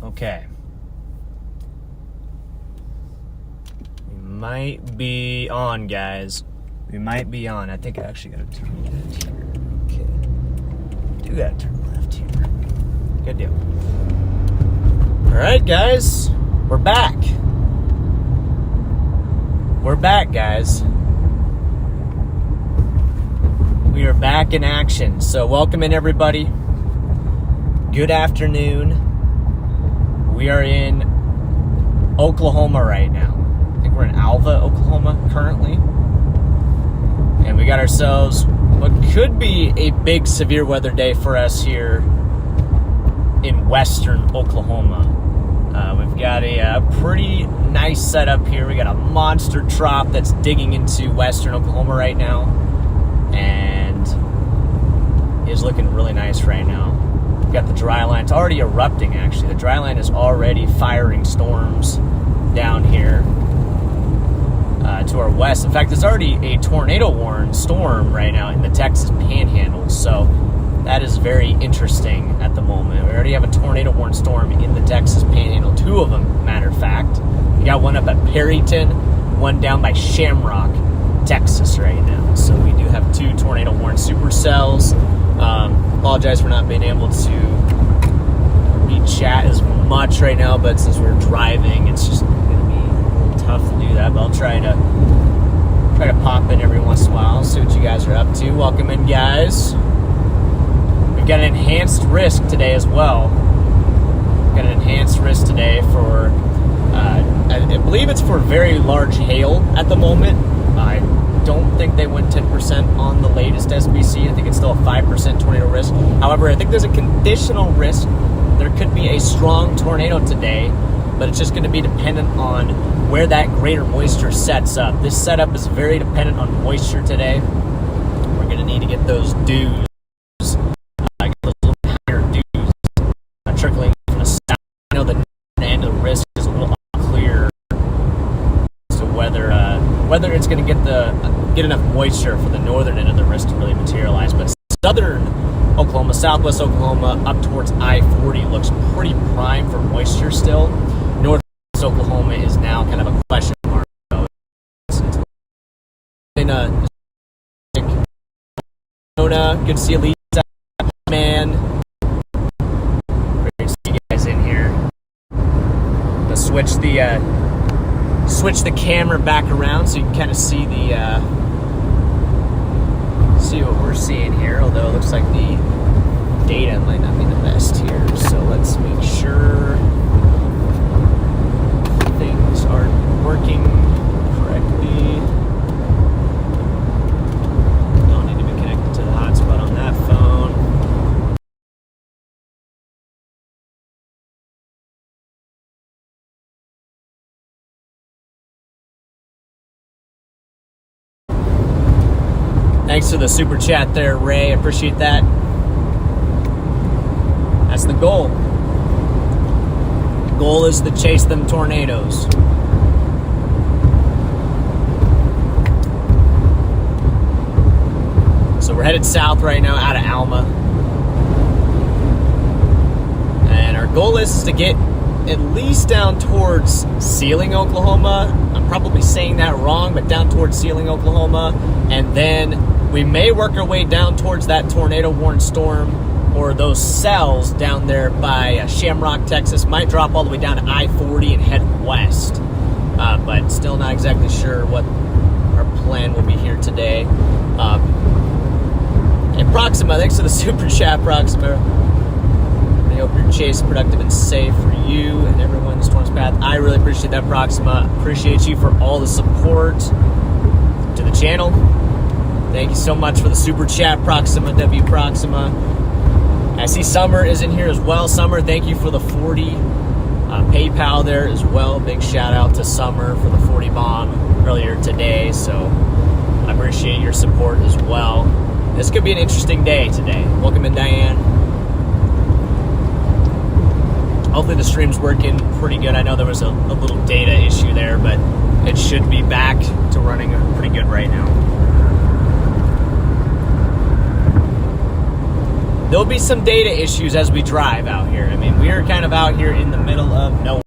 Okay. We might be on, guys. We might be on. I think I actually got to turn left here. Okay. Do got to turn left here. Good deal. All right, guys. We're back. We're back, guys. We are back in action. So welcome in, everybody. Good afternoon. We are in Oklahoma right now. I think we're in Alva, Oklahoma currently. And we got ourselves what could be a big severe weather day for us here in western Oklahoma. We've got a pretty nice setup here. We got a monster trough that's digging into western Oklahoma right now. And is looking really nice right now. We've got the dry line. It's already erupting, actually. The dry line is already firing storms down here to our west. In fact, there's already a tornado-warned storm right now in the Texas Panhandle. So that is very interesting at the moment. We already have a tornado-warned storm in the Texas Panhandle. Two of them, matter of fact. We got one up at Perryton, one down by Shamrock, Texas right now. So we do have two tornado-warned supercells. Apologize for not being able to read chat as much right now, but since we're driving, it's just going to be a little tough to do that. But I'll try to pop in every once in a while, see what you guys are up to. Welcome in, guys. We've got an enhanced risk today as well. We've got an enhanced risk today for, I believe it's for very large hail at the moment. I don't think they went 10% on the latest SBC. I think it's still a 5% tornado risk. However, I think there's a conditional risk. There could be a strong tornado today, but it's just going to be dependent on where that greater moisture sets up. This setup is very dependent on moisture today. We're going to need to get those dews, get those little higher dews trickling from the south. I know the end of the risk is a little unclear as to whether it's going to get enough moisture for the northern end of the risk to really materialize. But southern Oklahoma, southwest Oklahoma, up towards I-40 looks pretty prime for moisture still. Northwest Oklahoma is now kind of a question mark. So it's in good to see you, Lisa, man. Great to see you guys in here. Let's switch the camera back around so you can kind of see see what we're seeing here, although it looks like the data might not be the best here. So let's make sure things are working correctly. Don't need to be connected to the hotspot on that phone. Thanks for the super chat there, Ray. I appreciate that. That's the goal. The goal is to chase them tornadoes. So we're headed south right now out of Alma. And our goal is to get at least down towards Sealing, Oklahoma. I'm probably saying that wrong, but down towards Sealing, Oklahoma. And then we may work our way down towards that tornado-warned storm or those cells down there by Shamrock, Texas. Might drop all the way down to I-40 and head west. But still not exactly sure what our plan will be here today. And Proxima, thanks for the super chat, Proxima. I hope your chase is productive and safe for you and everyone in the storm's path. I really appreciate that, Proxima. Appreciate you for all the support to the channel. Thank you so much for the super chat, Proxima, W Proxima. I see Summer is in here as well. Summer, thank you for the 40 PayPal there as well. Big shout out to Summer for the 40 bomb earlier today. So I appreciate your support as well. This could be an interesting day today. Welcome in, Diane. Hopefully the stream's working pretty good. I know there was a little data issue there, but it should be back to running pretty good right now. there'll be some data issues as we drive out here. I mean, we are kind of out here in the middle of nowhere,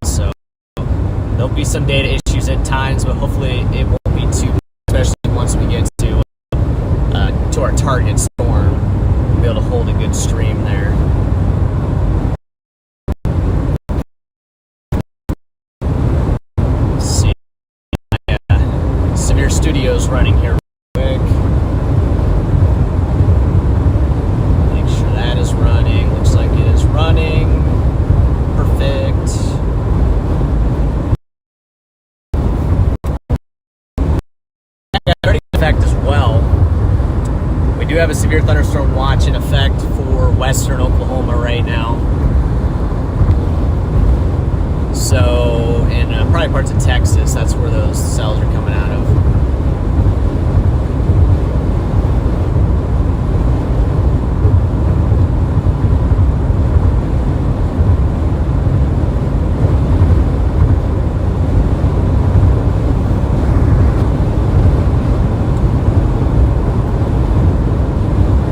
so there'll be some data issues at times, but hopefully it won't be too bad, especially once we get to our target storm. We'll be able to hold a good stream there. Let's see. Severe Studios running here real quick. Make sure that is running. Looks like it is running. Perfect. Already in effect as well. We do have a severe thunderstorm watch in effect for western Oklahoma right now. So, and probably parts of Texas, that's where those cells are coming out of.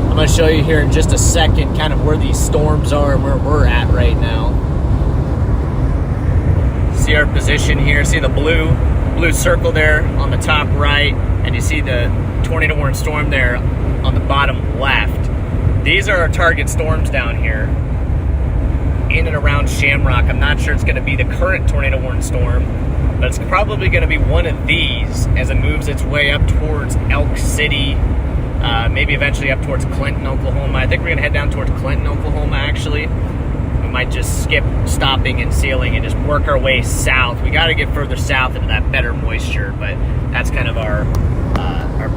I'm going to show you here in just a second kind of where these storms are and where we're at right now. See our position here, see the blue circle there on the top right, and you see the tornado warning storm there on the bottom left. These are our target storms down here in and around Shamrock. I'm not sure it's going to be the current tornado warning storm, but it's probably going to be one of these as it moves its way up towards Elk City, maybe eventually up towards Clinton, Oklahoma. I think we're going to head down towards Clinton, Oklahoma, actually. We might just skip stopping and sealing and just work our way south. We got to get further south into that better moisture, but that's kind of our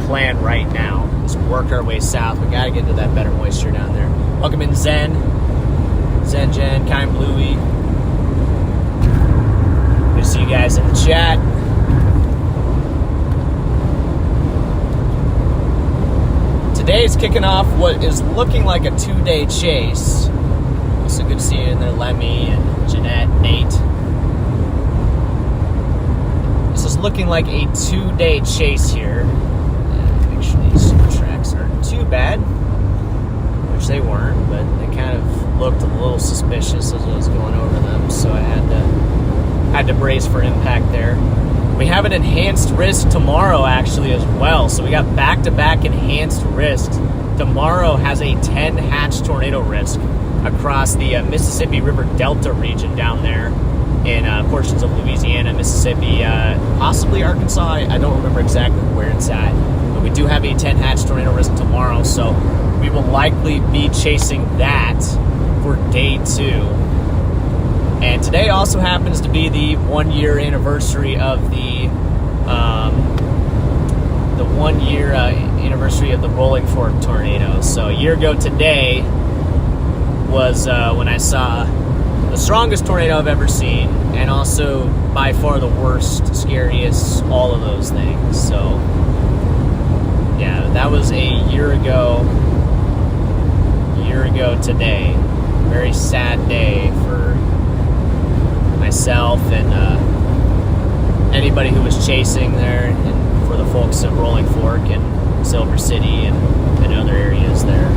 plan right now, is work our way south. We got to get into that better moisture down there. Welcome in Zen, Jen, Kind Bluey. Good to see you guys in the chat. Today's kicking off what is looking like a 2-day chase. Also good to see you in there, Lemmy and Jeanette, Nate. This is looking like a 2-day chase here. Make sure these tracks aren't too bad, which they weren't, but they kind of looked a little suspicious as I was going over them, so I had to brace for impact there. We have an enhanced risk tomorrow actually as well, so we got back-to-back enhanced risks. Tomorrow has a 10-hatch tornado risk across the Mississippi River Delta region down there in portions of Louisiana, Mississippi, possibly Arkansas. I don't remember exactly where it's at, but we do have a 10-hatch tornado risk tomorrow, so we will likely be chasing that for day 2. And today also happens to be the 1-year anniversary of the 1-year anniversary of the Rolling Fork tornado. So a year ago today was when I saw the strongest tornado I've ever seen, and also by far the worst, scariest, all of those things. So yeah, that was a year ago today. Very sad day for myself and anybody who was chasing there, and for the folks in Rolling Fork and Silver City and other areas there.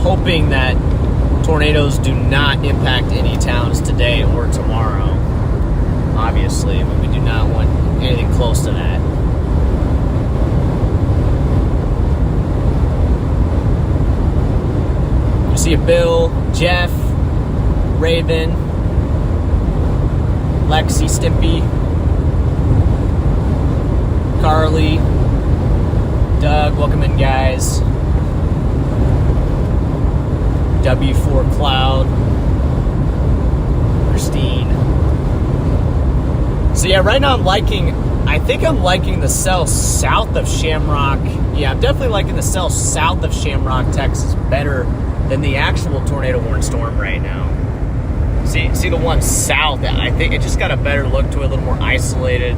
Hoping that tornadoes do not impact any towns today or tomorrow, obviously, but we do not want anything close to that. You see Bill, Jeff, Raven, Lexi, Stimpy, Carly, Doug, welcome in, guys. W4 Cloud, Christine. So yeah, right now I think I'm liking the cell south of Shamrock. Yeah, I'm definitely liking the cell south of Shamrock, Texas better than the actual tornado warning storm right now. See the one south, I think it just got a better look to it, a little more isolated.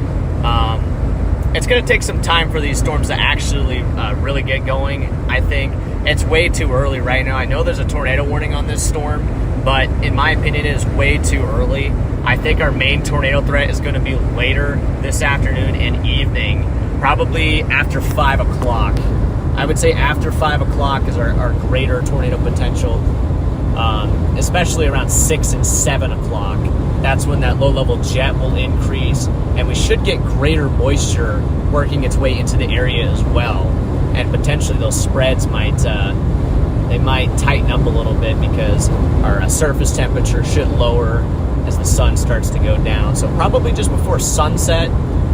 It's going to take some time for these storms to actually really get going. I think it's way too early right now. I know there's a tornado warning on this storm, but in my opinion, it is way too early. I think our main tornado threat is going to be later this afternoon and evening probably after 5 o'clock. I would say after 5 o'clock is our greater tornado potential, especially around 6 and 7 o'clock. That's when that low-level jet will increase, and we should get greater moisture working its way into the area as well. And potentially those spreads might tighten up a little bit because our surface temperature should lower as the sun starts to go down. So probably just before sunset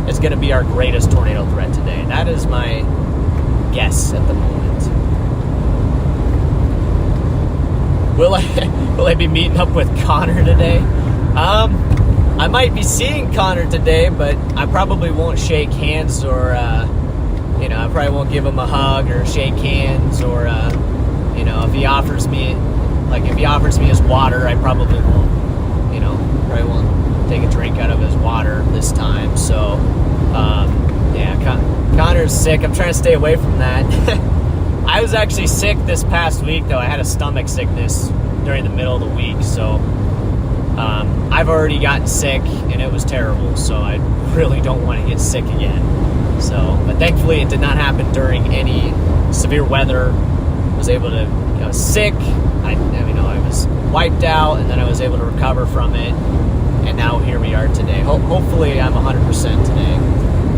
is going to be our greatest tornado threat today. That is my guess at the moment. Will I be meeting up with Connor today? I might be seeing Connor today, but I probably won't shake hands or I probably won't give him a hug or shake hands, or if he offers me his water, I probably won't take a drink out of his water this time. So Connor's sick. I'm trying to stay away from that. I was actually sick this past week, though. I had a stomach sickness during the middle of the week, so I've already gotten sick, and it was terrible, so I really don't want to get sick again. But thankfully, it did not happen during any severe weather. I was sick. I was wiped out, and then I was able to recover from it, and now here we are today. Hopefully, I'm 100% today.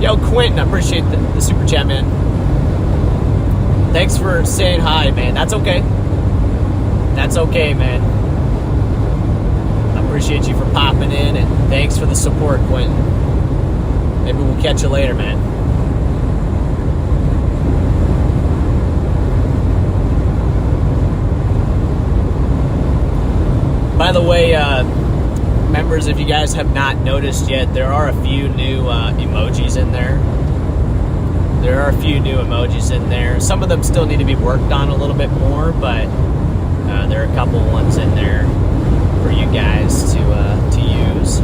Yo, Quentin, I appreciate the super chat, man. Thanks for saying hi, man. That's okay. That's okay, man. I appreciate you for popping in, and thanks for the support, Quentin. Maybe we'll catch you later, man. By the way, members, if you guys have not noticed yet, there are a few new emojis in there. Some of them still need to be worked on a little bit more, but there are a couple ones in there for you guys to use.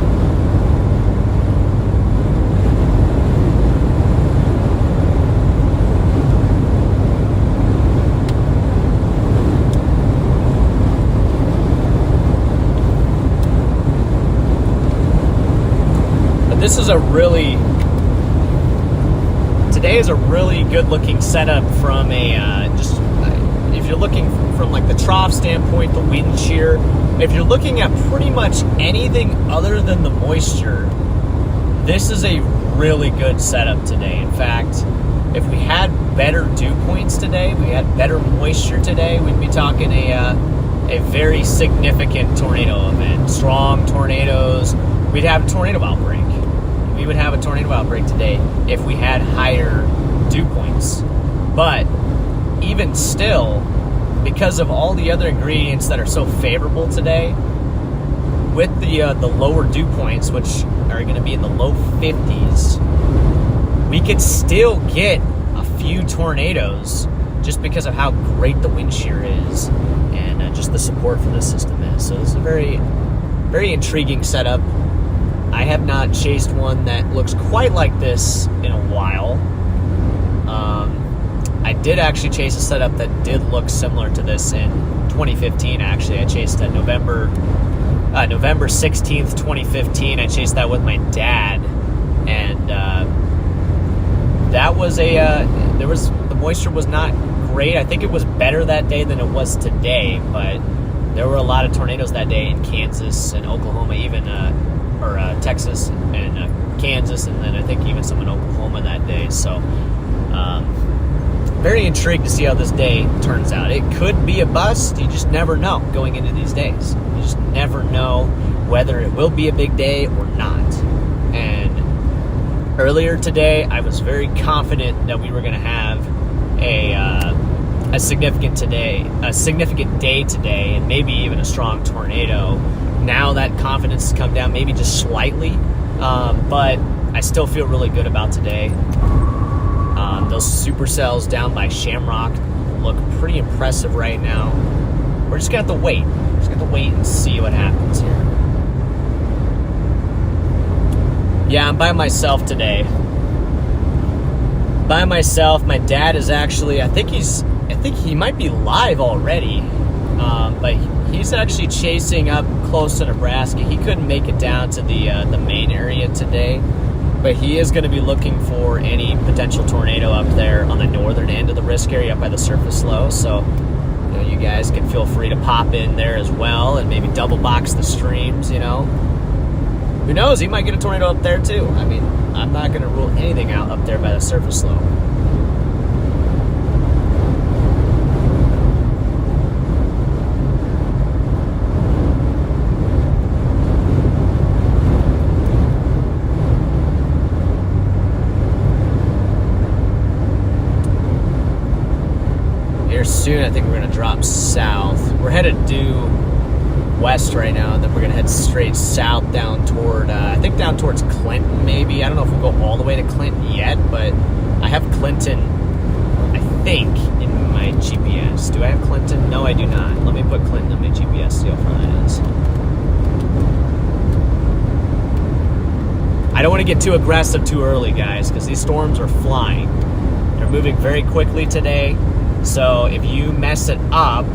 Today is a really good looking setup from if you're looking from like the trough standpoint, the wind shear. If you're looking at pretty much anything other than the moisture, this is a really good setup today. In fact, if we had better dew points today, we had better moisture today, we'd be talking a very significant tornado event. Strong tornadoes. We'd have a tornado outbreak. We would have a tornado outbreak today if we had higher dew points. But even still, because of all the other ingredients that are so favorable today, with the lower dew points, which are going to be in the low 50s, we could still get a few tornadoes just because of how great the wind shear is and just the support for the system is. So this is a very, very intriguing setup. I have not chased one that looks quite like this in a while. I did actually chase a setup that did look similar to this in 2015, actually. I chased a November 16th, 2015. I chased that with my dad. And that was the moisture was not great. I think it was better that day than it was today, but there were a lot of tornadoes that day in Kansas and Oklahoma, even Texas and Kansas, and then I think even some in Oklahoma that day. So very intrigued to see how this day turns out. It could be a bust. You just never know going into these days. You just never know whether it will be a big day or not. And earlier today, I was very confident that we were going to have a significant day today, and maybe even a strong tornado. Now that confidence has come down, maybe just slightly, but I still feel really good about today. Those supercells down by Shamrock look pretty impressive right now. We're just going to have to wait. And see what happens here. Yeah, I'm by myself today. By myself. My dad is actually, I think he might be live already, but he's actually chasing up close to Nebraska. He couldn't make it down to the main area today. But he is going to be looking for any potential tornado up there on the northern end of the risk area up by the surface low. So, you guys can feel free to pop in there as well and maybe double box the streams, Who knows? He might get a tornado up there too. I mean, I'm not going to rule anything out up there by the surface low. Soon, I think we're going to drop south. We're headed due west right now, and then we're going to head straight south down toward, I think down towards Clinton, maybe. I don't know if we'll go all the way to Clinton yet, but I have Clinton, I think, in my GPS. Do I have Clinton? No, I do not. Let me put Clinton in my GPS, see how far that is. I don't want to get too aggressive too early, guys, because these storms are flying. They're moving very quickly today. So if you mess it up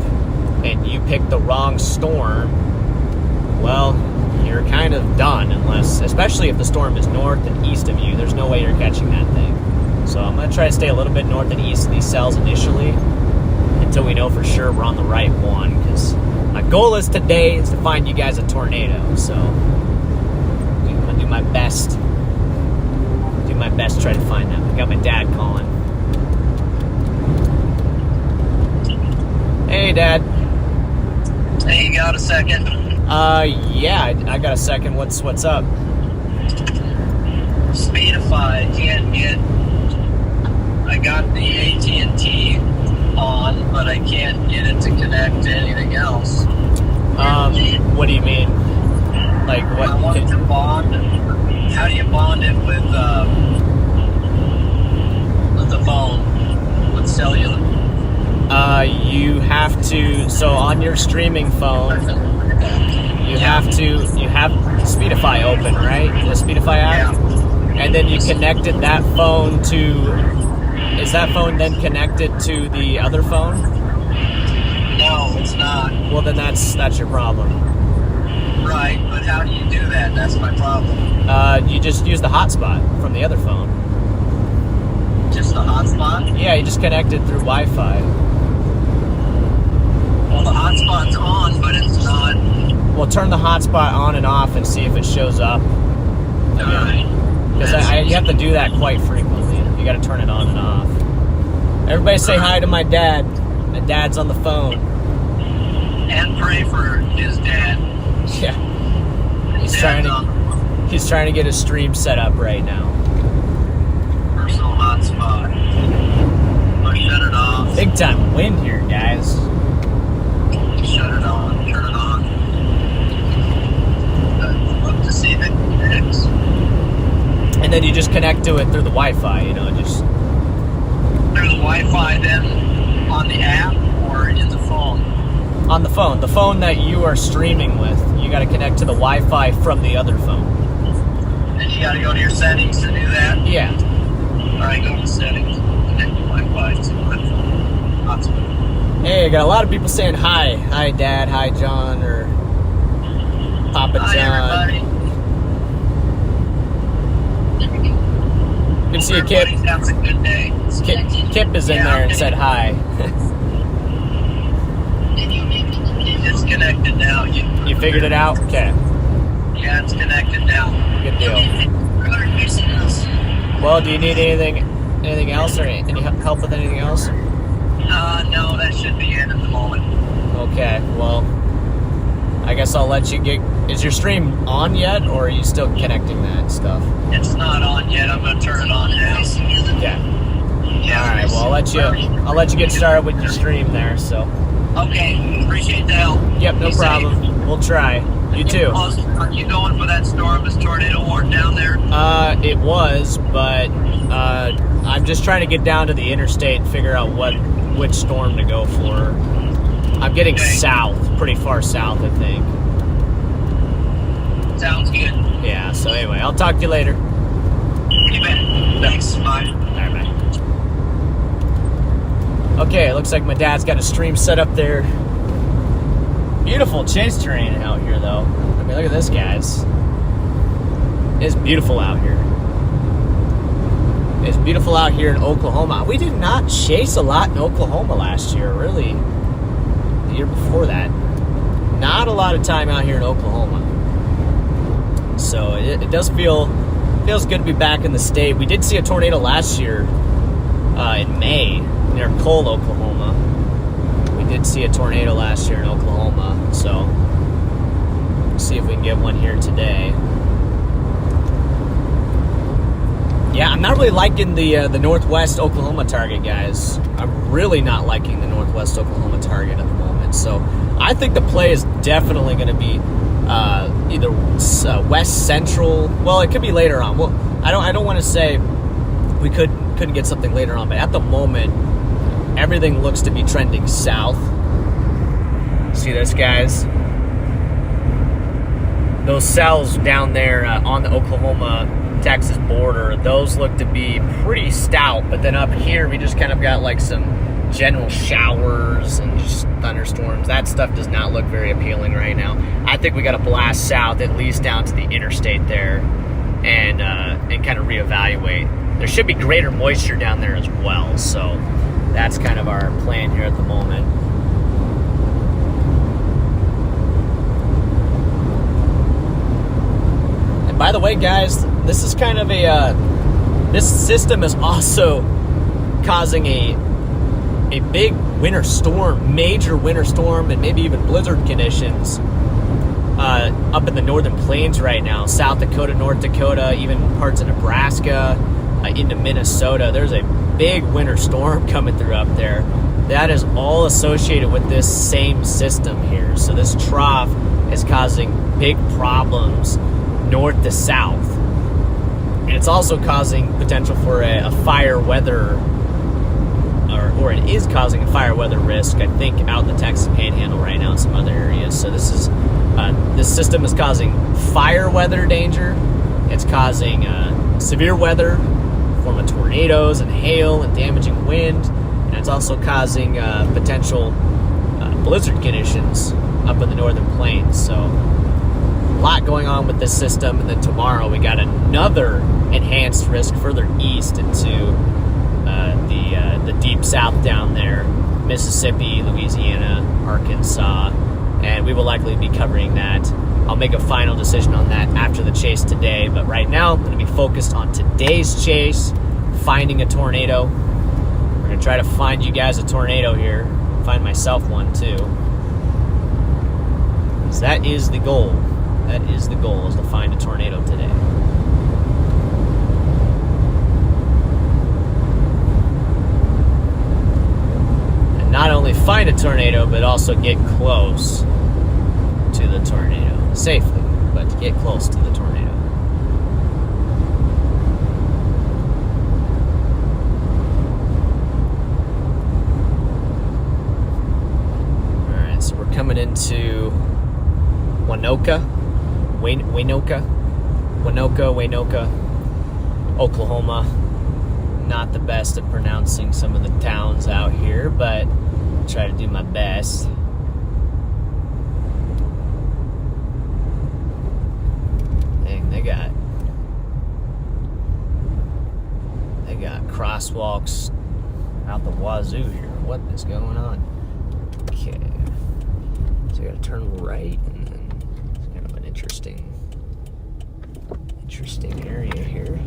and you pick the wrong storm, well, you're kind of done, especially if the storm is north and east of you. There's no way you're catching that thing. So I'm going to try to stay a little bit north and east of these cells initially until we know for sure we're on the right one, because my goal is today is to find you guys a tornado. So I'm going to do my best. Do my best to try to find them. I got my dad calling. Hey, Dad. Hey, you got a second? Yeah, I got a second. What's up? Speedify, can't get. I got the AT&T on, but I can't get it to connect to anything else. What do you mean? Like what? I want to bond. How do you bond it with the phone, with cellular? You have to, so on your streaming phone, you have Speedify open, right? The Speedify app? Yeah. And then you connected that phone to, is that phone then connected to the other phone? No, it's not. Well, then that's your problem. Right, but how do you do that? That's my problem. You just use the hotspot from the other phone. Just the hotspot? Yeah, you just connect it through Wi-Fi. Well, the hotspot's on, but it's not. Well, turn the hotspot on and off and see if it shows up. Alright. Because you have to do that quite frequently. You got to turn it on and off. Everybody say hi to my dad. My dad's on the phone. And pray for his dad. Yeah. He's trying to get his stream set up right now. Personal hotspot. I'll shut it off. Big time wind here, guys. Shut it on. Turn it on. I'd love to see if it connects. And then you just connect to it through the Wi-Fi, just... Through the Wi-Fi then on the app or in the phone? On the phone. The phone that you are streaming with. You got to connect to the Wi-Fi from the other phone. And you got to go to your settings to do that? Yeah. Alright, go to settings. Connect your Wi-Fi to my phone. Hotspot. Hey, I got a lot of people saying hi. Hi, Dad. Hi, John. Or Papa Hi, John. everybody. Good to see you, Kip. That's a good day. Kip is in there and said hi. You disconnected now. You figured it out? Okay. Yeah, it's connected now. Good deal. Well, do you need anything else or any help with anything else? No, that should be it at the moment. Okay, well, I guess I'll let you get... Is your stream on yet, or are you still connecting that stuff? It's not on yet. I'm going to turn it on now. Okay. Yeah. All right, well, I'll let you get started with your stream there, so... Okay, appreciate the help. Yep, no problem. Safe. We'll try. You too. Are you going for that storm, this tornado warning down there? It was, but I'm just trying to get down to the interstate and figure out which storm to go for. I'm getting south, pretty far south, I think. Sounds good. Yeah, so anyway, I'll talk to you later. You bet. Thanks. Bye. All right, bye. Okay, it looks like my dad's got a stream set up there. Beautiful chase terrain out here, though. I mean, look at this, guys. It's beautiful out here. It's beautiful out here in Oklahoma. We did not chase a lot in Oklahoma last year, really. The year before that. Not a lot of time out here in Oklahoma. So it does feels good to be back in the state. We did see a tornado last year in May near Cole, Oklahoma. We did see a tornado last year in Oklahoma. So we'll see if we can get one here today. Yeah, I'm not really liking the Northwest Oklahoma target, guys. I'm really not liking the Northwest Oklahoma target at the moment. So I think the play is definitely going to be either West Central. Well, it could be later on. Well, I don't want to say we couldn't get something later on, but at the moment, everything looks to be trending south. See this, guys? Those cells down there on the Oklahoma-Texas border, those look to be pretty stout, but then up here we just kind of got like some general showers and just thunderstorms. That stuff does not look very appealing right now. I think we got to blast south, at least down to the interstate there, and kind of reevaluate. There should be greater moisture down there as well, so that's kind of our plan here at the moment. And by the way, guys, this is kind of this system is also causing a big winter storm, major winter storm, and maybe even blizzard conditions up in the northern plains right now. South Dakota, North Dakota, even parts of Nebraska, into Minnesota. There's a big winter storm coming through up there. That is all associated with this same system here. So this trough is causing big problems north to south. And it's also causing potential for a fire weather, or it is causing a fire weather risk, I think, out in the Texas Panhandle right now in some other areas. So this system is causing fire weather danger. It's causing severe weather in form of tornadoes and hail and damaging wind. And it's also causing potential blizzard conditions up in the northern plains. So a lot going on with this system. And then tomorrow we got another enhanced risk further east into the deep south down there, Mississippi, Louisiana, Arkansas, and we will likely be covering that. I'll make a final decision on that after the chase today, but right now I'm going to be focused on today's chase, finding a tornado. We're going to try to find you guys a tornado here, find myself one too, because that is the goal. That is the goal, is to find a tornado today. Not only find a tornado, but also get close to the tornado. Safely, but to get close to the tornado. Alright, so we're coming into Waynoka, Oklahoma. Not the best at pronouncing some of the towns out here, but try to do my best. Dang, they got crosswalks out the wazoo here. What is going on? Okay, so I gotta turn right, and then it's kind of an interesting area here.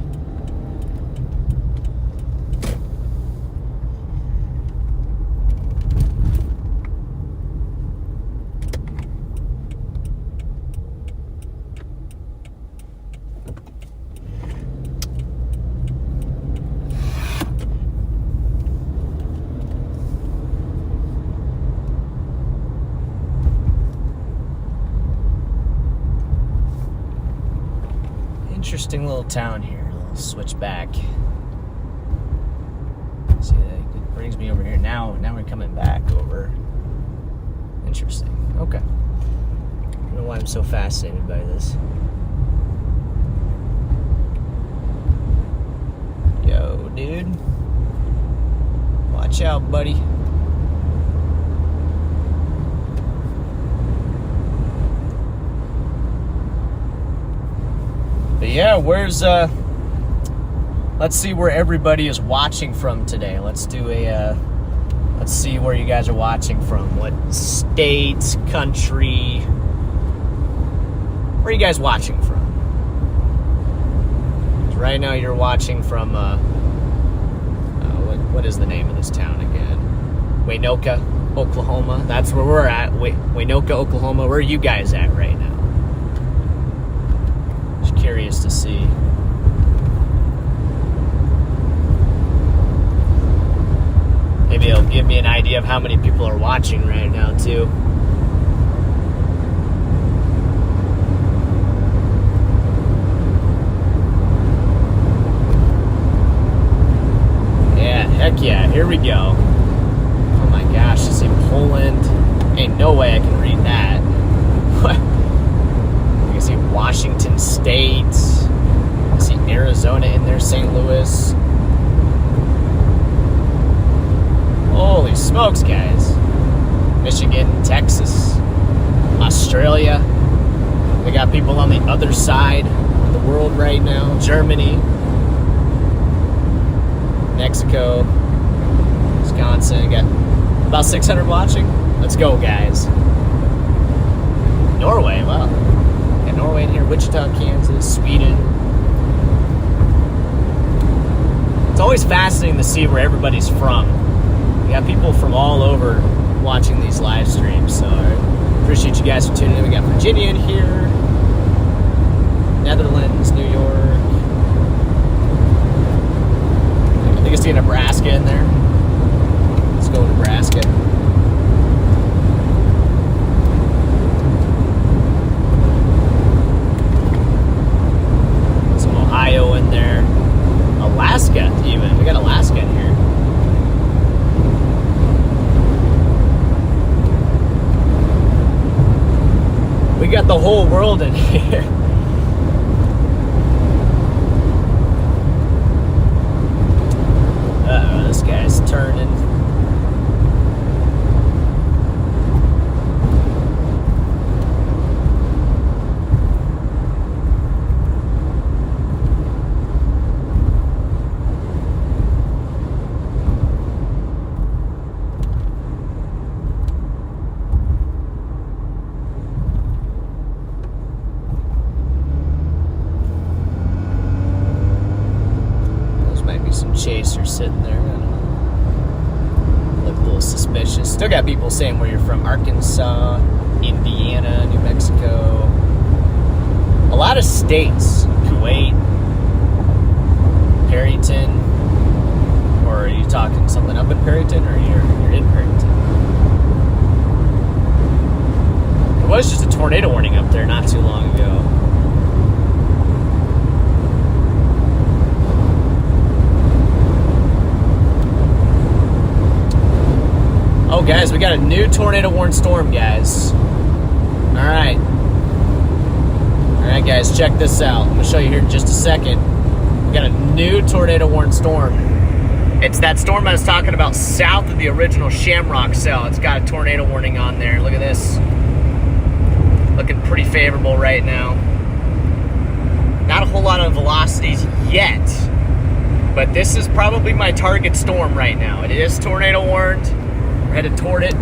Interesting little town here. A little switchback. See, that brings me over here. Now we're coming back over. Interesting. Okay. I don't know why I'm so fascinated by this. Yo, dude. Watch out, buddy. But yeah, where's let's see where everybody is watching from today. Let's do a, let's see where you guys are watching from. What state, country, where are you guys watching from? Right now you're watching from, what is the name of this town again? Waynoka, Oklahoma. That's where we're at. Waynoka, Oklahoma. Where are you guys at right now? Just curious to see. Maybe it'll give me an idea of how many people are watching right now, too. Yeah, heck yeah, here we go. Oh my gosh, I see Poland. Ain't no way I can read that. What? You can see Washington State. I see Arizona in there, St. Louis. Holy smokes, guys. Michigan, Texas, Australia. We got people on the other side of the world right now. Germany, Mexico, Wisconsin. Got about 600 watching. Let's go, guys. Norway, wow. Got Norway in here. Wichita, Kansas, Sweden. It's always fascinating to see where everybody's from. We got people from all over watching these live streams, so I appreciate you guys for tuning in. We got Virginia in here, Netherlands, New York. I think I see Nebraska in there. Let's go Nebraska. Some Ohio in there. Alaska, even. We got Alaska in here. We got the whole world in here. Uh-oh, this guy's turning. Chaser sitting there. I don't know. Look a little suspicious. Still got people saying where you're from. Arkansas, Indiana, New Mexico. A lot of states. Kuwait, Perryton. Or are you talking something up in Perryton, or you're in Perryton? There was just a tornado warning up there not too long ago. Oh, guys, we got a new tornado warning storm, guys. All right. All right, guys, check this out. I'm going to show you here in just a second. We got a new tornado warning storm. It's that storm I was talking about south of the original Shamrock cell. It's got a tornado warning on there. Look at this. Looking pretty favorable right now. Not a whole lot of velocities yet, but this is probably my target storm right now. It is tornado warned. Headed toward it.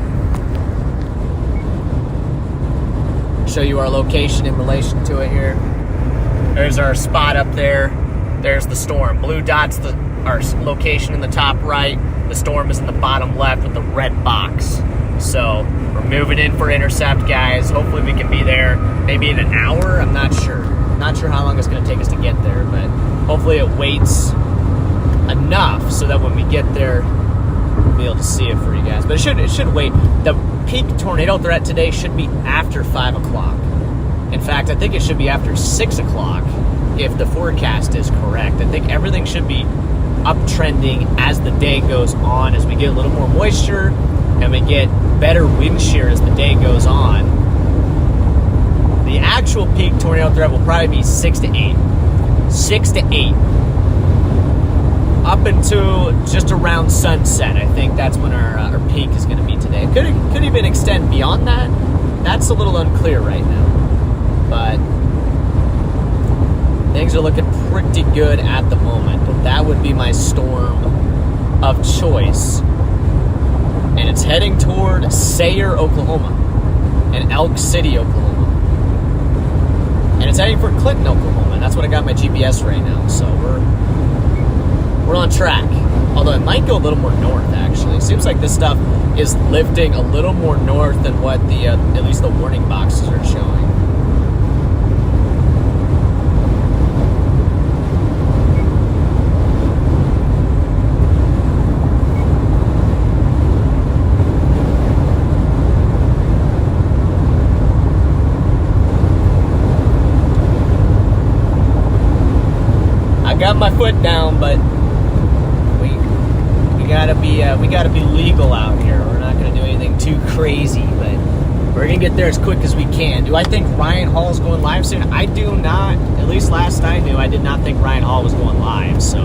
Show you our location in relation to it here. There's our spot up there. There's the storm. Blue dot's our location in the top right. The storm is in the bottom left with the red box. So we're moving in for intercept, guys. Hopefully we can be there maybe in an hour. I'm not sure. Not sure how long it's going to take us to get there, but hopefully it waits enough so that when we get there, we'll be able to see it for you guys. But it should wait. The peak tornado threat today should be after 5 o'clock. In fact, I think it should be after 6 o'clock if the forecast is correct. I think everything should be uptrending as the day goes on, as we get a little more moisture and we get better wind shear as the day goes on. The actual peak tornado threat will probably be 6 to 8. 6 to 8. Up until just around sunset, I think that's when our peak is going to be today. It could even extend beyond that. That's a little unclear right now. But Things are looking pretty good at the moment, but that would be my storm of choice. And it's heading toward Sayre, Oklahoma, and Elk City, Oklahoma. And it's heading for Clinton, Oklahoma, and that's what I got my GPS right now. So we're on track. Although it might go a little more north, actually. It seems like this stuff is lifting a little more north than what the at least the warning boxes are showing. I got my foot down, but we gotta be legal out here. We're not gonna do anything too crazy, but we're gonna get there as quick as we can. Do I think Ryan Hall is going live soon? I do not. At least last I knew, I did not think Ryan Hall was going live. So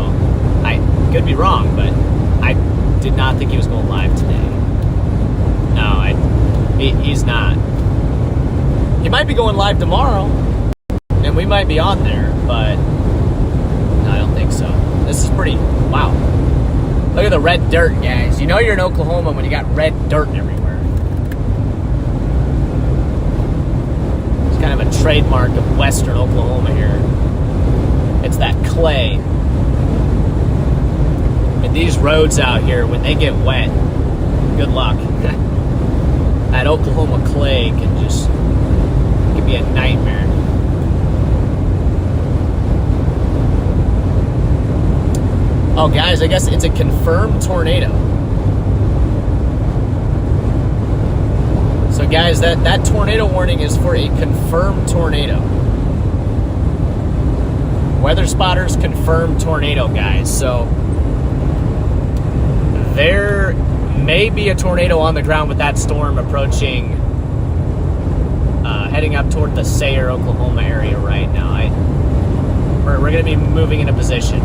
I could be wrong, but I did not think he was going live today. No, he's not. He might be going live tomorrow, and we might be on there, but no, I don't think so. This is pretty, wow. Look at the red dirt, guys. You know you're in Oklahoma when you got red dirt everywhere. It's kind of a trademark of western Oklahoma here. It's that clay. And these roads out here, when they get wet, good luck. That Oklahoma clay can be a nightmare. Oh, guys, I guess it's a confirmed tornado. So, guys, that tornado warning is for a confirmed tornado. Weather spotters confirmed tornado, guys. So, there may be a tornado on the ground with that storm approaching, heading up toward the Sayre, Oklahoma area right now. We're going to be moving into position.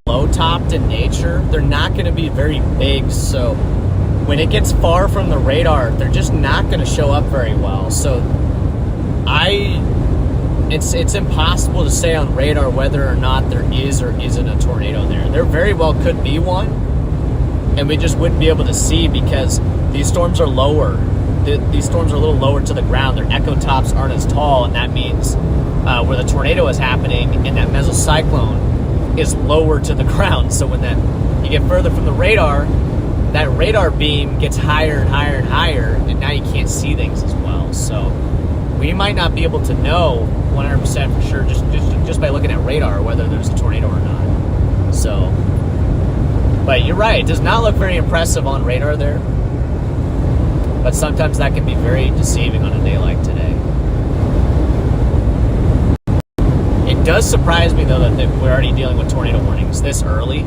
Low-topped in nature, they're not going to be very big, so when it gets far from the radar, they're just not going to show up very well. So it's impossible to say on radar whether or not there is or isn't a tornado there. There very well could be one, and we just wouldn't be able to see because these storms are lower. These storms are a little lower to the ground. Their echo tops aren't as tall, and that means where the tornado is happening and that mesocyclone is lower to the ground. So when you get further from the radar, that radar beam gets higher and higher and higher, and now you can't see things as well. So we might not be able to know 100% for sure just by looking at radar whether there's a tornado or not. So, but you're right, it does not look very impressive on radar there, but sometimes that can be very deceiving on a day like today. It does surprise me, though, that we're already dealing with tornado warnings this early.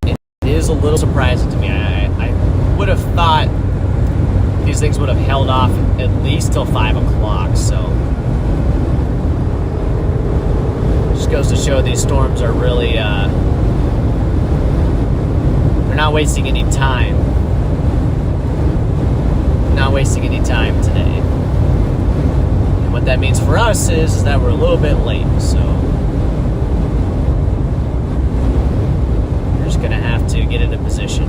It is a little surprising to me. I would have thought these things would have held off at least till 5 o'clock, so just goes to show these storms are really, they're not wasting any time. Not wasting any time today. What that means for us is that we're a little bit late, so we're just gonna have to get into position.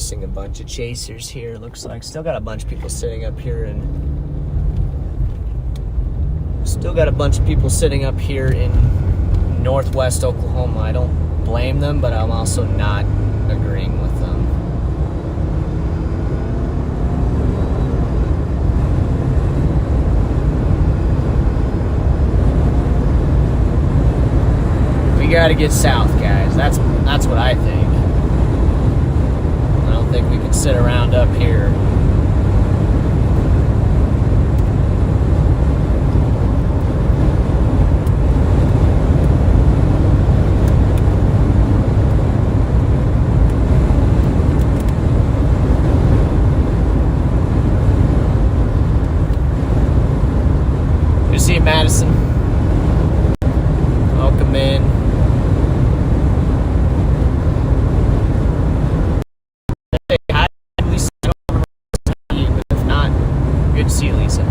missing a bunch of chasers here, looks like. Still got a bunch of people sitting up here in northwest Oklahoma. I don't blame them, but I'm also not agreeing with them. We gotta get south, guys. That's what I think. I don't think we can sit around up here. You see Madison? Welcome in. Say hi, Lisa. If not, good to see you, Lisa.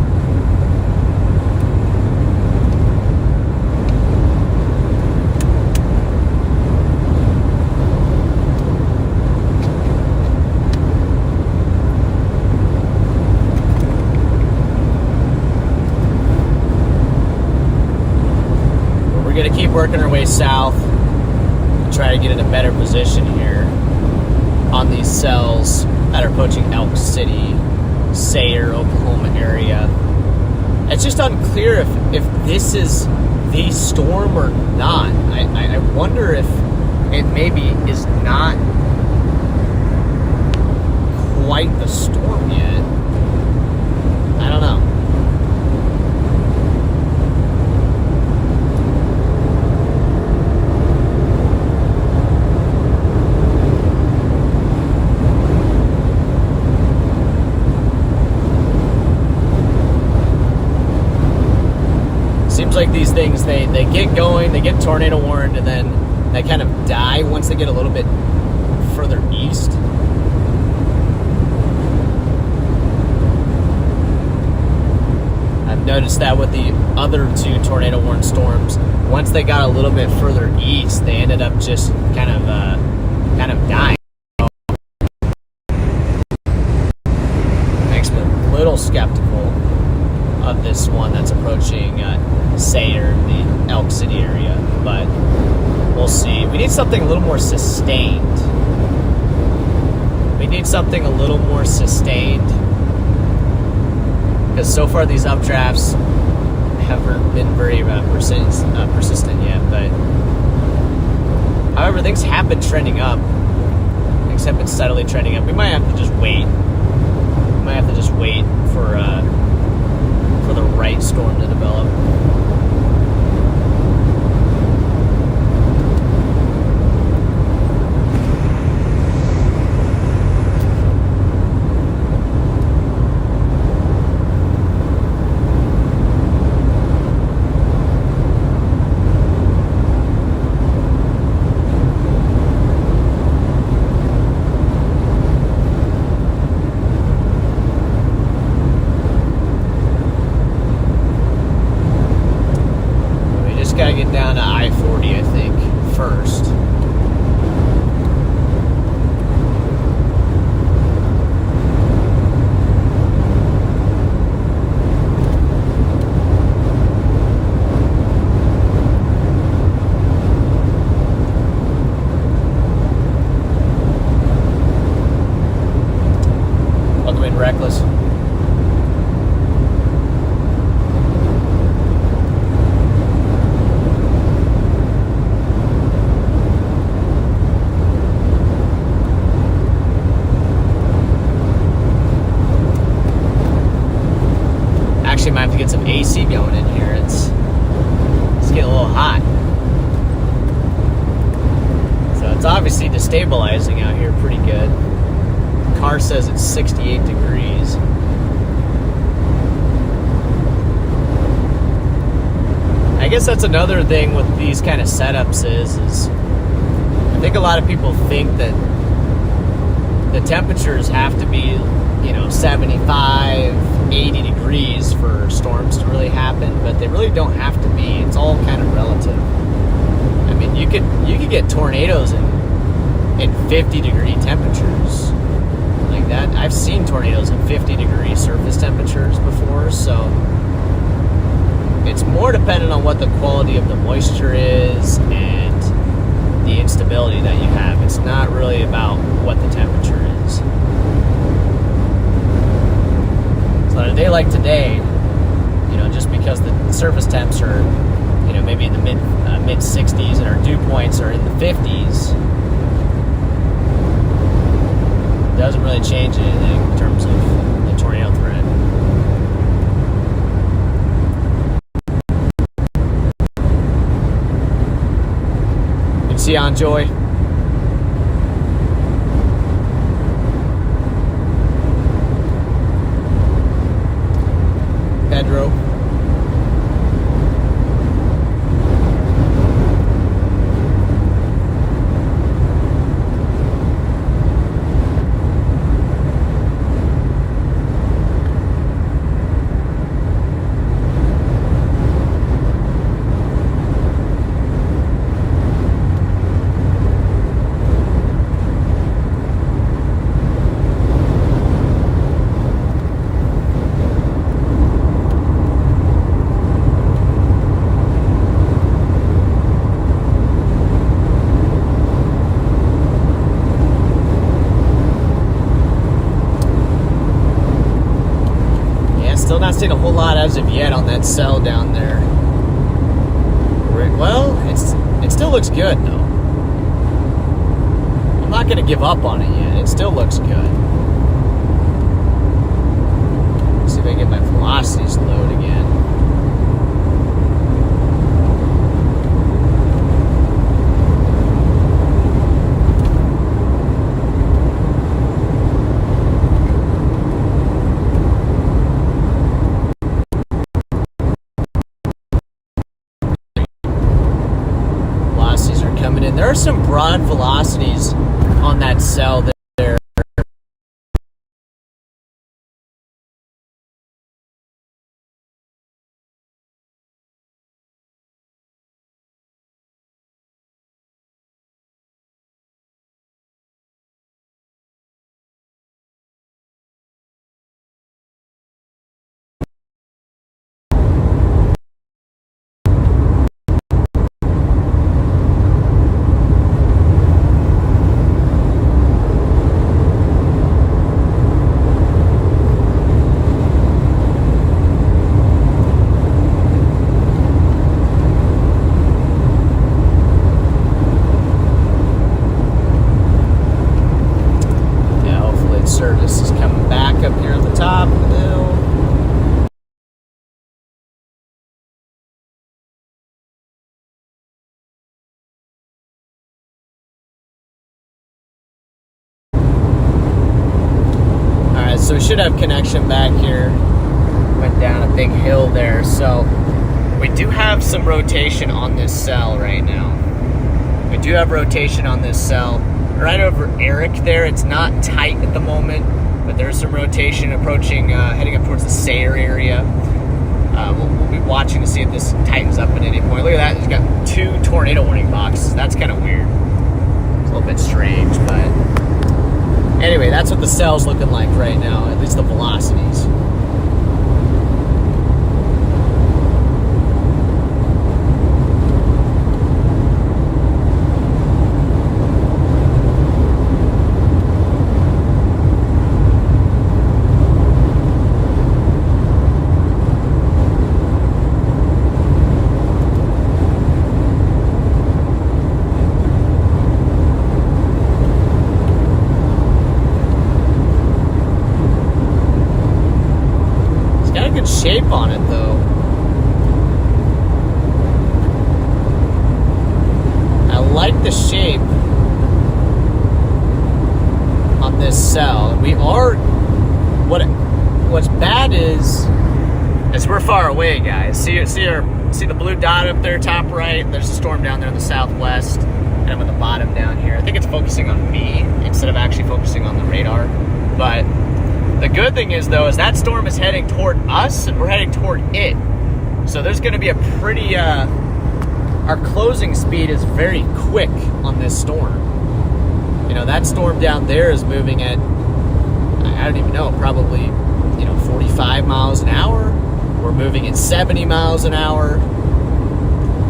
We're gonna keep working our way south, try to get in a better position here on these cells that are approaching Elk City, Sayre, Oklahoma area. It's just unclear if this is the storm or not. I wonder if it maybe is not quite the storm yet. I don't know. Seems like these things, they get going, they get tornado warned, and then they kind of die once they get a little bit further east. I've noticed that with the other two tornado warned storms, once they got a little bit further east, they ended up just kind of dying. Makes me a little skeptical of this one that's approaching Sayre, the Elk City area, but we'll see. We need something a little more sustained. Because so far these updrafts haven't been very persistent yet. But however, things have been trending up. Things have been steadily trending up. We might have to just wait. For the right storm to develop. Gotta get down to I-40, I think, first. Welcome in, Reckless. Might have to get some AC going in here. It's getting a little hot. So it's obviously destabilizing out here pretty good. Car says it's 68 degrees. I guess that's another thing with these kind of setups is I think a lot of people think that the temperatures have to be, 75, 80 degrees for storms to really happen, but they really don't have to be. It's all kind of relative. I mean, you could get tornadoes in 50 degree temperatures. like that. I've seen tornadoes at 50-degree surface temperatures before, so it's more dependent on what the quality of the moisture is and the instability that you have. It's not really about what the temperature is. So on a day like today, just because the surface temps are, maybe in the mid 60s and our dew points are in the 50s, doesn't really change anything in terms of the tornado threat. You can see on Joy. Pedro. Still not seeing a whole lot as of yet on that cell down there. Well, it still looks good though. I'm not going to give up on it yet. It still looks good. Let's see if I can get my velocities low again. There are some broad velocities on that cell there. Service is coming back up here at the top of the hill. Alright, so we should have connection back here. Went down a big hill there, so we do have some rotation on this cell right now. We do have rotation on this cell. Right over Eric there, it's not tight at the moment, but there's some rotation approaching, heading up towards the Sayre area. We'll be watching to see if this tightens up at any point. Look at that, it's got 2 tornado warning boxes. That's kind of weird. It's a little bit strange, but anyway, that's what the cell's looking like right now, at least the velocities. Shape on it though. I like the shape on this cell. We are what's bad is we're far away, guys. See the blue dot up there top right? There's a storm down there in the southwest, and I'm at the bottom down here. I think it's focusing on me instead of actually focusing on the radar. But the good thing is, though, is that storm is heading toward us, and we're heading toward it. So there's going to be a pretty, our closing speed is very quick on this storm. That storm down there is moving at, I don't even know, probably, 45 miles an hour. We're moving at 70 miles an hour.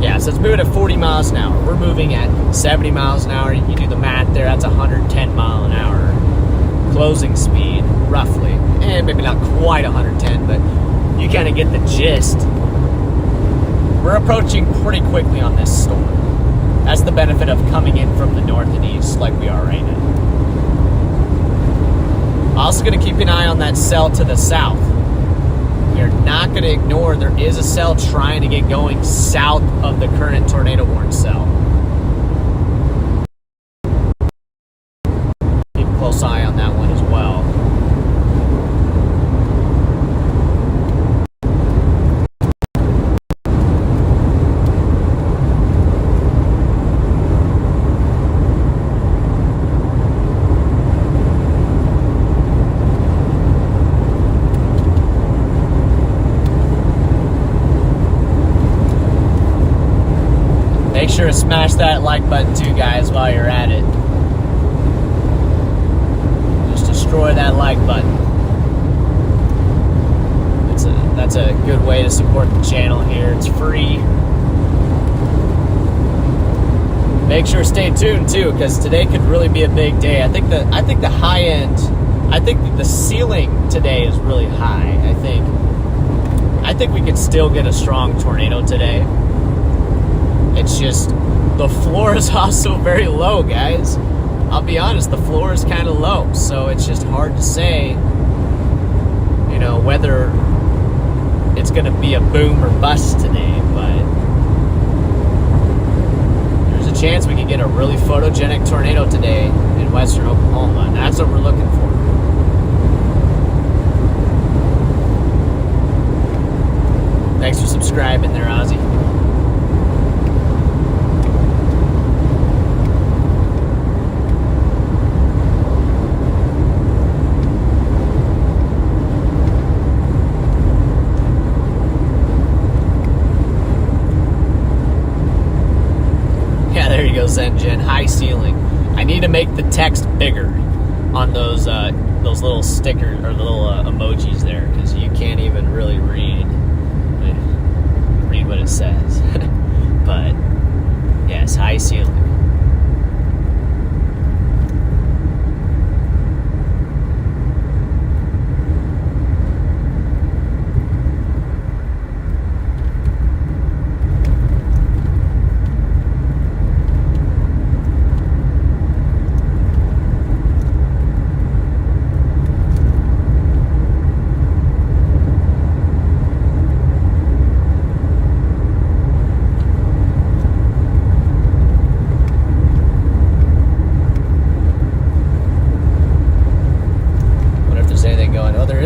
Yeah, so it's moving at 40 miles an hour. We're moving at 70 miles an hour. You do the math there, that's 110 mile an hour closing speed, roughly. And maybe not quite 110, but you kind of get the gist. We're approaching pretty quickly on this storm. That's the benefit of coming in from the north and east like we are right now. Also going to keep an eye on that cell to the south. We're not going to ignore there is a cell trying to get going south of the current tornado warning cell. Keep a close eye on that one as well. Make sure to smash that like button too, guys, while you're at it. Just destroy that like button. That's a good way to support the channel here. It's free. Make sure to stay tuned too, because today could really be a big day. I think the high end, I think that the ceiling today is really high. I think we could still get a strong tornado today. It's just, the floor is also very low, guys. I'll be honest, the floor is kind of low. So it's just hard to say, whether it's going to be a boom or bust today. But there's a chance we could get a really photogenic tornado today in western Oklahoma. And that's what we're looking for. Thanks for subscribing there, Ozzy. Zen high ceiling. I need to make the text bigger on those little stickers or little emojis there, because you can't even really read what it says. But yes, high ceiling.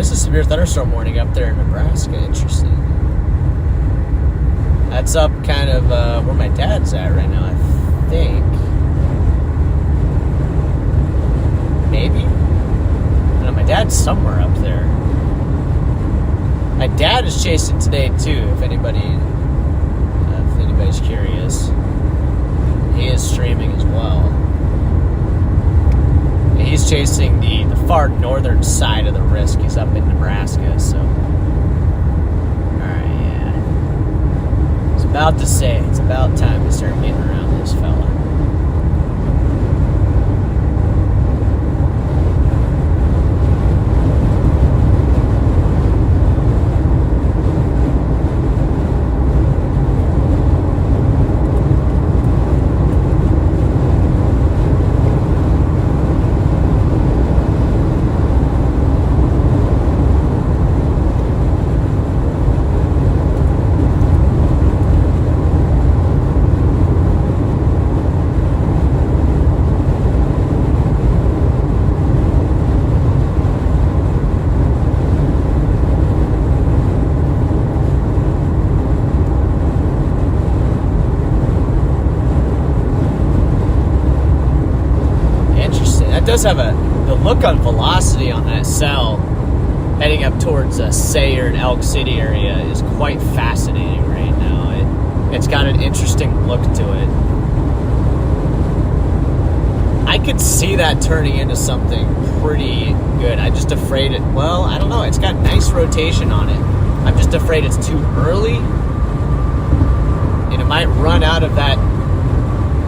Severe thunderstorm warning up there in Nebraska. Interesting. That's up kind of where my dad's at right now, I think. Maybe? I don't know, my dad's somewhere up there. My dad is chasing today too, if anybody's curious. He is streaming as well. He's chasing the far northern side of the risk. He's up in Nebraska, so. Alright, yeah. It's about to say, it's about time to start getting around this fella. Does have the look on velocity on that cell heading up towards Sayre and Elk City area is quite fascinating right now. It's got an interesting look to it. I could see that turning into something pretty good. I'm just afraid I don't know. It's got nice rotation on it. I'm just afraid it's too early. And it might run out of that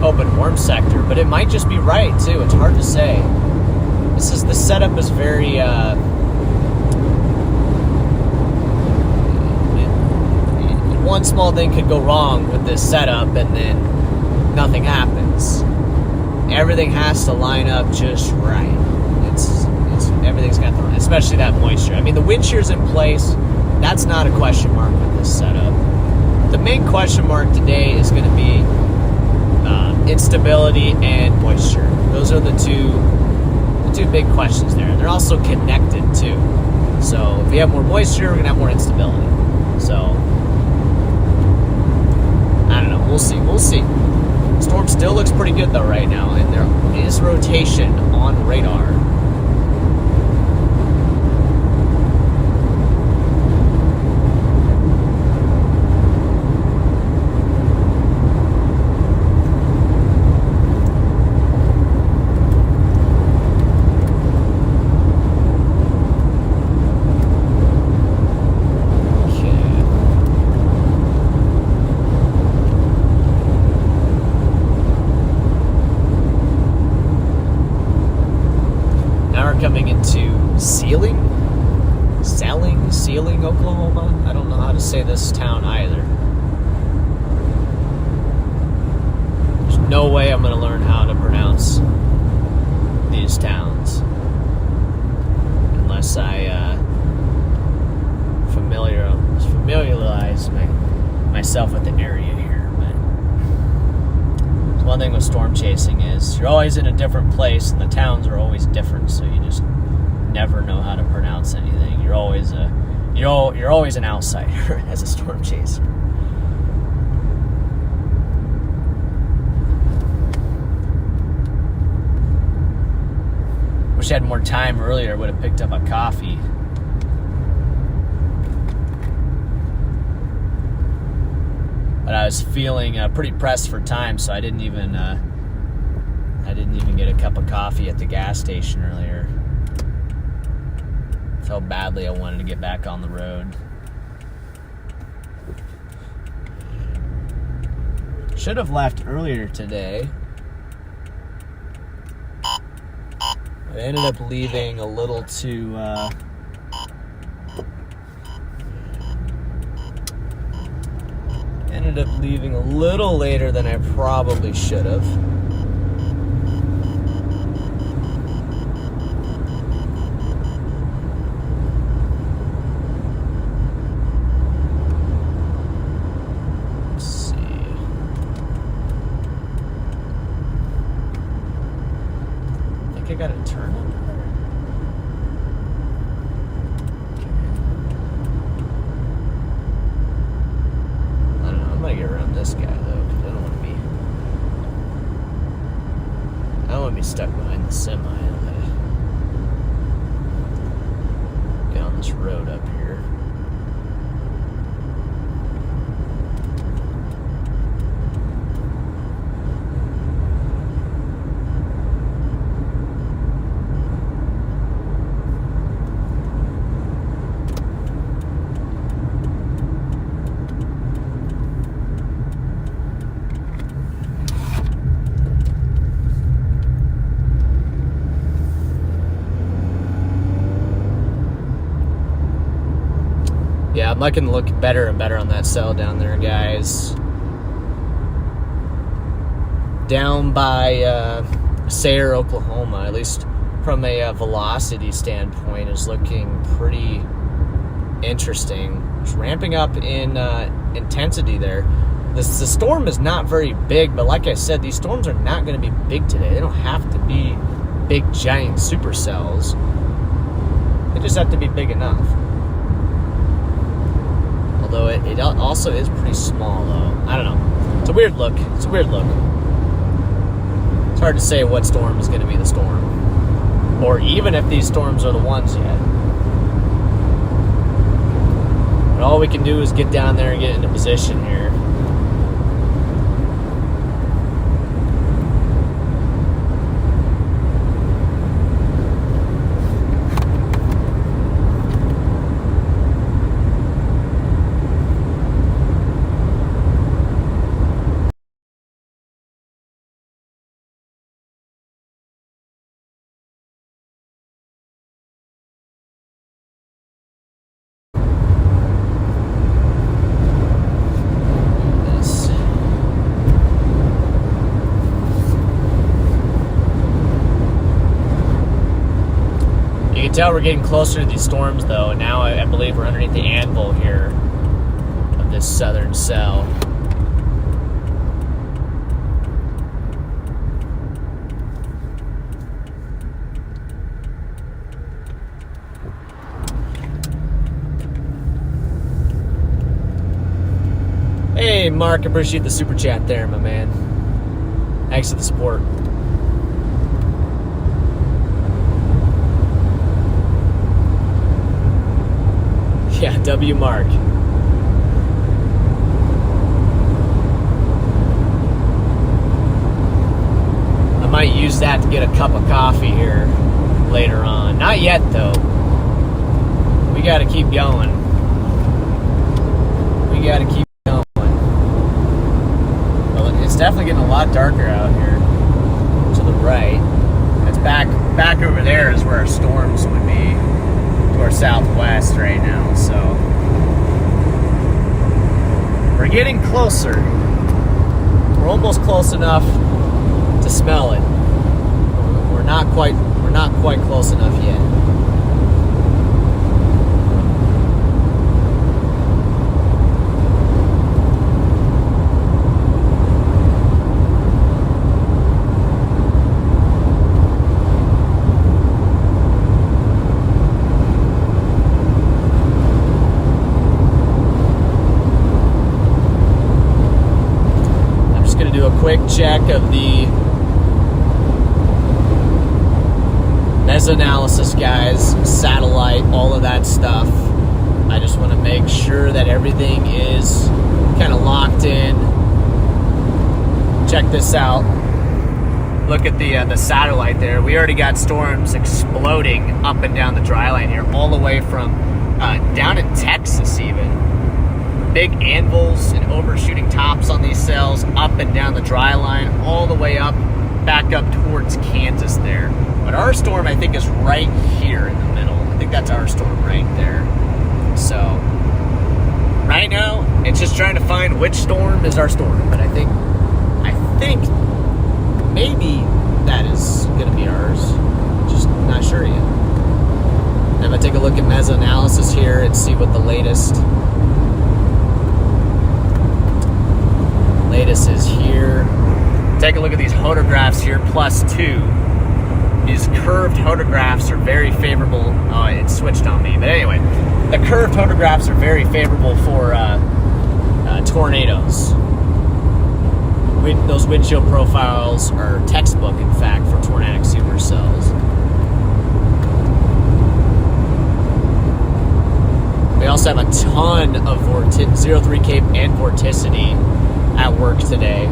open warm sector, but it might just be right too. It's hard to say. The setup is very one small thing could go wrong with this setup and then nothing happens. Everything has to line up just right. It's everything's got the, especially that moisture. I mean, the wind shear's in place. That's not a question mark with this setup. The main question mark today is going to be instability and moisture. Those are the two big questions there. They're also connected too. So if we have more moisture, we're going to have more instability. So I don't know. We'll see. Storm still looks pretty good though right now, and there is rotation on radar. Coming into Sealing, Oklahoma. I don't know how to say this town either. There's no way I'm going to learn how to pronounce these towns unless I familiarize myself with the area here. But one thing with storm chasing is you're always in a different place, and the towns are always different, so you just never know how to pronounce anything. You're always an outsider as a storm chaser. Wish I had more time earlier. Would have picked up a coffee. But I was feeling pretty pressed for time, so I didn't even get a cup of coffee at the gas station earlier. Felt badly I wanted to get back on the road. Should have left earlier today. I ended up leaving a little too leaving a little later than I probably should have. Let's see. I think I got a turn under there. Get around this guy though, because I don't want to be stuck behind the semi. Get on this road up here. Yeah, I'm liking to look better and better on that cell down there, guys. Down by Sayre, Oklahoma, at least from a velocity standpoint, is looking pretty interesting. It's ramping up in intensity there. The storm is not very big, but like I said, these storms are not going to be big today. They don't have to be big, giant supercells. They just have to be big enough. Although it also is pretty small, though. I don't know. It's a weird look. It's hard to say what storm is going to be the storm. Or even if these storms are the ones yet. But all we can do is get down there and get into position here. You can tell we're getting closer to these storms, though. And now I believe we're underneath the anvil here of this southern cell. Hey, Mark, appreciate the super chat there, my man. Thanks for the support. Yeah, W Mark. I might use that to get a cup of coffee here later on. Not yet, though. We gotta keep going. We gotta keep going. Well, it's definitely getting a lot darker out here to the right. It's back over there is where our storms would be. To our southwest right now, so we're getting closer. We're almost close enough to smell it. We're not quite close enough yet. Quick check of the mezanalysis, guys, satellite, all of that stuff. I just want to make sure that everything is kind of locked in. Check this out. Look at the satellite there. We already got storms exploding up and down the dry line here, all the way from down in Texas even. Big anvils and overshooting tops on these cells up and down the dry line, all the way up, back up towards Kansas there. But our storm, I think, is right here in the middle. I think that's our storm right there. So, right now, it's just trying to find which storm is our storm. But I think maybe that is going to be ours. Just not sure yet. I'm going to take a look at mezanalysis here and see what the latest is here. Take a look at these photographs here, +2. These curved photographs are very favorable. Oh, it switched on me. But anyway, the curved photographs are very favorable for tornadoes. Those windshield profiles are textbook, in fact, for tornadic supercells. We also have a ton of 03 Cape and vorticity at work today.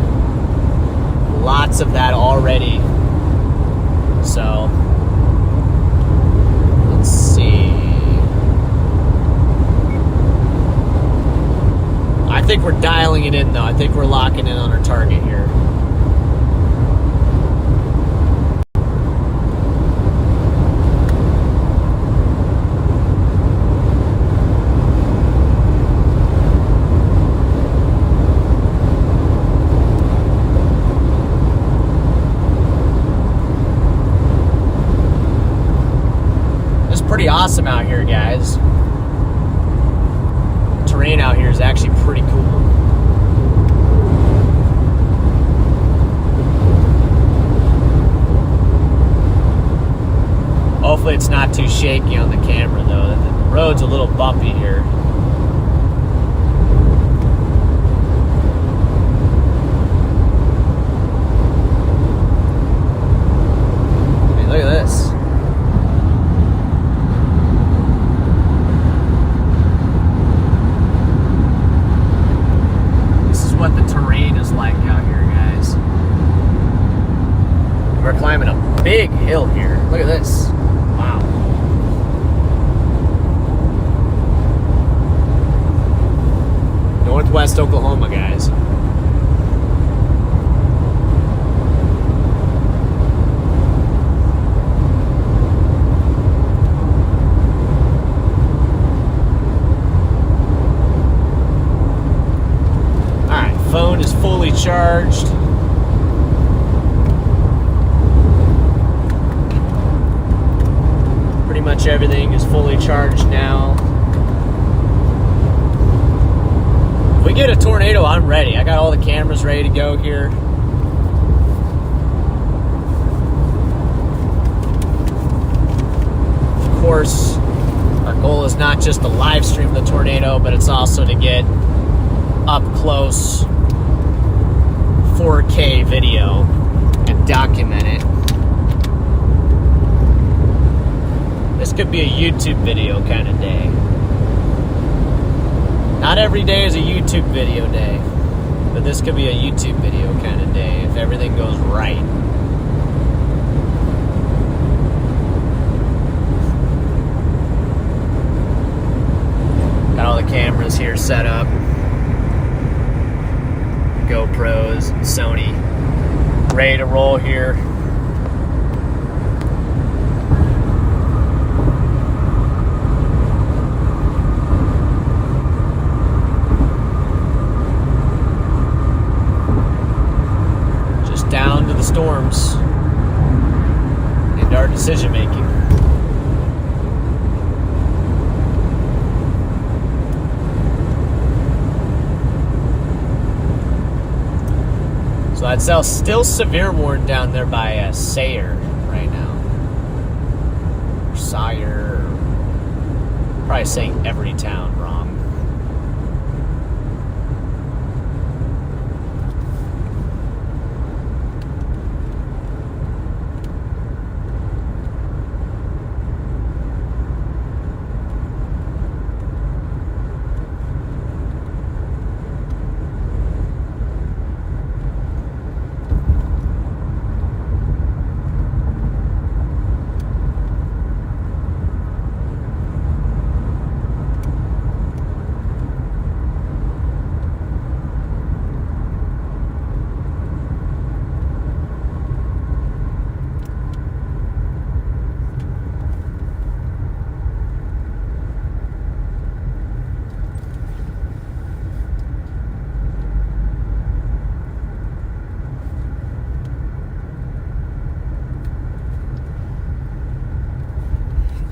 Lots of that already. So, let's see. I think we're dialing it in, though. I think we're locking in on our target here. Pretty awesome out here, guys. Terrain out here is actually pretty cool. Hopefully it's not too shaky on the camera, though. The road's a little bumpy here. I mean, look at this. What the terrain is like out here, guys. We're climbing a big hill here. Look at this. Wow. Northwest Oklahoma, guys. Phone is fully charged. Pretty much much everything is fully charged now. If we get a tornado, I'm ready. I got all the cameras ready to go here. Of course, our goal is not just to live stream the tornado, but it's also to get up close 4K video and document it. This could be a YouTube video kind of day. Not every day is a YouTube video day, but this could be a YouTube video kind of day if everything goes right. Got all the cameras here set up. GoPros, Sony, ready to roll here. Just down to the storms and our decision making. So that's still severe warned down there by Sayre right now. Or Sire. Probably saying every town wrong.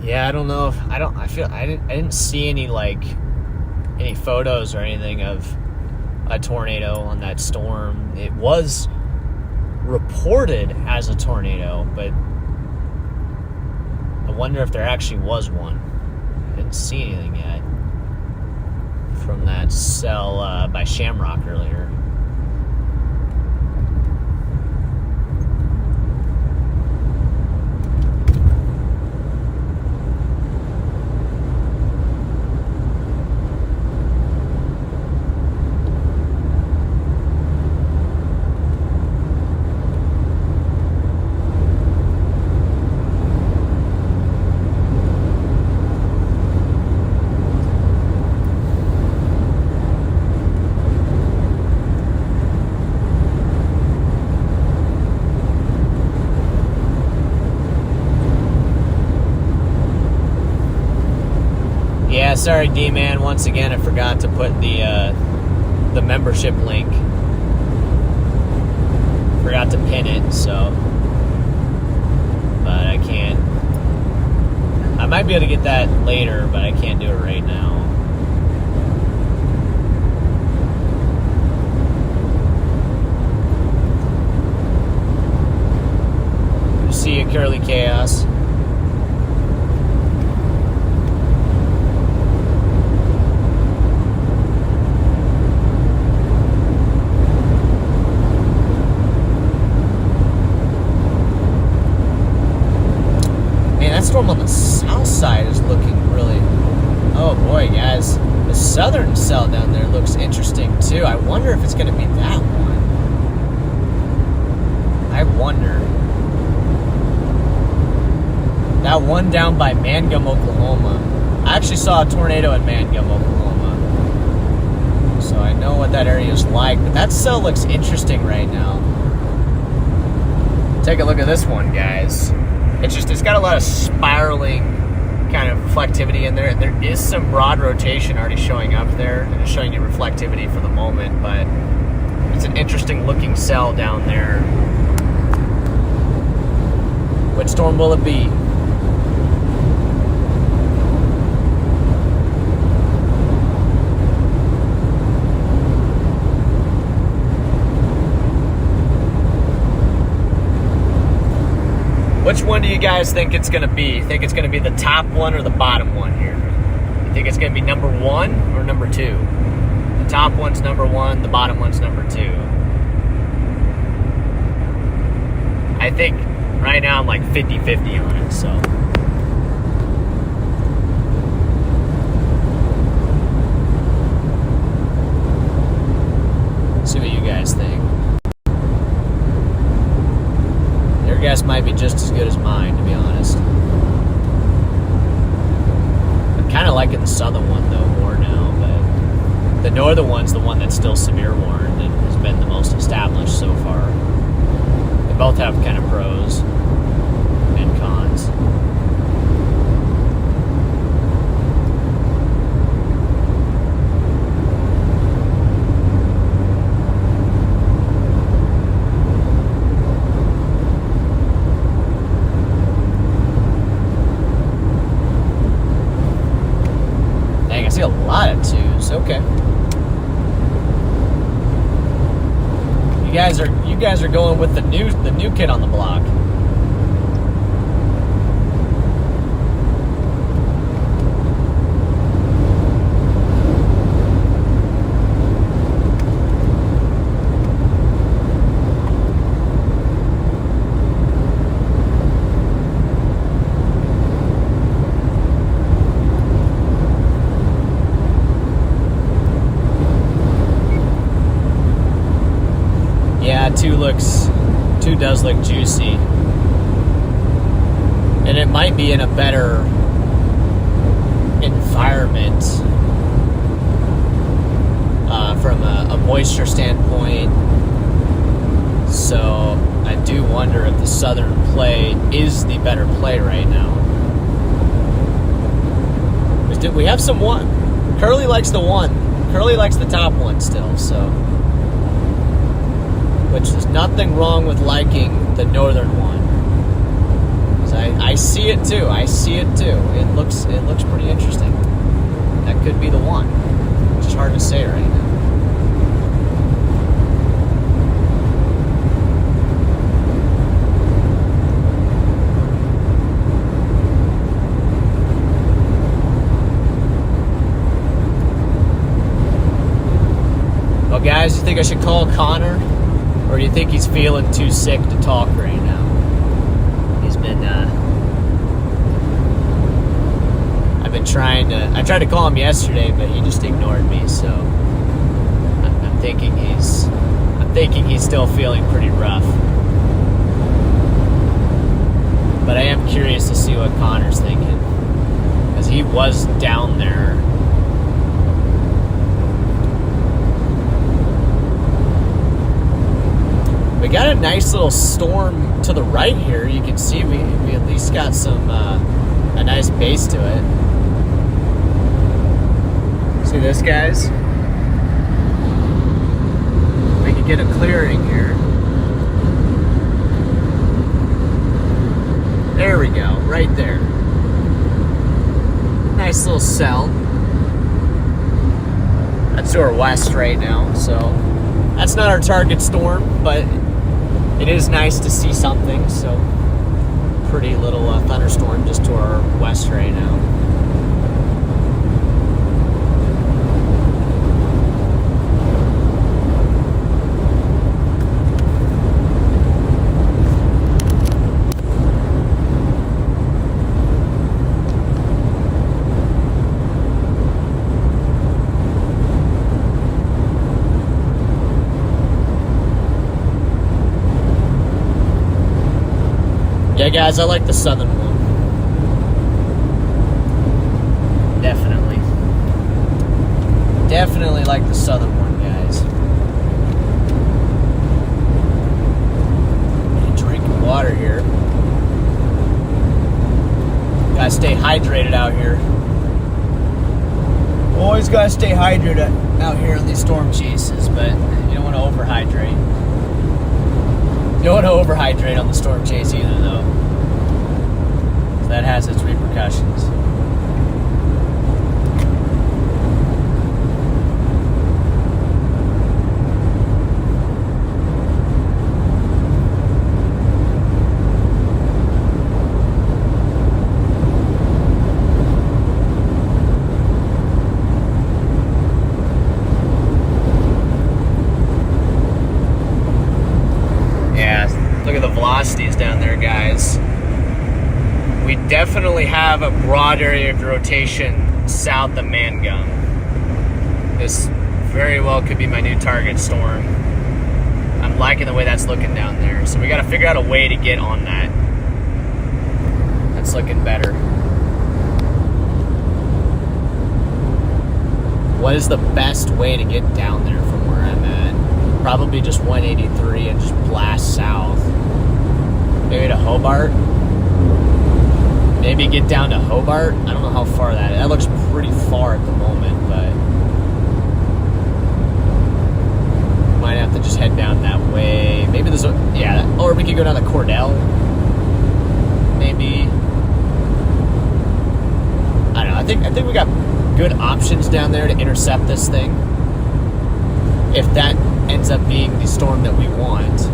Yeah, I don't know if I didn't see any photos or anything of a tornado on that storm. It was reported as a tornado, but I wonder if there actually was one. I didn't see anything yet from that cell by Shamrock earlier. Yeah, sorry D-Man, once again I forgot to put the membership link. Forgot to pin it, so but I can't. I might be able to get that later, but I can't do it right now. See you, Curly Chaos. Storm on the south side is looking really... Oh boy, guys. The southern cell down there looks interesting too. I wonder if it's going to be that one. I wonder. That one down by Mangum, Oklahoma. I actually saw a tornado in Mangum, Oklahoma. So I know what that area is like. But that cell looks interesting right now. Take a look at this one, guys. It's got a lot of spiraling kind of reflectivity in there, and there is some broad rotation already showing up there, and it's showing you reflectivity for the moment, but it's an interesting looking cell down there. What storm will it be? Which one do you guys think it's going to be? You think it's going to be the top one or the bottom one here? You think it's going to be number 1 or number 2? The top one's number 1, the bottom one's number 2. I think right now I'm like 50-50 on it, so. See what you guys think. Your guess might be just as good as mine, to be honest. I'm kind of liking the southern one, though, more now, but the northern one's the one that's still severe warned and has been the most established so far. They both have kind of pros and cons. Dang, I see a lot of 2s. Okay. You guys are going with the new kid on the block. Yeah, 2 does look juicy. And it might be in a better environment from a moisture standpoint. So I do wonder if the southern play is the better play right now. We have some 1. Curly likes the 1. Curly likes the top one still, so. Which is nothing wrong with liking the northern one. 'Cause I see it too. I see it too. It looks pretty interesting. That could be the one. It's just hard to say right now. Well, guys, you think I should call Connor? Or do you think he's feeling too sick to talk right now? He's been, I've been I tried to call him yesterday, but he just ignored me, so I'm thinking he's still feeling pretty rough. But I am curious to see what Connor's thinking, because he was down there. We got a nice little storm to the right here. You can see we at least got some a nice base to it. See this, guys? We can get a clearing here. There we go, right there. Nice little cell. That's to our west right now, so that's not our target storm, but it is nice to see something. So pretty little thunderstorm just to our west right now. Yeah, guys, I like the southern one. Definitely like the southern one, guys. Drinking water here. Gotta stay hydrated out here. Always gotta stay hydrated out here on these storm chases, but you don't want to overhydrate. You don't want to overhydrate on the storm chase either, though. So that has its repercussions. definitely have a broad area of rotation south of Mangum. This very well could be my new target storm. I'm liking the way that's looking down there. So we got to figure out a way to get on that. That's looking better. What is the best way to get down there from where I'm at? Probably just 183 and just blast south. Maybe to Hobart. Maybe get down to Hobart. I don't know how far that is. That looks pretty far at the moment, but might have to just head down that way. Maybe there's a, yeah, or we could go down to Cordell. Maybe. I don't know. I think we got good options down there to intercept this thing. If that ends up being the storm that we want.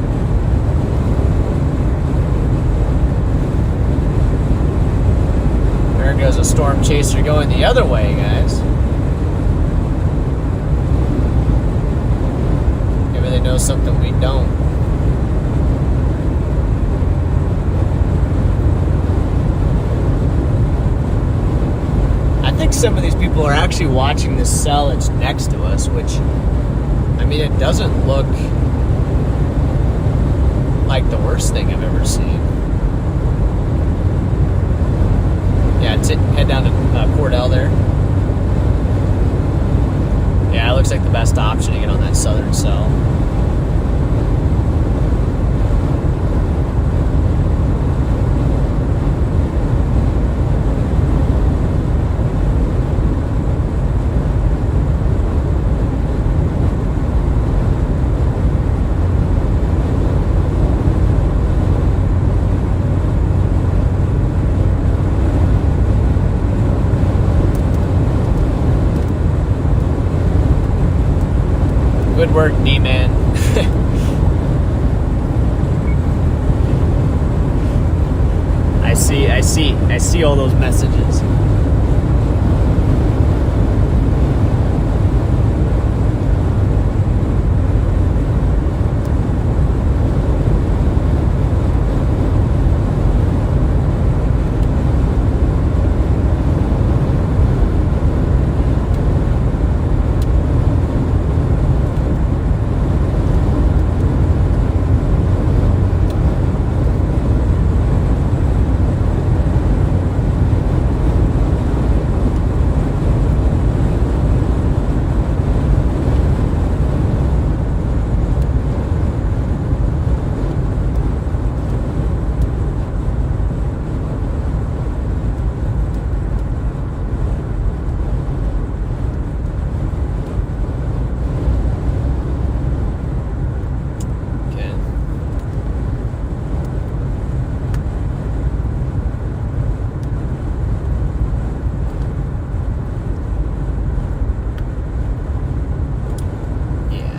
There goes a storm chaser going the other way, guys. Maybe they know something we don't. I think some of these people are actually watching this cell that's next to us, which, I mean, it doesn't look like the worst thing I've ever seen. Yeah, head down to Cordell there. Yeah, it looks like the best option to get on that southern cell. Good work, D-Man. I see all those messages.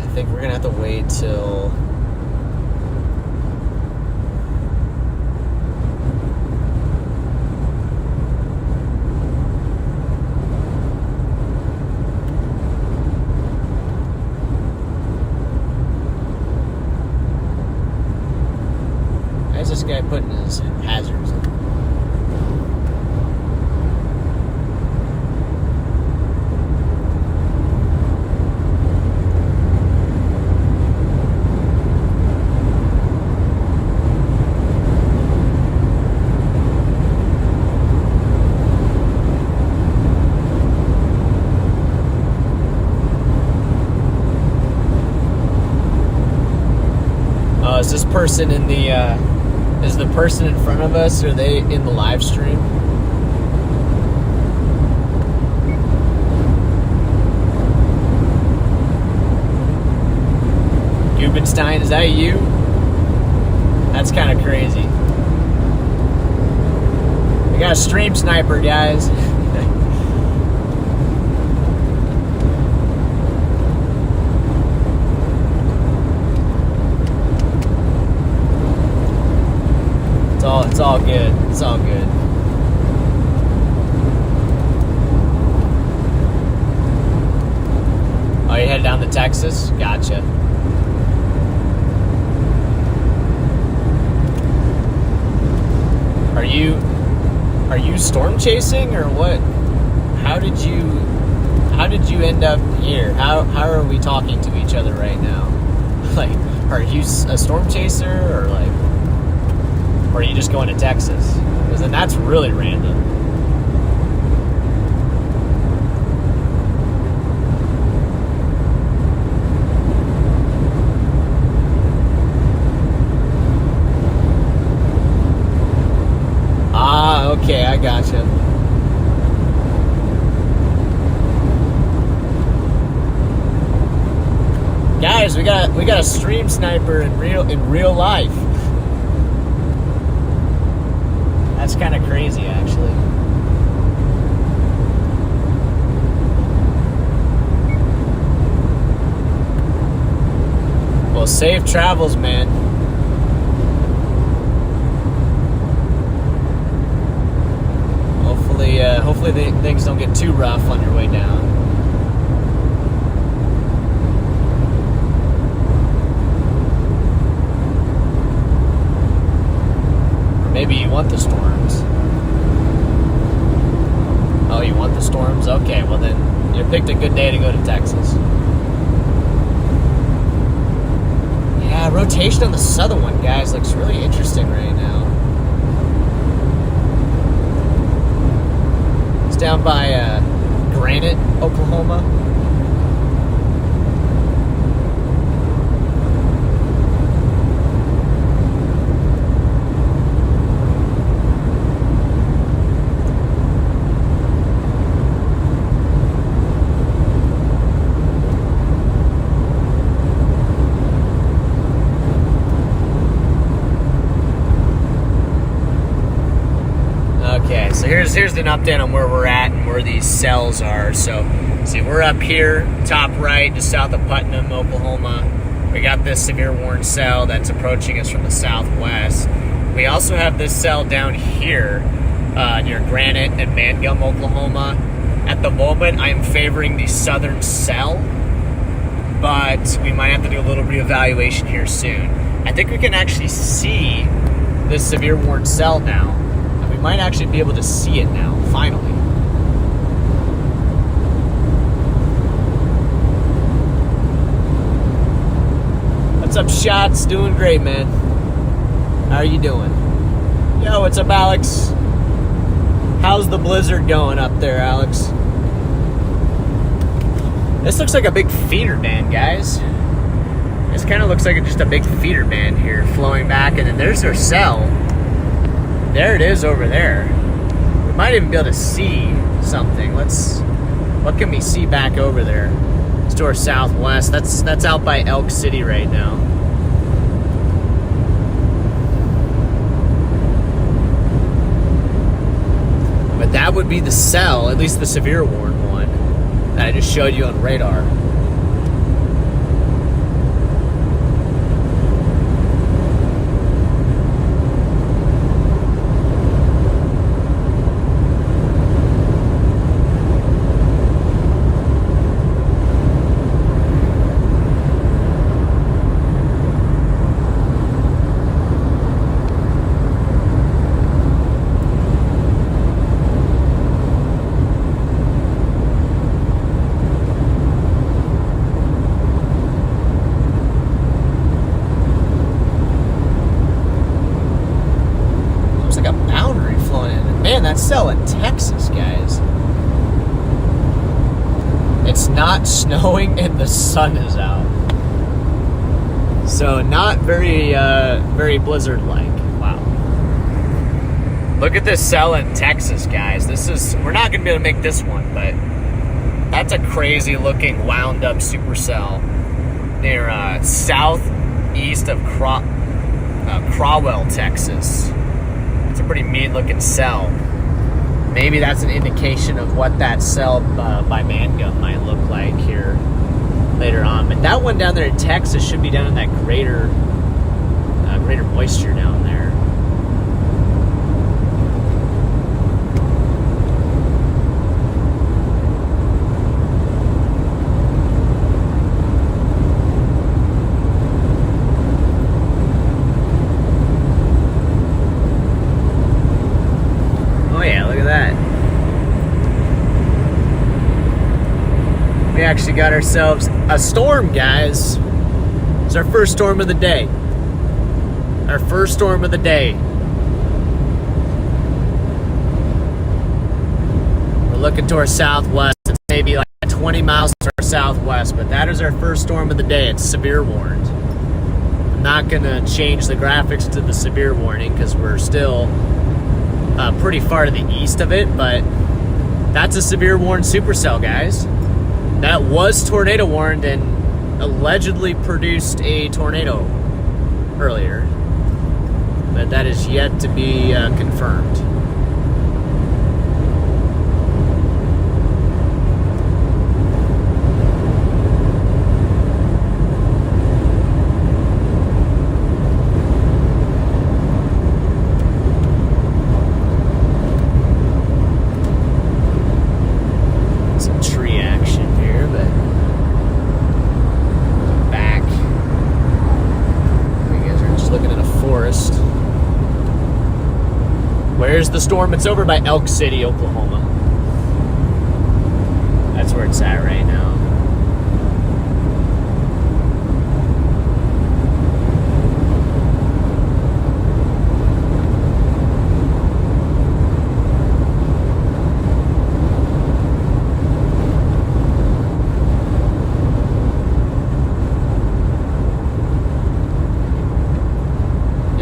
I think we're gonna have to wait till why is this guy putting his hazards in? Is this person in the, is the person in front of us, are they in the live stream? Gubenstein, is that you? That's kind of crazy. We got a stream sniper, guys. It's all good. It's all good. Oh, you headed down to Texas? Gotcha. Are Are you storm chasing or what? How did you end up here? How are we talking to each other right now? Like, are you a storm chaser or are you just going to Texas? Because then that's really random. Ah, okay, I gotcha. Guys, we got a stream sniper in real life. That's kind of crazy, actually. Well, safe travels, man. Hopefully things don't get too rough on your way down. Maybe you want the storms. Oh, you want the storms? Okay, well then you picked a good day to go to Texas. Yeah, rotation on the southern one, guys, looks really interesting right now. It's down by Granite, Oklahoma. So here's an update on where we're at and where these cells are. So, see, we're up here, top right, just south of Putnam, Oklahoma. We got this severe warning cell that's approaching us from the southwest. We also have this cell down here near Granite and Mangum, Oklahoma. At the moment, I am favoring the southern cell, but we might have to do a little reevaluation here soon. I think we can actually see this severe warning cell now. We might actually be able to see it now, finally. What's up, Shots? Doing great, man. How are you doing? Yo, what's up, Alex? How's the blizzard going up there, Alex? This looks like a big feeder band, guys. This kind of looks like just a big feeder band here flowing back, and then there's our cell. There it is over there. We might even be able to see something. What can we see back over there? It's to our southwest. That's out by Elk City right now. But that would be the cell, at least the severe warning one, that I just showed you on radar. Cell in Texas, guys. It's not snowing and the sun is out, so not very blizzard-like. Wow. Look at this cell in Texas, guys. We're not gonna be able to make this one, but that's a crazy-looking wound-up supercell near southeast of Crowell, Texas. It's a pretty mean-looking cell. Maybe that's an indication of what that cell by Mangum might look like here later on. But that one down there in Texas should be down in that greater moisture down there. actually got ourselves a storm, guys. It's our first storm of the day. Our first storm of the day. We're looking to our southwest. It's maybe like 20 miles to our southwest, but that is our first storm of the day. It's severe warned. I'm not going to change the graphics to the severe warning because we're still pretty far to the east of it, but that's a severe warned supercell, guys. That was tornado warned and allegedly produced a tornado earlier, but that is yet to be confirmed. Where's the storm? It's over by Elk City, Oklahoma. That's where it's at right now.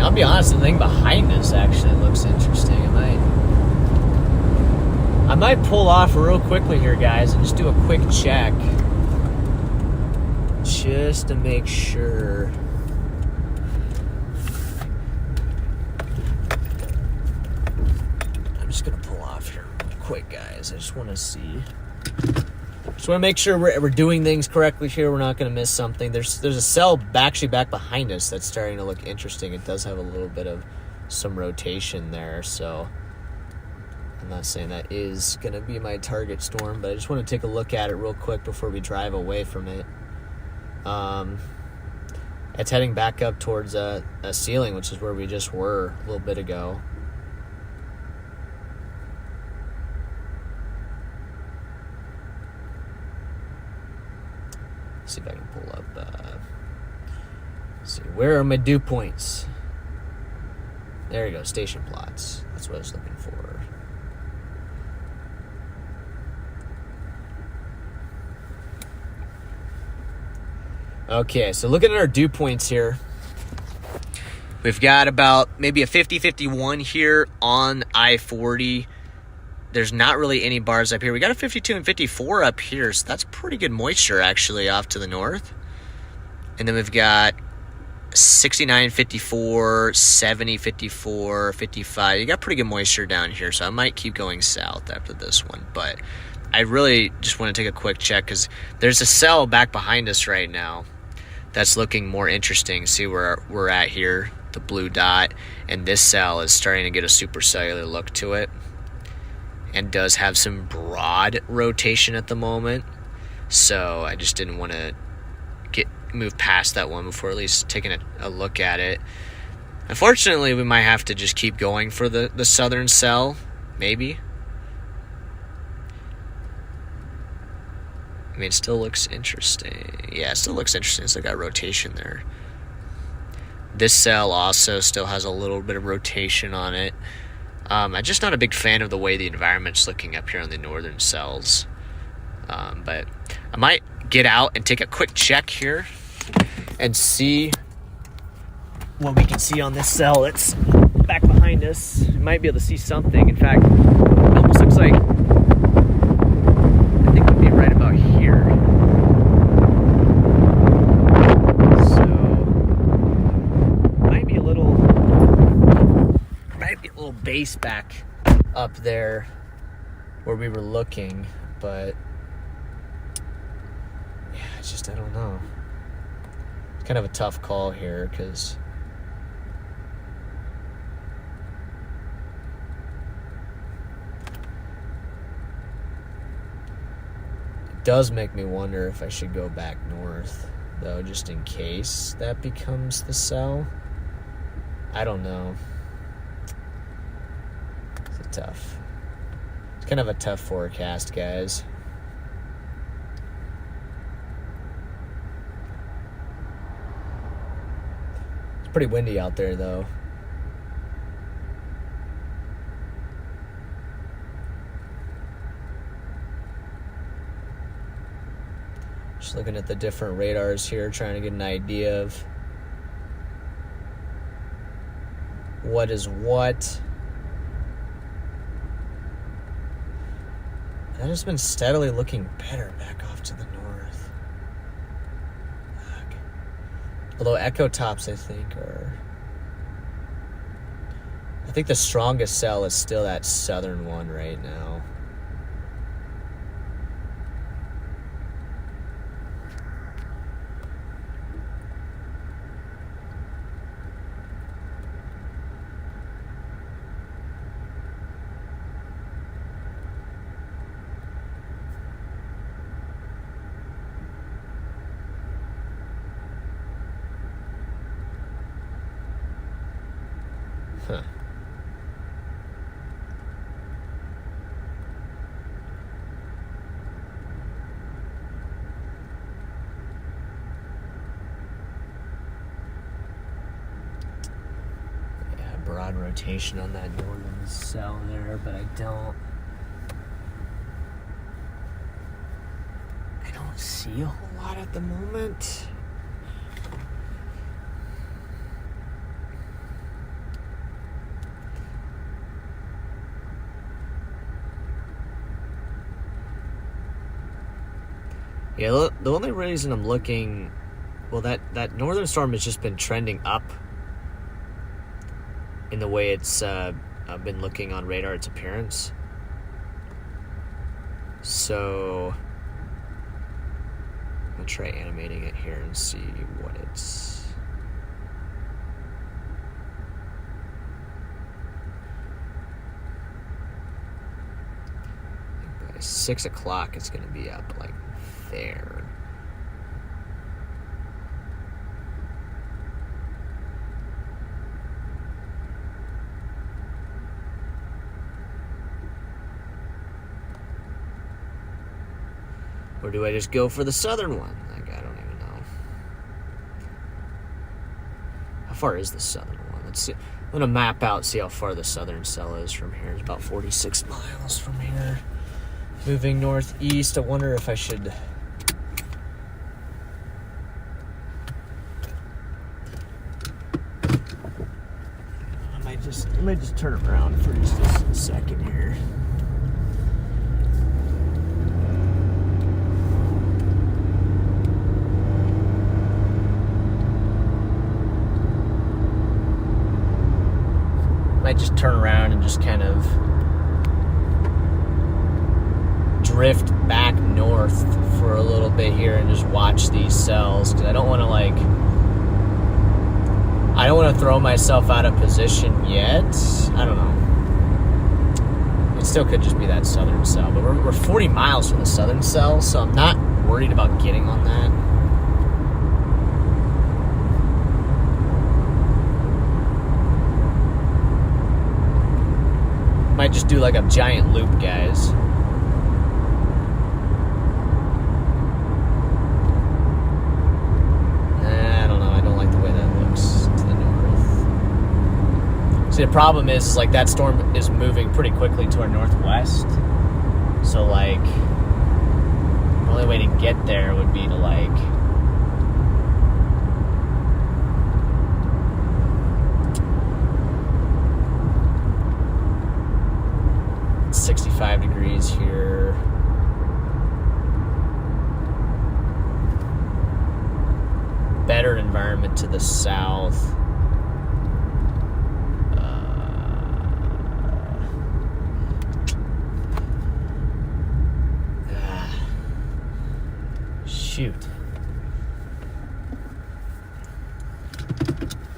I'll be honest, the thing behind us actually looks interesting. I might pull off real quickly here, guys, and just do a quick check. Just to make sure. I'm just going to pull off here real quick, guys. I just want to see. Just want to make sure we're doing things correctly here. We're not going to miss something. There's a cell actually back behind us that's starting to look interesting. It does have a little bit of some rotation there, so I'm not saying that is going to be my target storm, but I just want to take a look at it real quick before we drive away from it. It's heading back up towards a ceiling, which is where we just were a little bit ago. See if I can pull up. Let's see, where are my dew points? There you go, station plots. That's what I was looking for. Okay, so looking at our dew points here, we've got about maybe a 50-51 here on I-40. There's not really any bars up here. We got a 52 and 54 up here, so that's pretty good moisture actually off to the north. And then we've got 69, 54, 70, 54, 55. You got pretty good moisture down here, so I might keep going south after this one. But I really just want to take a quick check because there's a cell back behind us right now that's looking more interesting. See where we're at here, the blue dot, and this cell is starting to get a supercellular look to it and does have some broad rotation at the moment. So I just didn't want to move past that one before at least taking a look at it. Unfortunately, we might have to just keep going for the southern cell, maybe. I mean, it still looks interesting. Yeah, it still looks interesting. It's got rotation there. This cell also still has a little bit of rotation on it. I'm just not a big fan of the way the environment's looking up here on the northern cells. But I might get out and take a quick check here and see what we can see on this cell that's back behind us. We might be able to see something. In fact, it almost looks like, I think we'd be right about here. So, might be a little base back up there where we were looking, but yeah, it's just, I don't know. It's kind of a tough call here because it does make me wonder if I should go back north, though, just in case that becomes the cell. I don't know. It's kind of a tough forecast, guys. Pretty windy out there, though. Just looking at the different radars here, trying to get an idea of what is what. That has been steadily looking better back off to the north. Fuck. Although echo tops, I think, are... I think the strongest cell is still that southern one right now. Huh. Yeah, broad rotation on that northern cell there, but I don't see a whole lot at the moment. Yeah, the only reason I'm looking... Well, that northern storm has just been trending up in the way it's... I've been looking on radar, its appearance. So... I'm going to try animating it here and see what it's... I think by 6 o'clock it's going to be up like there. Or do I just go for the southern one? Like, I don't even know. How far is the southern one? Let's see. I'm gonna map out, see how far the southern cell is from here. It's about 46 miles from here. Moving northeast. I wonder if I should... I might just turn around for just a second here. Might just turn around and just kind of drift back north for a little bit here and just watch these cells, because I don't want to throw myself out of position yet. I don't know. It still could just be that southern cell, but we're 40 miles from the southern cell, so I'm not worried about getting on that. Might just do like a giant loop, guys. I don't know. I don't like the way that looks to the north. See, the problem is like that storm is moving pretty quickly to our northwest. So like, the only way to get there would be to like... 65 degrees here. Better environment to the south. Shoot.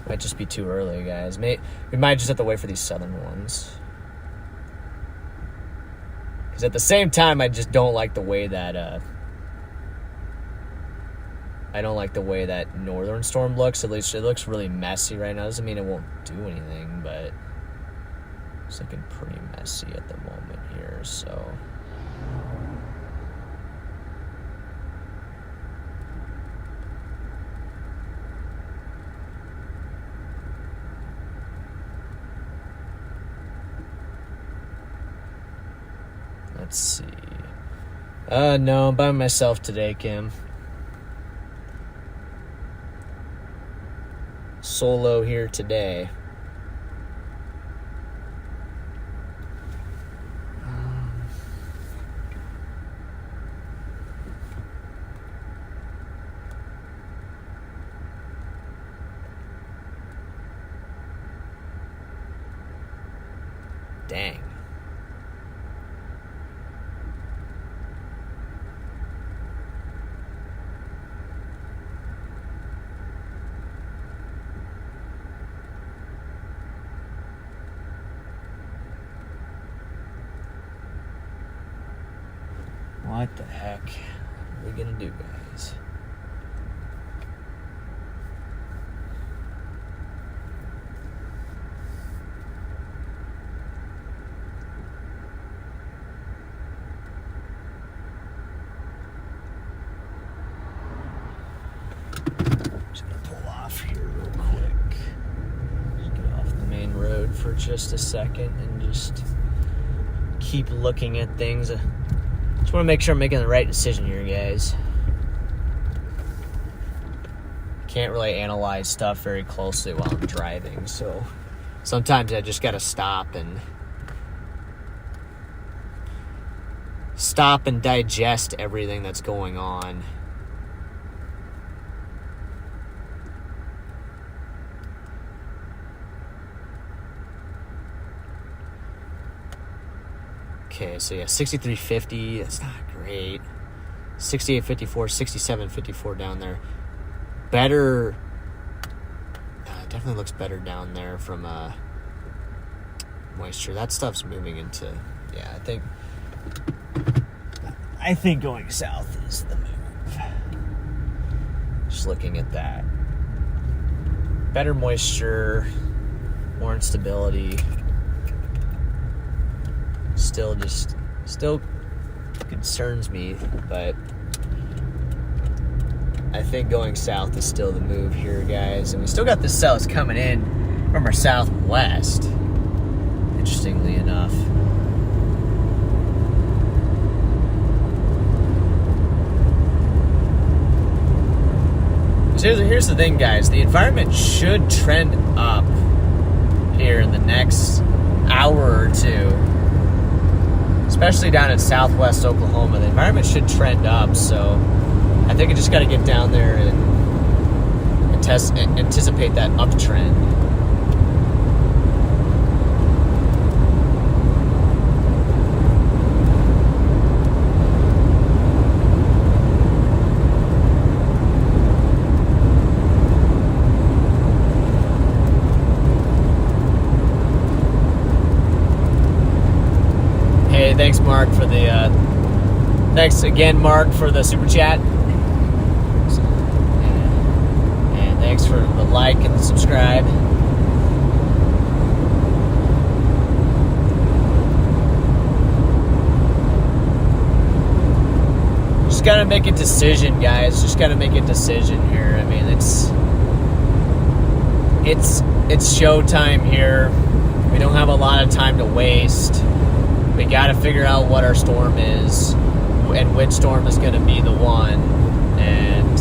Might just be too early, guys. We might just have to wait for these southern ones. Because at the same time, I just don't like the way that I don't like the way that northern storm looks. At least it looks really messy right now. Doesn't mean it won't do anything, but it's looking pretty messy at the moment here. So Let's see. No, I'm by myself today, Kim. Solo here today. Dang. What the heck are we gonna do, guys? Just gonna pull off here real quick. Just get off the main road for just a second and just keep looking at things. Just want to make sure I'm making the right decision here, guys. Can't really analyze stuff very closely while I'm driving, so sometimes I just gotta stop and digest everything that's going on. Okay, so yeah, 6350, that's not great. 6854, 6754 down there. Better, definitely looks better down there from moisture. That stuff's moving into, yeah, I think going south is the move. Just looking at that. Better moisture, more instability. Still concerns me, but I think going south is still the move here, guys. And we still got the cells coming in from our southwest, interestingly enough. So here's the thing, guys. The environment should trend up here in the next hour or two. Especially down in southwest Oklahoma, the environment should trend up. So I think I just got to get down there and anticipate that uptrend. Thanks, Mark, for the thanks again, Mark, for the super chat, and thanks for the like and the subscribe. Just gotta make a decision, guys. Just gotta make a decision here. I mean, it's showtime here. We don't have a lot of time to waste. We got to figure out what our storm is and which storm is going to be the one. And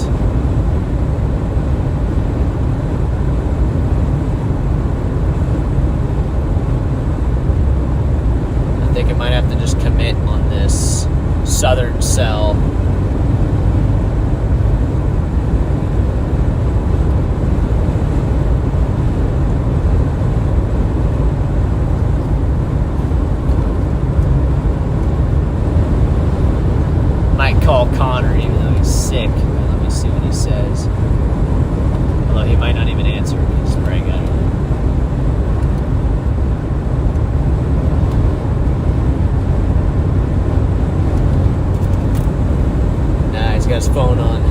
I think I might have to just commit on this southern cell. Call Connor even though he's sick. Let me see what he says. Although he might not even answer. He's probably got it. Nah, he's got his phone on.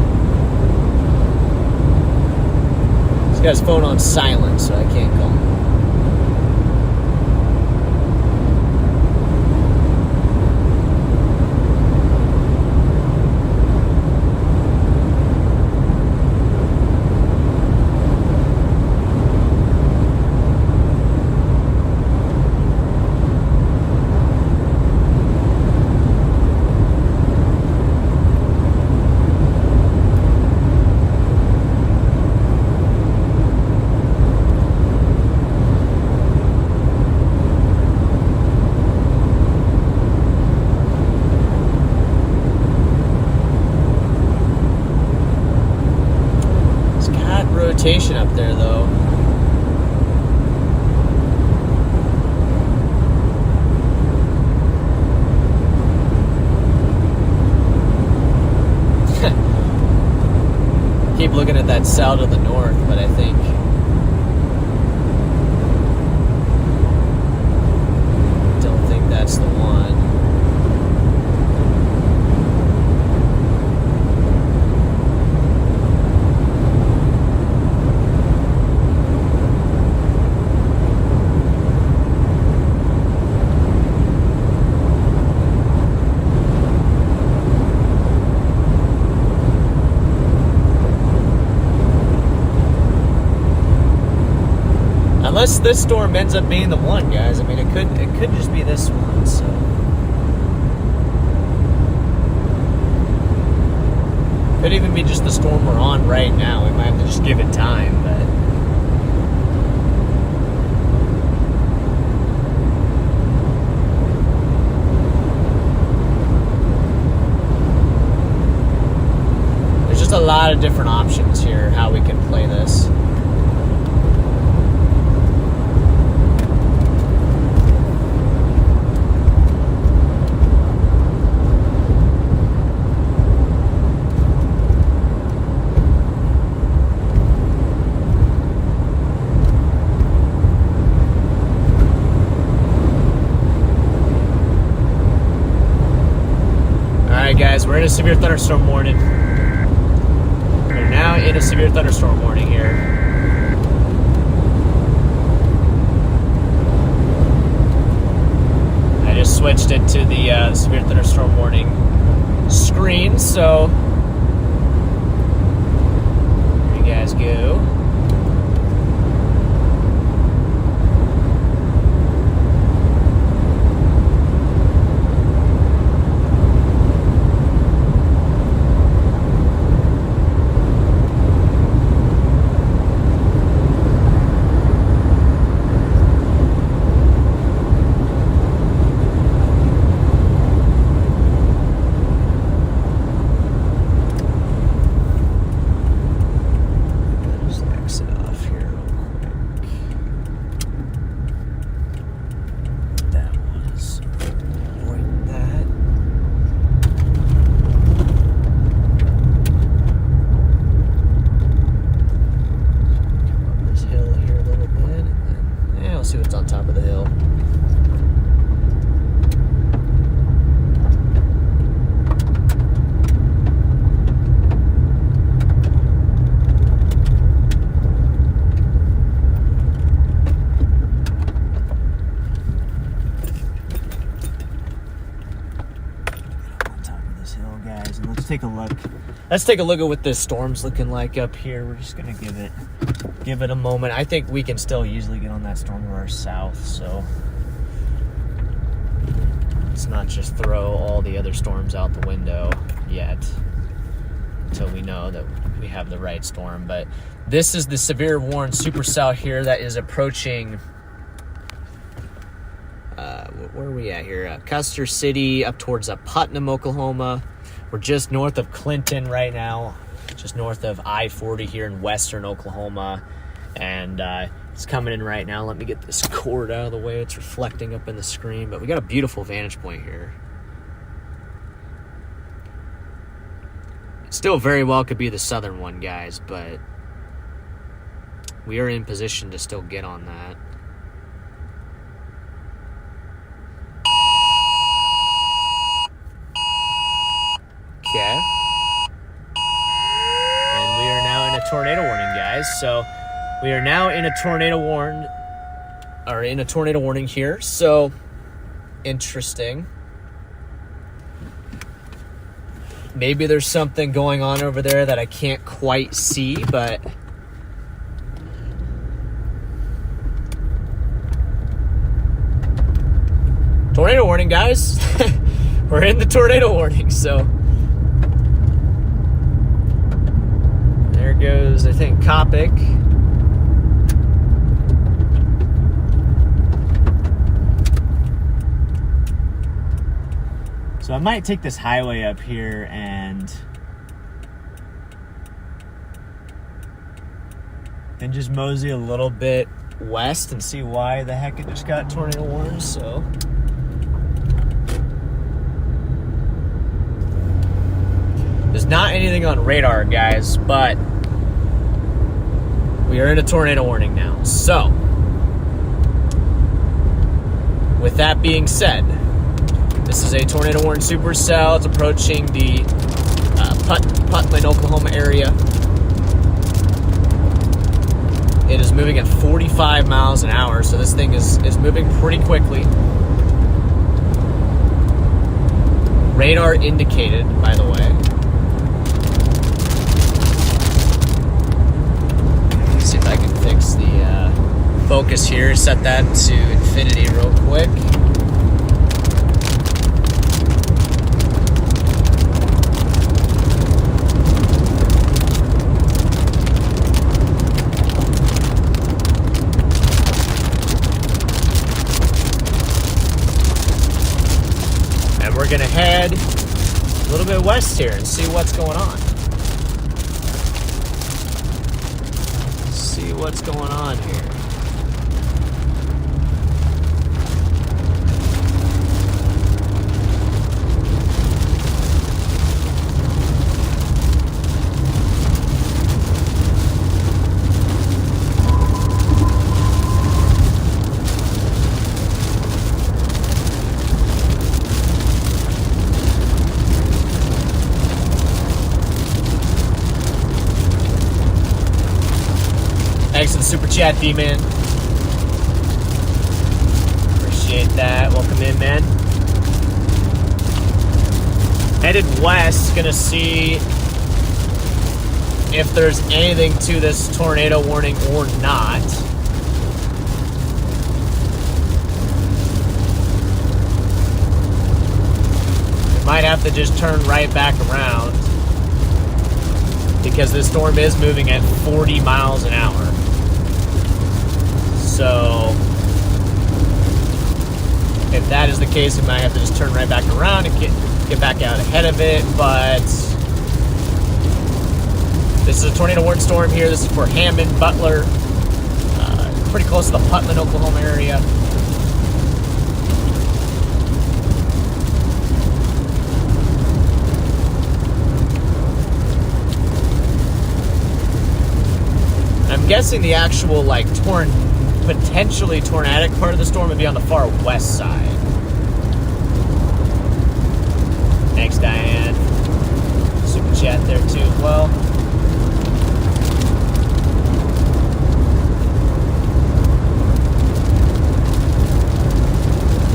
He's got his phone on silent, so I can't call him. vegetation up there, though. Keep looking at that cell to the north, but I think don't think that's the one. Unless this storm ends up being the one, guys. I mean, it could just be this one, so. Could even be just the storm we're on right now. We might have to just give it time, but. There's just a lot of different options here, how we can play this. Guys, we're in a severe thunderstorm warning. We're now in a severe thunderstorm warning here. I just switched it to the severe thunderstorm warning screen, so here you guys go. See what's on top of the hill. On top of this hill, guys, and let's take a look. Let's take a look at what this storm's looking like up here. We're just gonna give it a moment. I think we can still easily get on that storm to our south, so let's not just throw all the other storms out the window yet until we know that we have the right storm. But this is the severe warned supercell here that is approaching where are we at here? Custer City up towards Putnam, Oklahoma. We're just north of Clinton right now, just north of I-40 here in western Oklahoma. And it's coming in right now. Let me get this cord out of the way. It's reflecting up in the screen, but we got a beautiful vantage point here. It still very well could be the southern one, guys, but we are in position to still get on that. Okay. And we are now in a tornado warning, guys. So we are now in a tornado warning here. So interesting. Maybe there's something going on over there that I can't quite see, but tornado warning, guys. We're in the tornado warning, so there goes, I think, Coppic. So I might take this highway up here and Then just mosey a little bit west and see why the heck it just got tornado warned. So there's not anything on radar, guys, but we are in a tornado warning now. So with that being said, this is a tornado warned supercell. It's approaching the Putnam, Oklahoma area. It is moving at 45 miles an hour, so this thing is moving pretty quickly. Radar indicated, by the way. Let's see if I can fix the focus here. Set that to infinity real quick. We're gonna head a little bit west here and see what's going on. See what's going on here. Thanks for the super chat, D-Man. Appreciate that. Welcome in, man. Headed west, gonna see if there's anything to this tornado warning or not. We might have to just turn right back around because this storm is moving at 40 miles an hour. So if that is the case, we might have to just turn right back around and get back out ahead of it. But this is a tornado warning storm here. This is for Hammond, Butler, pretty close to the Putnam, Oklahoma area. I'm guessing the actual potentially tornadic part of the storm would be on the far west side. Thanks, Diane. Super chat there too as well.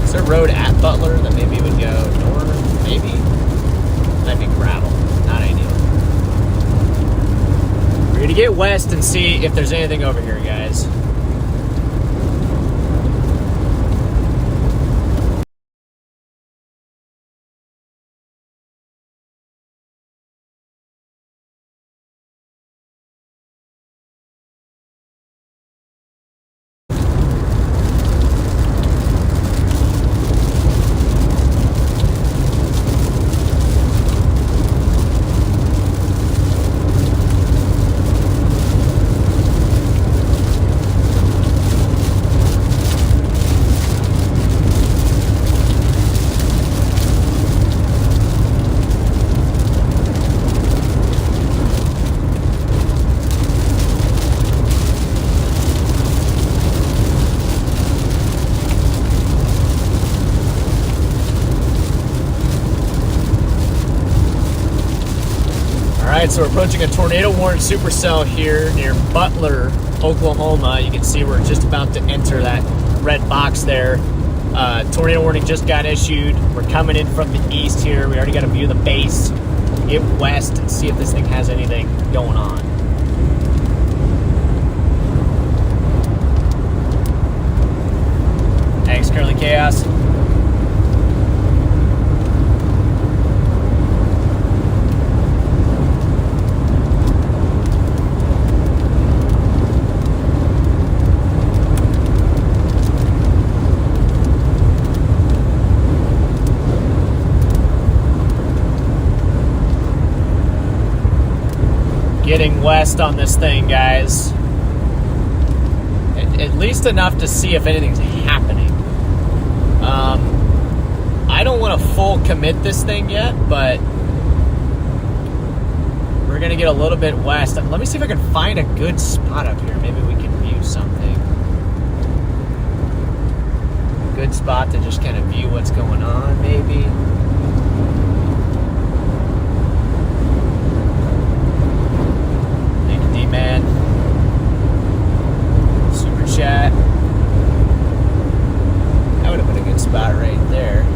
Is there a road at Butler that maybe would go north? Maybe. Might be gravel. Not ideal. We're gonna get west and see if there's anything over here, guys. Alright, so we're approaching a tornado warned supercell here near Butler, Oklahoma. You can see we're just about to enter that red box there. Tornado warning just got issued. We're coming in from the east here. We already got a view of the base. Get west and see if this thing has anything going on. Thanks, Curly Chaos. Getting west on this thing, guys. at least enough to see if anything's happening. I don't want to full commit this thing yet, but we're going to get a little bit west. Let me see if I can find a good spot up here. Maybe we can view something. A good spot to just kind of view what's going on, maybe. Thank you, D-Man. Super chat. That would have been a good spot right there.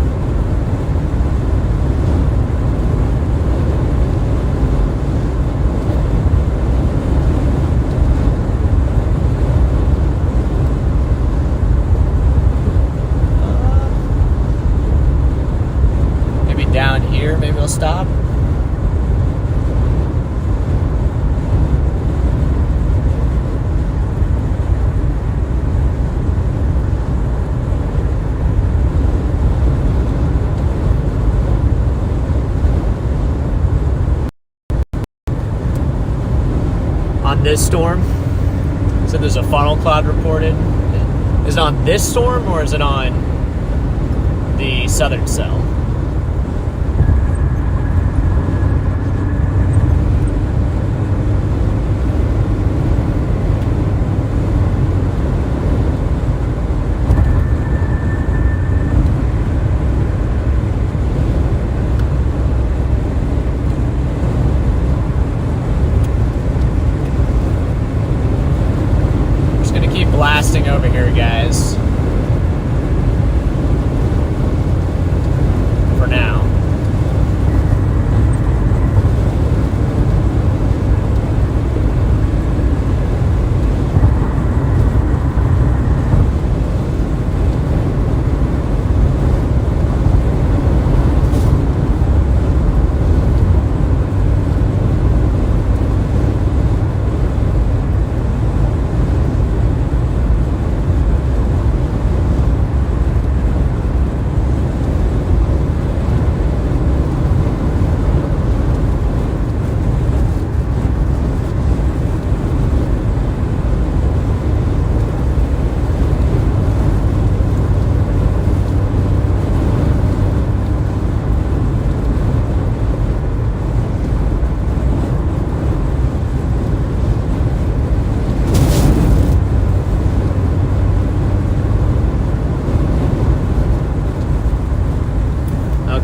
Down here, maybe we'll stop. On this storm, so there's a funnel cloud reported. Is it on this storm or is it on the southern cell? Blasting over here, guys. For now.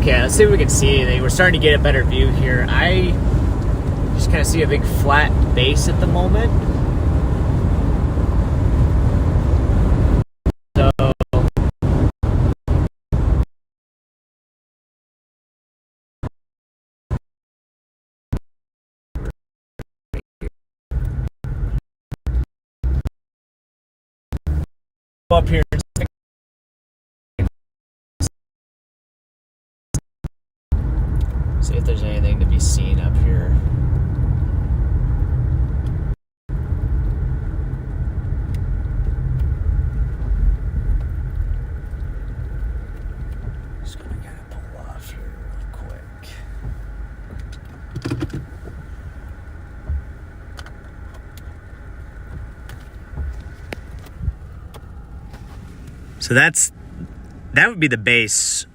Okay, let's see what we can see. We're starting to get a better view here. I just kind of see a big flat base at the moment. So up here. See if there's anything to be seen up here. Just gonna kind of pull off here real quick. So that would be the base.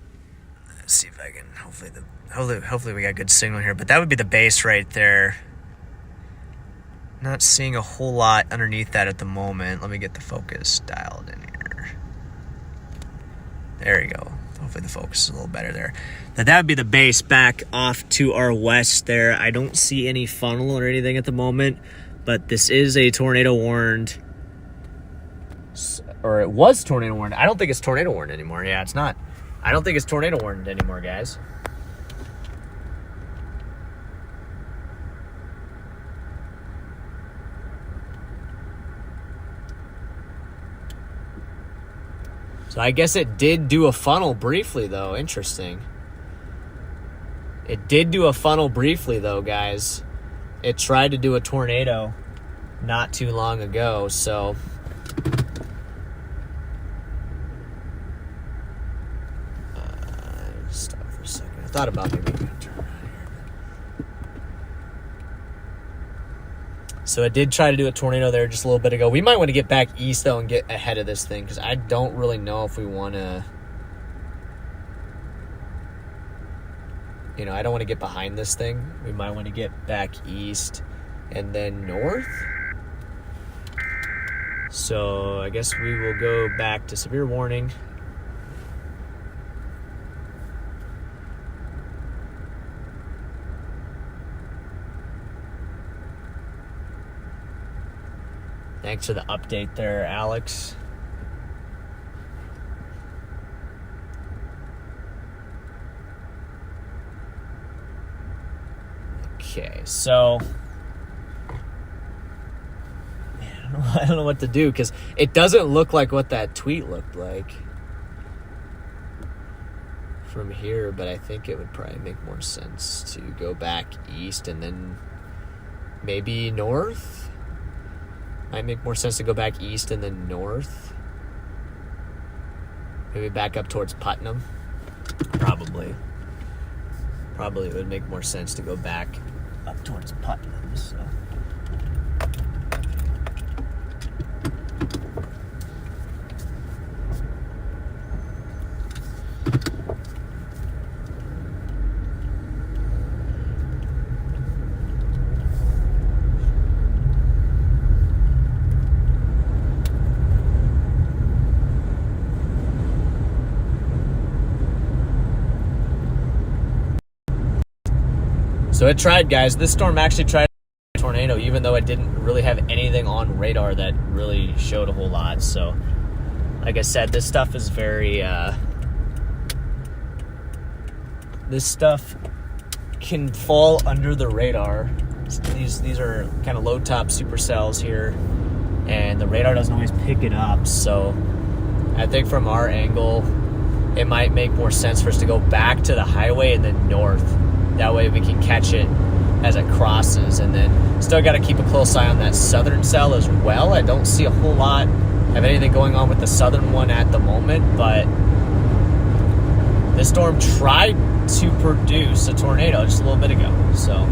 Let's see if I can hopefully we got good signal here, but that would be the base right there. Not seeing a whole lot underneath that at the moment. Let me get the focus dialed in here. There you go. Hopefully the focus is a little better there. That would be the base back off to our west there. I don't see any funnel or anything at the moment, but this is a tornado warned, or it was tornado warned. I don't think it's tornado warned anymore. Yeah, it's not. I don't think it's tornado warned anymore, guys. So I guess it did do a funnel briefly, though. Interesting. It did do a funnel briefly, though, guys. It tried to do a tornado not too long ago, so... stop for a second. I thought about maybe going to turn around here. So it did try to do a tornado there just a little bit ago. We might want to get back east, though, and get ahead of this thing, because I don't really know if we want to... I don't want to get behind this thing. We might want to get back east and then north. So I guess we will go back to severe warning. Thanks for the update there, Alex. Okay, so I don't know what to do, because it doesn't look like what that tweet looked like from here, but I think it would probably make more sense to go back east and then maybe north. Might make more sense to go back east and then north. Maybe back up towards Putnam. Probably it would make more sense to go back up towards Putnam, so... So it tried, guys. This storm actually tried a tornado, even though it didn't really have anything on radar that really showed a whole lot. So, like I said, this stuff is very... this stuff can fall under the radar. These are kind of low-top supercells here, and the radar doesn't always pick it up. So I think from our angle, it might make more sense for us to go back to the highway and then north. That way we can catch it as it crosses, and then still got to keep a close eye on that southern cell as well. I don't see a whole lot of anything going on with the southern one at the moment, but this storm tried to produce a tornado just a little bit ago, so...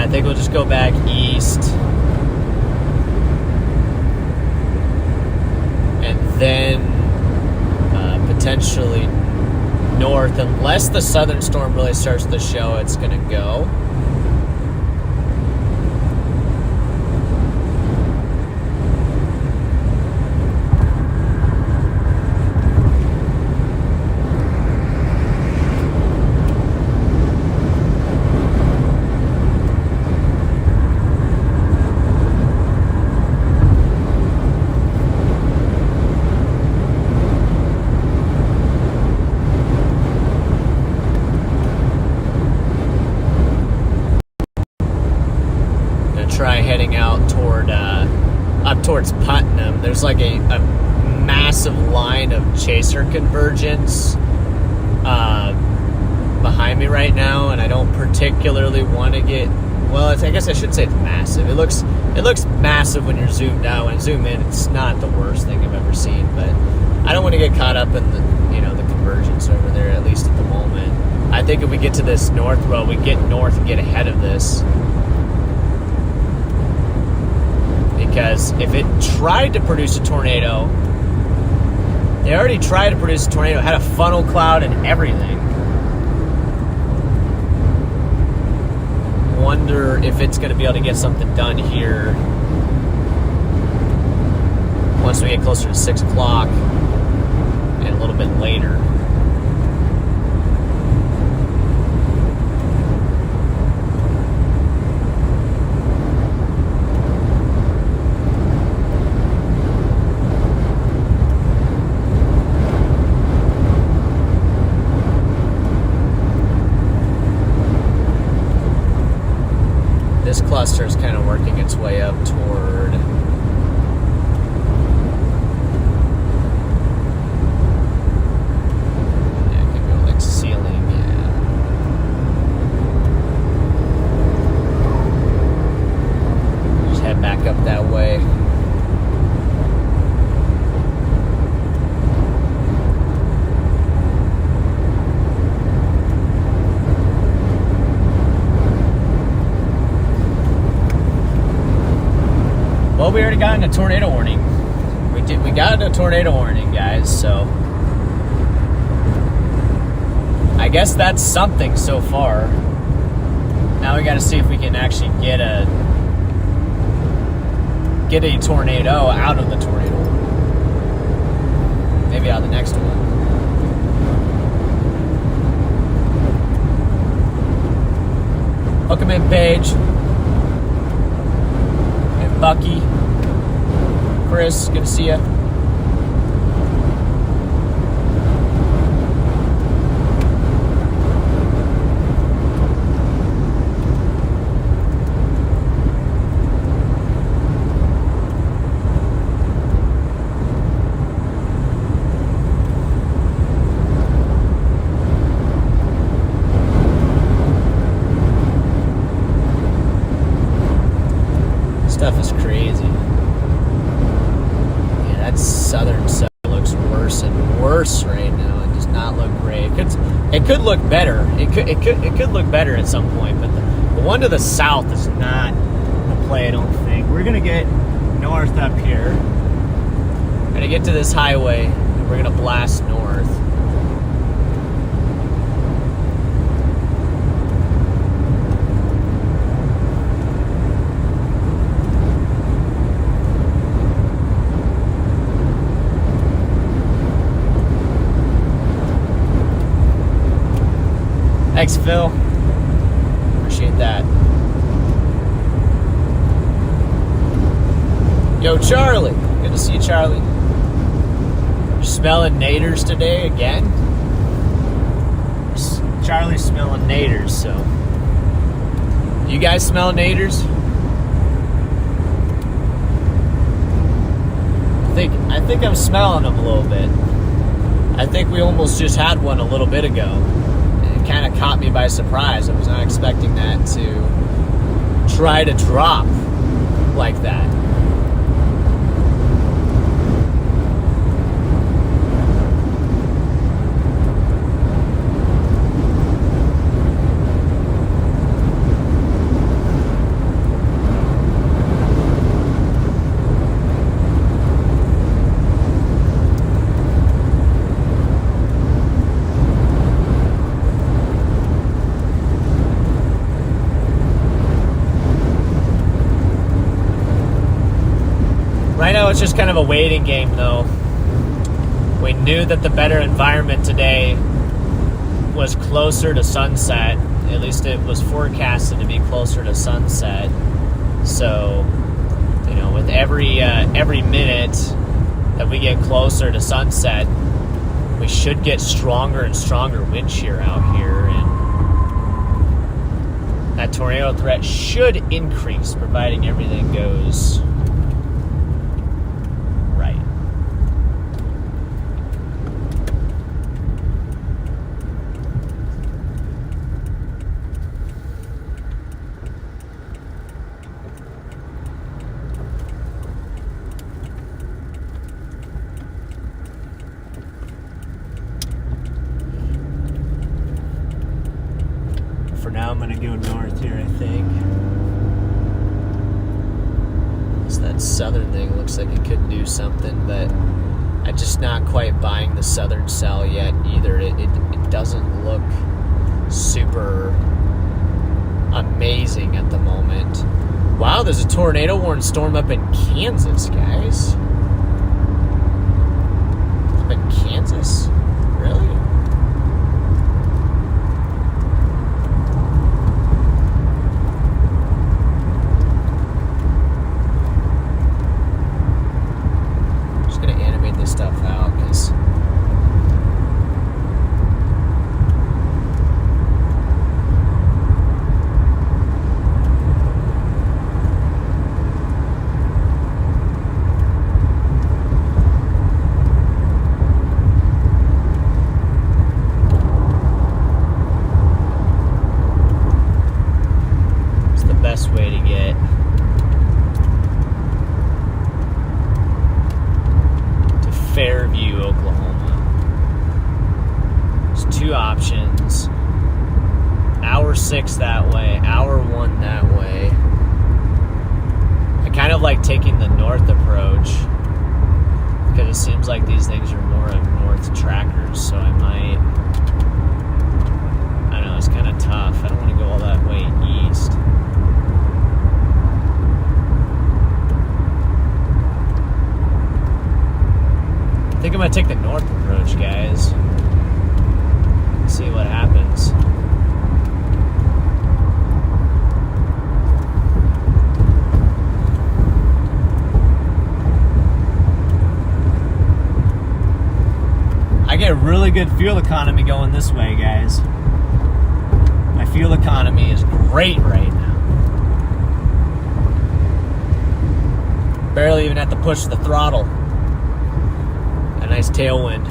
I think we'll just go back east and then potentially north, unless the southern storm really starts to show it's going to go. Try heading out toward up towards Putnam. There's like a massive line of chaser convergence behind me right now, and I don't particularly want to get... Well, I guess I should say it's massive. It looks massive when you're zoomed out. When I zoom in, it's not the worst thing I've ever seen, but I don't want to get caught up in the the convergence over there, at least at the moment. I think if we get to this north road, we get north and get ahead of this. Because if it tried to produce a tornado, They already tried to produce a tornado, had a funnel cloud and everything. Wonder if it's going to be able to get something done here once we get closer to 6 o'clock and a little bit later. This cluster is kind of working its way up toward it could go like ceiling, yeah. Just head back up that way. Well, we already got a tornado warning. We got a tornado warning, guys, so I guess that's something so far. Now we got to see if we can actually get a tornado out of the tornado. Maybe out of the next one. Welcome in, Paige. Bucky, Chris, good to see you. Stuff is crazy. Yeah, that southern side looks worse and worse right now. It does not look great. It could look better. It could look better at some point, but the one to the south is not a play, I don't think. We're gonna get north up here. We're gonna get to this highway and we're gonna blast north. Thanks, Phil. Appreciate that. Yo, Charlie. Good to see you, Charlie. You're smelling naders today again? Charlie's smelling naders, so. You guys smell naders? I think I'm smelling them a little bit. I think we almost just had one a little bit ago. Kind of caught me by surprise. I was not expecting that to try to drop like that. Right now it's just kind of a waiting game, though. We knew that the better environment today was closer to sunset. At least it was forecasted to be closer to sunset. So, you know, with every minute that we get closer to sunset, we should get stronger and stronger wind shear out here, and that tornado threat should increase, providing everything goes right. For now, I'm going to go north here, I think. So that southern thing looks like it could do something, but I'm just not quite buying the southern cell yet either. It doesn't look super amazing at the moment. Wow, there's a tornado warning storm up in Kansas, guys. Up in Kansas? Really? I'm just gonna animate this stuff out because way to get to Fairview, Oklahoma. There's two options. Hour 6 that way, hour 1 that way. I kind of like taking the north approach because it seems like these things are more of north trackers, so I might, I don't know, it's kind of tough. I don't want to go all that way east. I think I'm going to take the north approach, guys. See what happens. I get a really good fuel economy going this way, guys. My fuel economy is great right now. Barely even have to push the throttle. A nice tailwind.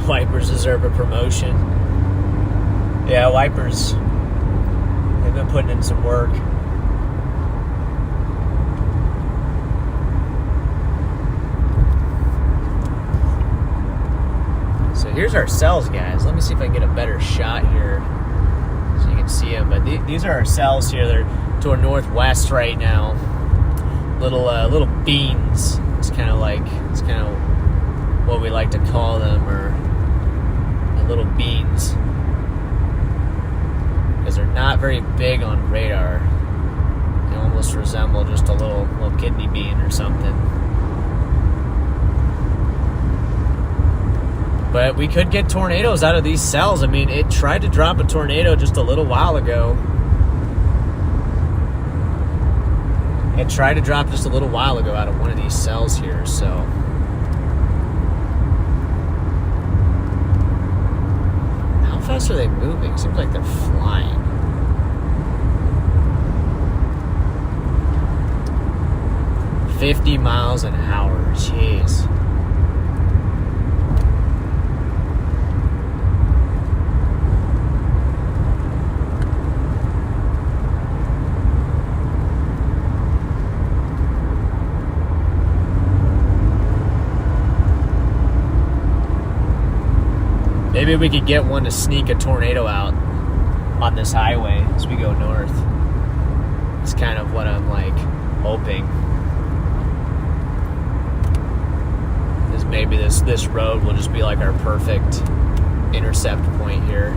Wipers deserve a promotion. Yeah, wipers. They've been putting in some work. So here's our cells, guys. Let me see if I can get a better shot here so you can see them. But these are our cells here. They're to our northwest right now. Little beans. It's kind of what we like to call them, or little beans, because they're not very big on radar. They almost resemble just a little kidney bean or something. But we could get tornadoes out of these cells. I mean, it tried to drop a tornado just a little while ago. It tried to drop just a little while ago out of one of these cells here, so how fast are they moving? Seems like they're flying. $50 miles an hour. Jeez. Maybe we could get one to sneak a tornado out on this highway as we go north. It's kind of what I'm hoping. Is maybe this road will just be like our perfect intercept point here.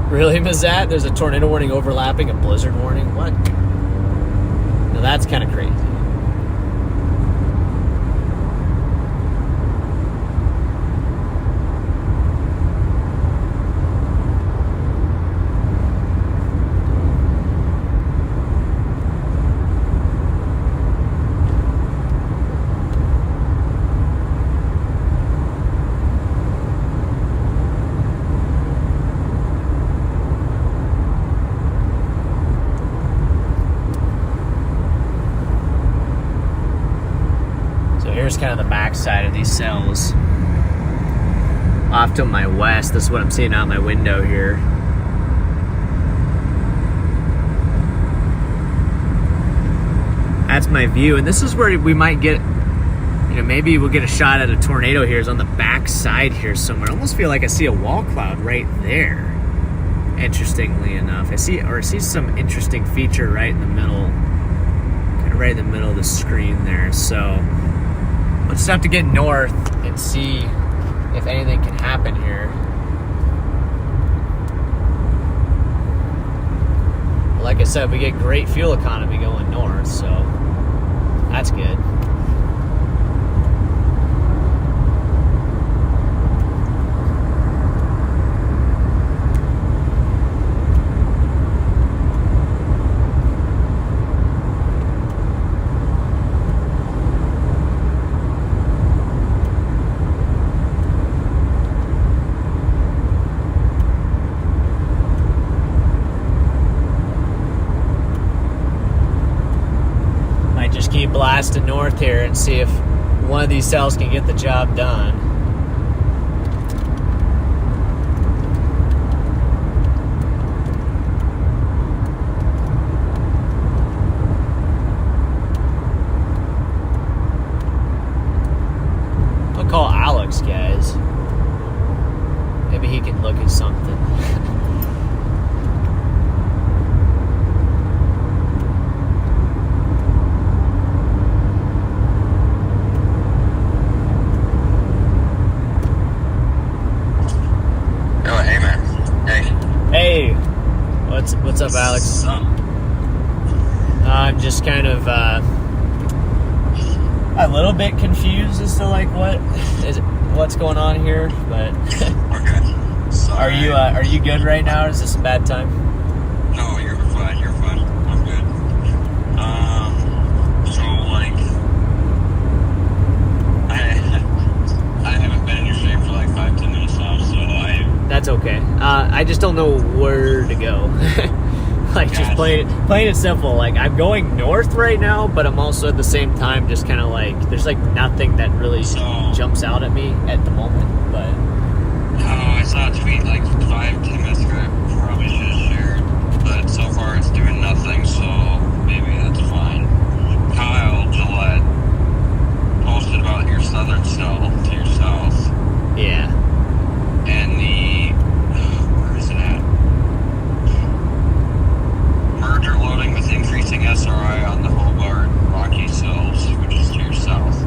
Really, Mazat? There's a tornado warning overlapping a blizzard warning? What? Now that's kind of crazy. Here's kind of the back side of these cells. Off to my west, this is what I'm seeing out my window here. That's my view, and this is where we might get, maybe we'll get a shot at a tornado here. Is on the back side here somewhere. I almost feel like I see a wall cloud right there. Interestingly enough, I see some interesting feature right in the middle, kind of right in the middle of the screen there. So we'll just have to get north and see if anything can happen here. Like I said, we get great fuel economy going north, so that's good. Keep blasting north here and see if one of these cells can get the job done. I'll call Alex, guys. Maybe he can look at something. What's up, Alex? I'm just kind of a little bit confused as to like what's going on here, but okay. Sorry. Are you good right now, or is this a bad time? No, you're fine. You're fine. I'm good. So like, I haven't been in your shape for like 5-10 minutes now, so That's okay. I just don't know where to go. Like, just playing it simple. Like, I'm going north right now, but I'm also at the same time just kind of like, there's like nothing that really jumps out at me at the moment. But I saw a tweet like 5-10 minutes ago. I probably should have shared, but so far it's doing nothing. So maybe that's fine. Kyle Gillette posted about your southern cell to your south. Yeah. And where is it at? Merger loading with increasing SRI on the Hobart Rocky cells, which is to your south.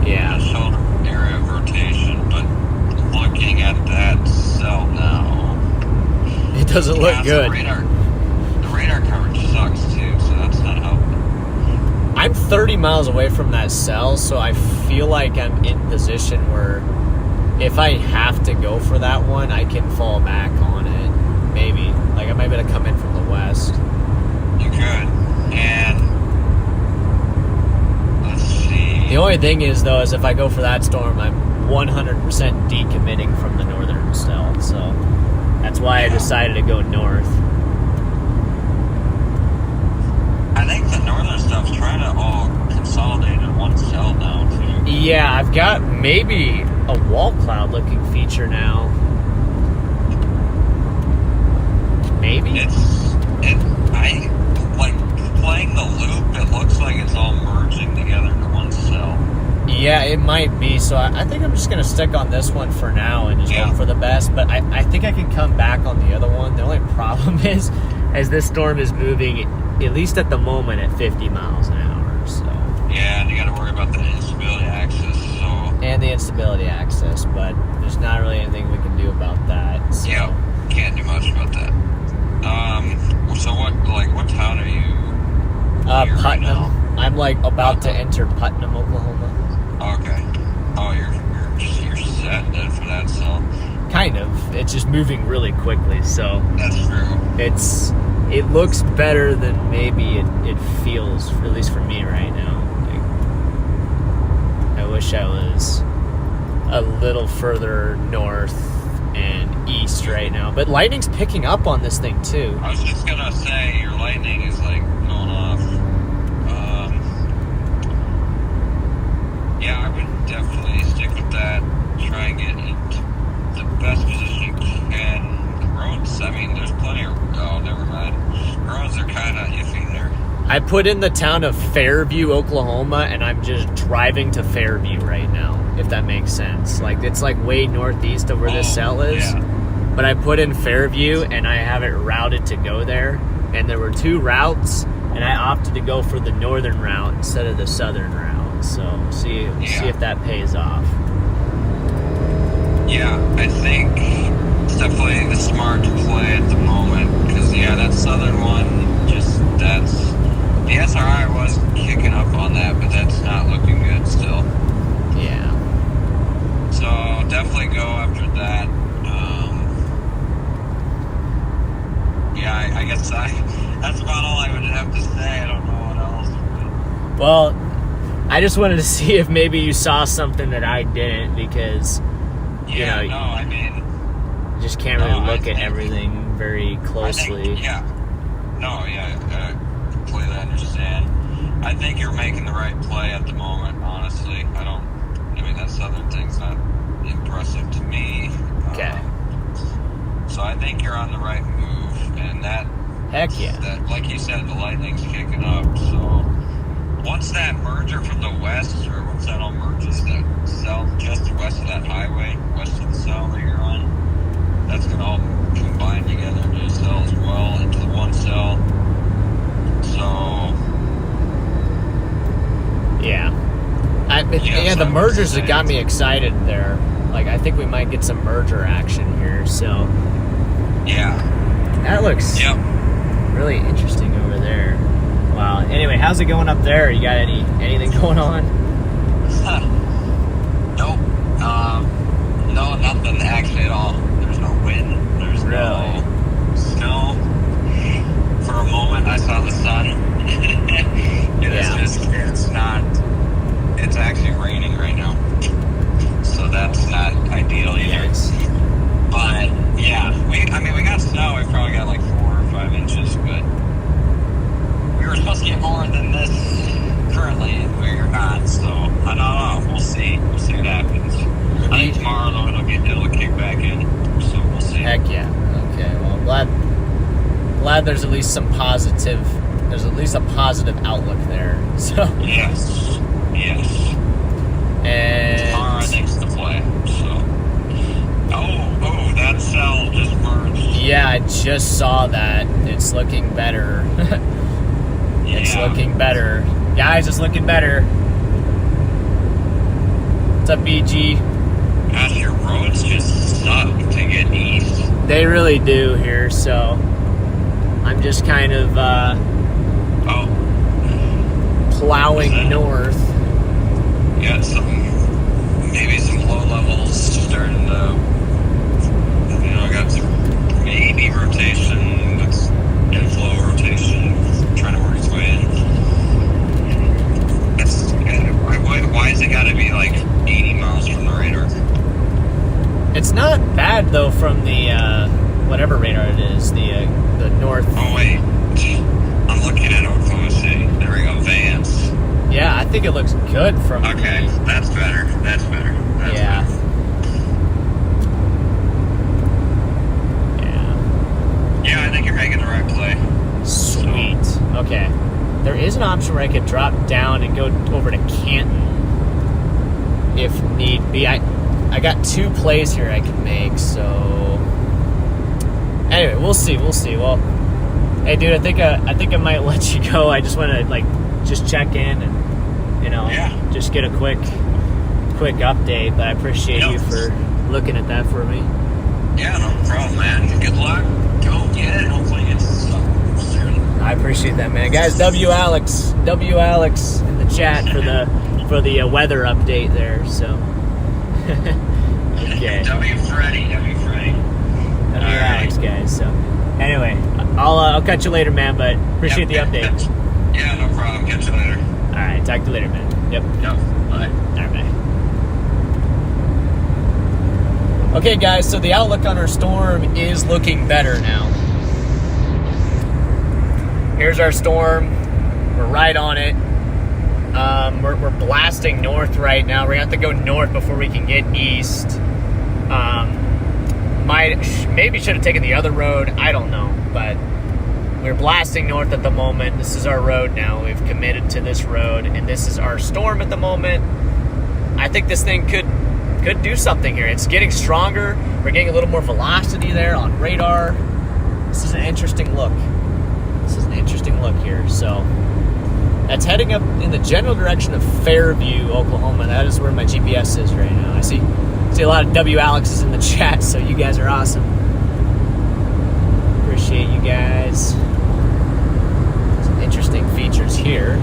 Yeah. A shoulder area of rotation, but looking at that cell now, it doesn't look good. The radar coverage sucks too, so that's not helping. I'm 30 miles away from that cell, so I feel like I'm in position where if I have to go for that one, I can fall back on it. Maybe. Like, I might be able to come in from the west. You could. And let's see. The only thing is, though, is if I go for that storm, I'm 100% decommitting from the northern cell. So that's why I decided to go north. I think the northern stuff's trying to all consolidate in one cell now, too. Yeah, I've got maybe a wall cloud looking feature now. Maybe? I like playing the loop, it looks like it's all merging together into one cell. Yeah, it might be. So I think I'm just going to stick on this one for now and just hope for the best. But I think I can come back on the other one. The only problem is, as this storm is moving, at least at the moment, at 50 miles an hour. So yeah, and you got to worry about the instability axis. And the instability axis, but there's not really anything we can do about that. So. Yeah, can't do much about that. You're right now? Putnam. I'm like about to enter Putnam, Oklahoma. Okay. Oh, you're set then for that, so. Kind of. It's just moving really quickly, so That's true. it looks better than maybe it feels, at least for me right now. Like, I wish I was a little further north and east right now. But lightning's picking up on this thing too. I was just gonna say, your lightning is like going off. Yeah, I would definitely stick with that. Try and get into the best position you can. The roads, I mean, there's plenty of. Oh, never mind. Roads are kind of iffy there. I put in the town of Fairview, Oklahoma, and I'm just driving to Fairview right now, if that makes sense. Like, it's like way northeast of where this cell is. Yeah. But I put in Fairview, and I have it routed to go there. And there were 2 routes, and I opted to go for the northern route instead of the southern route. So, see if that pays off. Yeah, I think it's definitely the smart play at the moment. Because, that southern one, the SRI was kicking up on that, but that's not looking good still. Yeah. So, definitely go after that. I guess that's about all I would have to say. I don't know what else. Well, I just wanted to see if maybe you saw something that I didn't, because you just can't really look at everything very closely. I completely understand. I think you're making the right play at the moment, honestly. That southern thing's not impressive to me. Okay. So I think you're on the right move, and heck yeah. That, like you said, the lightning's kicking up, so once that merger from the west, or once that all merges, that cell just west of that highway, west of the cell that you're on, that's going to all combine together into a cell as well, into the one cell. So, yeah. The mergers that got me excited there. Like, I think we might get some merger action here, so. Yeah. That looks really interesting over there. Wow. Anyway, how's it going up there? You got anything going on? Nope. No, nothing actually at all. There's no wind. There's no snow. For a moment, I saw the sun. It's actually raining right now. So that's not ideal either. Yes. But, we got snow. We probably got like 4 or 5 inches, but we were supposed to get more than this currently, and we're not, so I don't know. We'll see. We'll see what happens. I think tomorrow, though, it'll kick back in, so we'll see. Heck yeah. Okay, well, I'm glad there's at least a positive outlook there. So Yes. And tomorrow, I think's the play, so. Oh, that cell just merged. Yeah, I just saw that. It's looking better. It's looking better. Guys, it's looking better. What's up, BG? Gosh, your roads just suck to get east. They really do here, so I'm just kind of plowing north. Got maybe some low levels starting to, got some maybe rotation, that's inflow rotation trying to work its way in. Why has it got to be like 80 miles from the radar? It's not bad though from the whatever radar it is, the north. Oh wait, I'm looking at Oklahoma City. There we go, Vance. Yeah, I think it looks good from. Okay, that's better. That's better. Yeah. Yeah, I think you're making the right play. Sweet. Okay. There is an option where I could drop down and go over to Canton if need be. I got 2 plays here I can make, so anyway, we'll see. Well, hey dude, I think I might let you go. I just want to just check in and just get a quick update, but I appreciate you for looking at that for me. Yeah, no problem, man. Good luck. Go get it. Hopefully it's soon. I appreciate that, man. man, guys. W Alex in the chat for the weather update there. So, okay. W Freddy. W Alex, guys. So, anyway, I'll catch you later, man. But appreciate the update. Yeah, no problem. Catch you later. All right, talk to you later, man. Yep. Bye. All right, bye. Okay, guys. So the outlook on our storm is looking better now. Here's our storm. We're right on it. We're blasting north right now. We're gonna have to go north before we can get east. Maybe should have taken the other road. I don't know, but we're blasting north at the moment. This is our road now. We've committed to this road, and this is our storm at the moment. I think this thing could do something here. It's getting stronger. We're getting a little more velocity there on radar. This is an interesting look. Here. So that's heading up in the general direction of Fairview, Oklahoma. That is where my GPS is right now. I see a lot of W Alexes in the chat, so you guys are awesome. Appreciate you guys. Some interesting features here.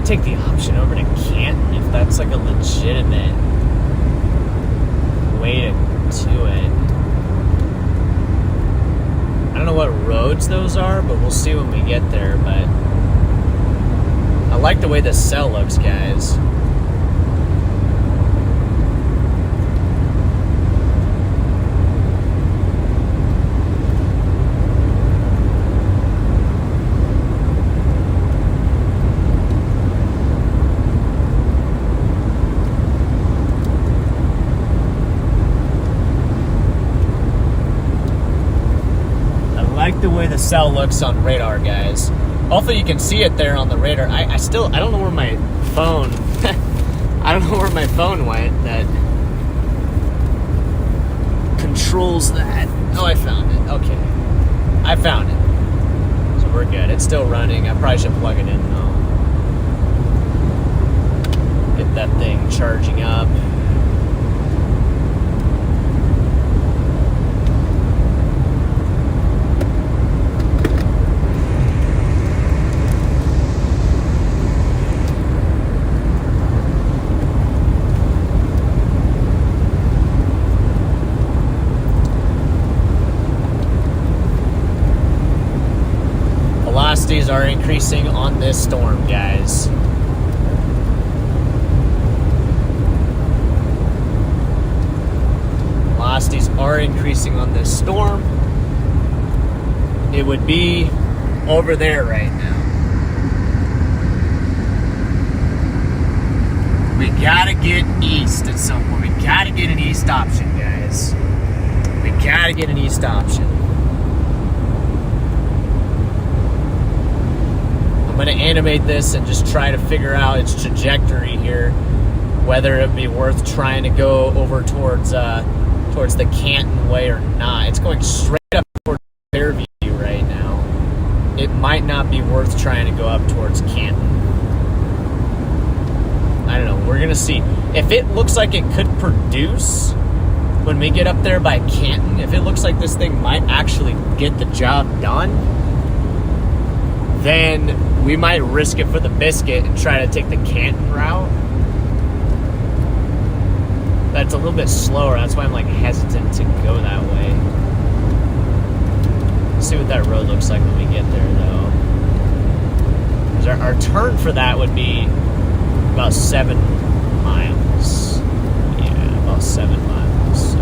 Take the option over to Canton if that's like a legitimate way to do it. I don't know what roads those are, but we'll see when we get there. But I like the way the cell looks, guys. The way the cell looks on radar, guys. Hopefully you can see it there on the radar. I don't know where my phone I don't know where my phone went that controls that. Oh, I found it. Okay, I found it, so we're good. It's still running. I probably should plug it in though. Get that thing charging up. Velocities are increasing on this storm, guys. Velocities are increasing on this storm. It would be over there right now. We gotta get east at some point. We gotta get an east option, guys. We gotta get an east option. I'm going to animate this and just try to figure out its trajectory here, whether it be worth trying to go over towards the Canton way or not. It's going straight up towards Fairview right now. It might not be worth trying to go up towards Canton. I don't know. We're going to see. If it looks like it could produce when we get up there by Canton, if it looks like this thing might actually get the job done, then we might risk it for the biscuit and try to take the Canton route. That's a little bit slower. That's why I'm like hesitant to go that way. Let's see what that road looks like when we get there, though. 'Cause our turn for that would be about 7 miles. Yeah, about 7 miles. So.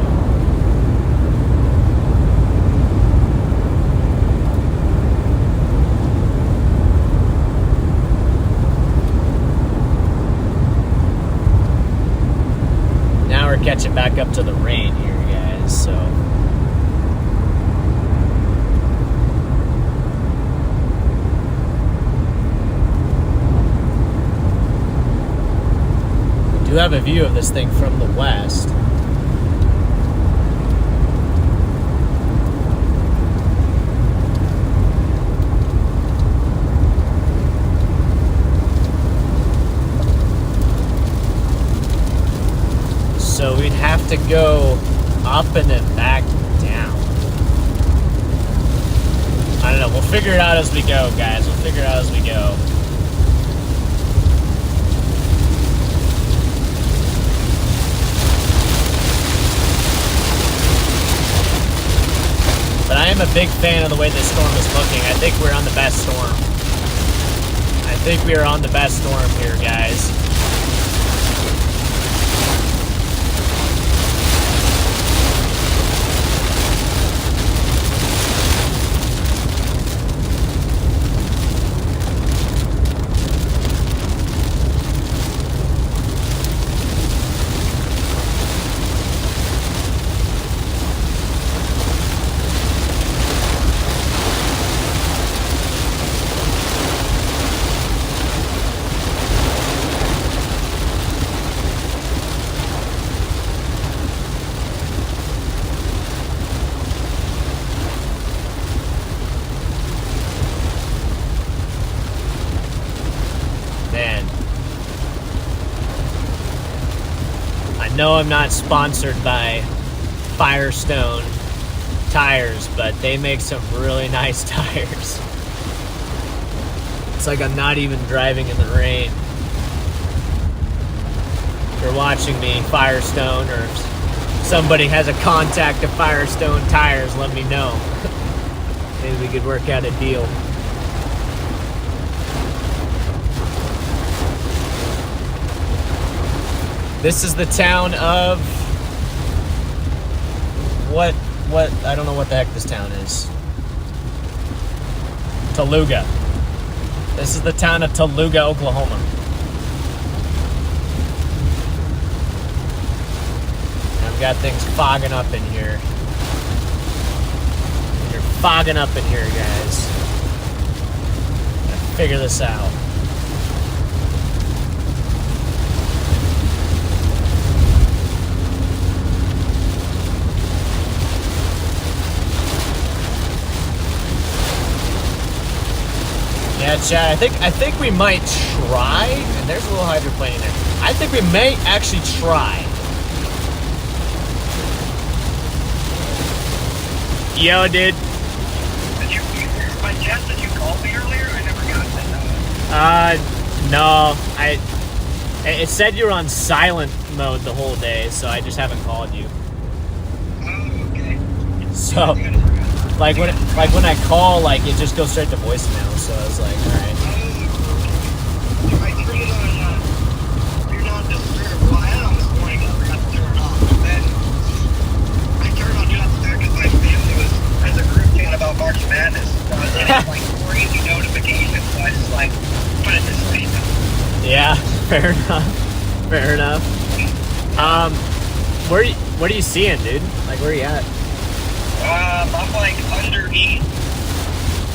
catching back up to the rain here, guys, so. We do have a view of this thing from the west. So we'd have to go up and then back down. I don't know. We'll figure it out as we go, guys. We'll figure it out as we go. But I am a big fan of the way this storm is looking. I think we're on the best storm. I think we are on the best storm here, guys. No, I'm not sponsored by Firestone tires, but they make some really nice tires. It's like I'm not even driving in the rain. If you're watching me, Firestone, or if somebody has a contact to Firestone tires, let me know. Maybe we could work out a deal. This is the town of what I don't know what the heck this town is. Toluga. This is the town of Toluga, Oklahoma. I've got things fogging up in here. You're fogging up in here, guys. Gotta figure this out. Yeah, Chad, I think we might try, and there's a little hydroplane in there. I think we may actually try. Yo, dude. By chance, did you call me earlier? I never got that. No. It said you were on silent mode the whole day, so I just haven't called you. Oh, okay. So, like when I call, like it just goes straight to voicemail. So I was like, all right. I turned it on. You're not disturbed. Well, I had on this morning. I forgot to turn it off. But then I turned on do not disturb because my family was as a group thinking about March Madness. So I was getting like crazy notifications. So I just like put it to sleep. Yeah, fair enough. Fair enough. What are you seeing, dude? Like, where are you at? I'm like underneath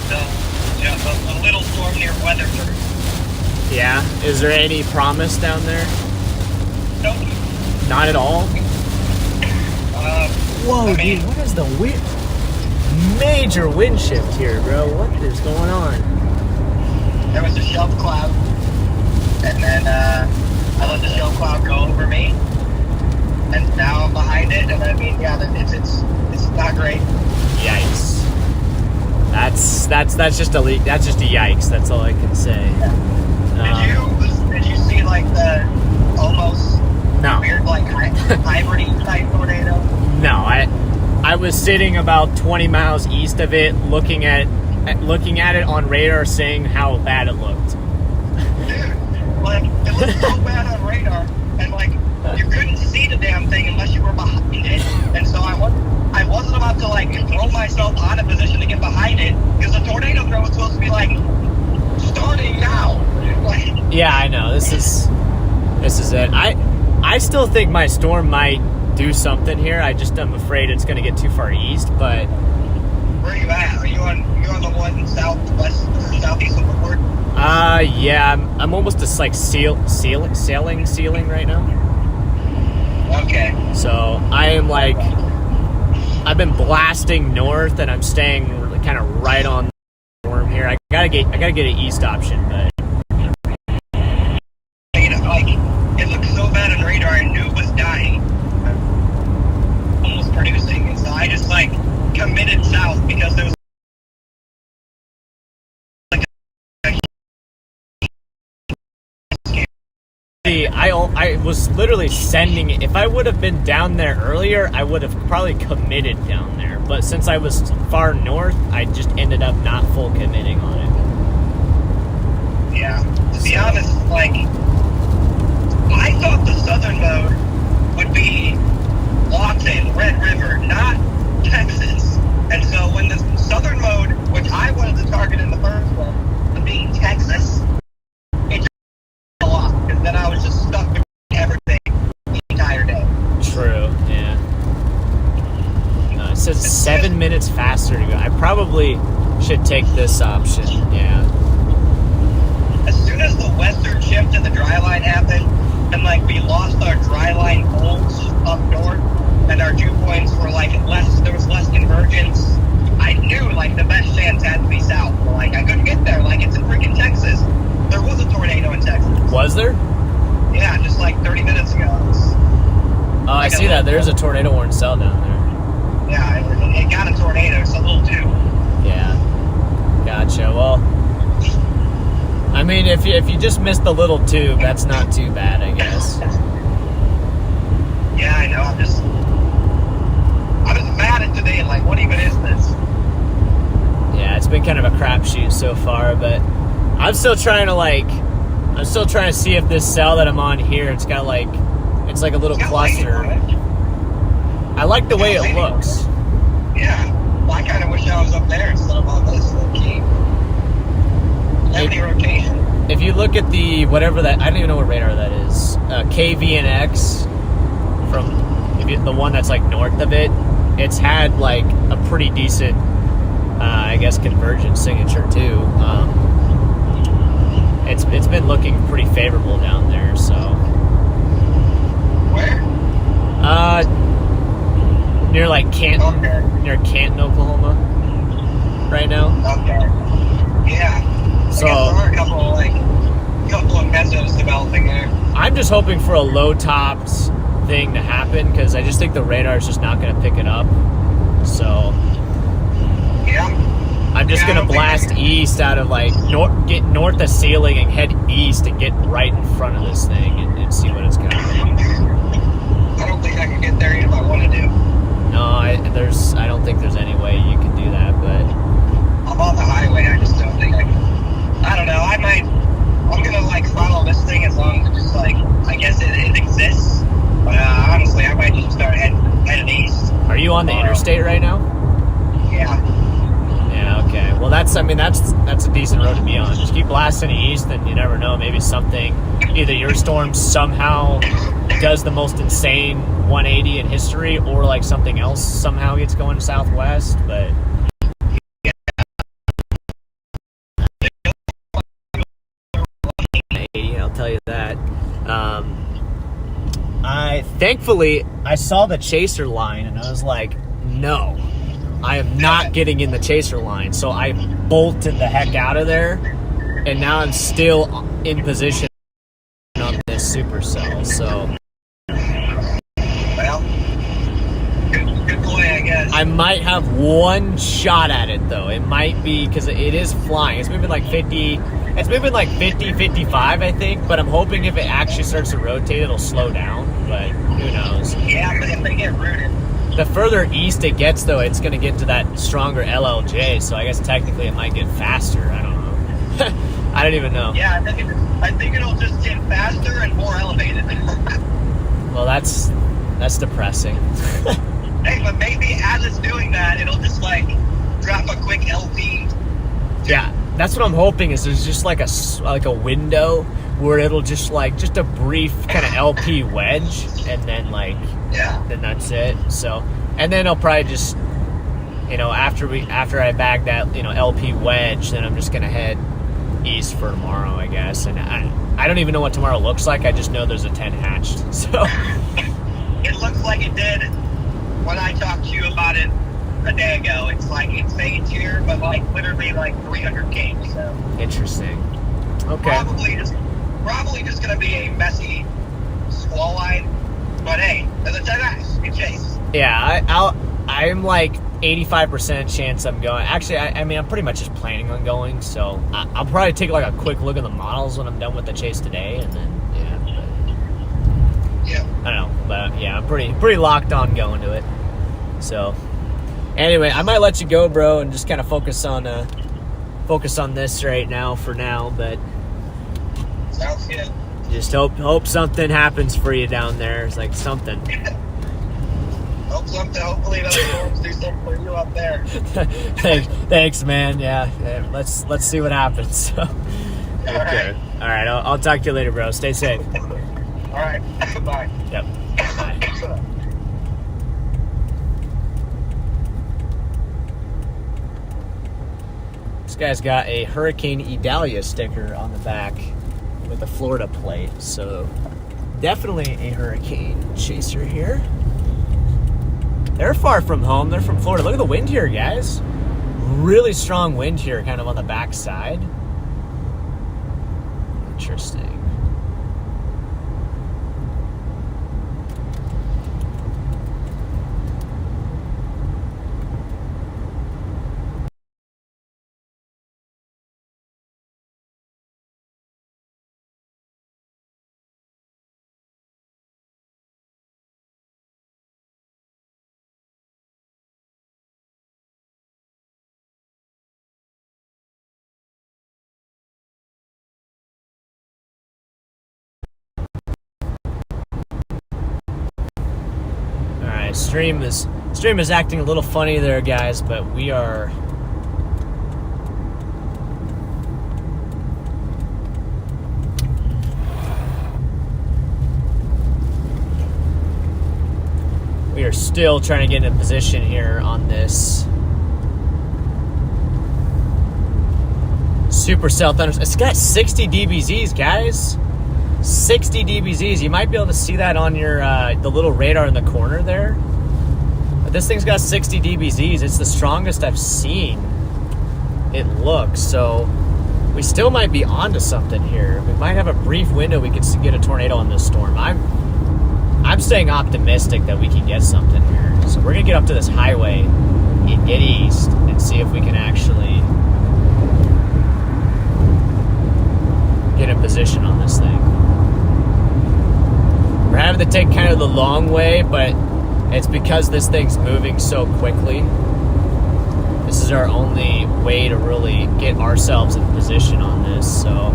the little storm near Weatherford. Yeah. Is there any promise down there? Nope. Not at all? Whoa, dude, what is the wind? Major wind shift here, bro. What is going on? There was a shelf cloud, and then I let the shelf cloud go over me, and now I'm behind it, and I mean, yeah, it's not great. Yikes. That's just a leak. That's just a yikes. That's all I can say. Yeah. Did you see like the almost weird like hybrid type tornado? No, I was sitting about 20 miles east of it, looking at it on radar, saying how bad it looked. Dude, like it looked so bad on radar, and like you couldn't see the damn thing unless you were behind it, and so I wasn't about to like throw myself on a position to get behind it because the tornado throw was supposed to be like starting now. Like, yeah, I know. This is it. I still think my storm might do something here. I'm afraid it's going to get too far east, but... Where are you at? Are you on the one southwest or southeast of Woodward? Yeah, I'm almost just like ceiling right now. Okay. So I am like, I've been blasting north, and I'm staying kind of right on the storm here. I gotta get an east option, but like it looked so bad on radar. I knew it was dying, almost producing, and so I just like committed south because there was like I was literally sending it. If I would have been down there earlier, I would have probably committed down there. But since I was far north, I just ended up not full committing on it. Yeah. To be honest, like I thought the southern mode would be Lawton, Red River, not Texas. And so when the southern mode, which I wanted to target in the first one, being Texas, it just fell off because then I was just stuck with everything the entire day. True, yeah. It says 7 minutes faster to go. I probably should take this option, yeah. As soon as the western shift and the dry line happened, and like we lost our dry line poles up north, and our dew points were like there was less convergence, I knew like the best chance had to be south. But like I couldn't get there. Like it's in freaking Texas. There was a tornado in Texas. Was there? Yeah, just like 30 minutes ago. Oh, I see that. There's a tornado warning cell down there. Yeah, it got a tornado. It's a little too. Yeah. Gotcha. Well, I mean, if you just missed the little tube, that's not too bad, I guess. Yeah, I know. I was mad at today. Like, what even is this? Yeah, it's been kind of a crapshoot so far, but I'm still trying to see if this cell that I'm on here, it's got like, it's like a little cluster. I like the way it looks. Yeah. Well, I kind of wish I was up there instead of on this little key. Heavy rotation. If you look at the, whatever that, I don't even know what radar that is, KVNX, from the one that's like north of it, it's had like a pretty decent, I guess, convergence signature too. It's been looking pretty favorable down there, so. Where? Near like Canton, Okay. near Canton, Oklahoma, right now. Okay. Yeah. So I guess there are a couple of mesos developing there. I'm just hoping for a low topped thing to happen because I just think the radar is just not going to pick it up. So Yeah. I'm just going to blast east out of like get north of ceiling and head east and get right in front of this thing and see what it's kind of doing. I don't think I can get there even if I want to do. No, I don't think there's any way you can do that, but I'm on the highway. I just don't think I can. I don't know. I'm gonna like follow this thing as long as it just like I guess it exists. But honestly, I might just start heading east. Are you on the interstate right now? Yeah. Yeah. Okay. Well, that's a decent road to be on. Just keep blasting east, and you never know. Maybe something, either your storm somehow does the most insane 180 in history, or like something else somehow gets going southwest. But I'll tell you that. Thankfully I saw the chaser line and I was like, no, I am not getting in the chaser line. So I bolted the heck out of there, and now I'm still in position on this supercell. So Well, good play, I guess. I might have one shot at it though. It might be because it is flying. It's moving like 50. It's moving like 50, 55, I think. But I'm hoping if it actually starts to rotate, it'll slow down. But who knows? Yeah, but if they get rooted. The further east it gets, though, it's going to get to that stronger LLJ. So I guess technically it might get faster. I don't know. I don't even know. Yeah, I think it'll just get faster and more elevated. Well, that's depressing. Hey, but maybe as it's doing that, it'll just like drop a quick LP. Yeah, that's what I'm hoping. Is there's just like a window where it'll just a brief kind of LP wedge, and then like Yeah. then that's it. So, and then I'll probably just, after I bag that, LP wedge, then I'm just gonna head east for tomorrow, I guess. And I don't even know what tomorrow looks like. I just know there's a 10 hatched. So it looks like it did when I talked to you about it a day ago. It's like it fades here, but like literally like 300 km. So interesting. Okay. Probably just gonna be a messy squall line. But hey, there's a 10 hatch. Good chase. Yeah, I'm like 85% chance I'm going. Actually, I mean, I'm pretty much just planning on going, so I'll probably take like a quick look at the models when I'm done with the chase today, and then Yeah. I don't know, but yeah, I'm pretty locked on going to it. So anyway, I might let you go, bro, and just kind of focus on this right now for now, but Sounds good. just hope something happens for you down there. It's like something. Hopefully those storms do something for you up there. Thanks, man. Yeah, let's see what happens. Okay. All right. I'll talk to you later, bro. Stay safe. All right. Bye. Yep. Bye. This guy's got a Hurricane Idalia sticker on the back with a Florida plate, so definitely a hurricane chaser here. They're far from home. They're from Florida. Look at the wind here, guys. Really strong wind here, kind of on the back side. Interesting. Stream is acting a little funny there, guys, but we are still trying to get in a position here on this Supercell Thunder. It's got 60 DBZs, guys. 60 DBZs. You might be able to see that on your the little radar in the corner there. But this thing's got 60 DBZs. It's the strongest I've seen it looks. So we still might be onto something here. We might have a brief window we could get a tornado on this storm. I'm staying optimistic that we can get something here. So we're gonna get up to this highway and get east and see if we can actually get in position on this thing. We're having to take kind of the long way, but it's because this thing's moving so quickly. This is our only way to really get ourselves in position on this, so.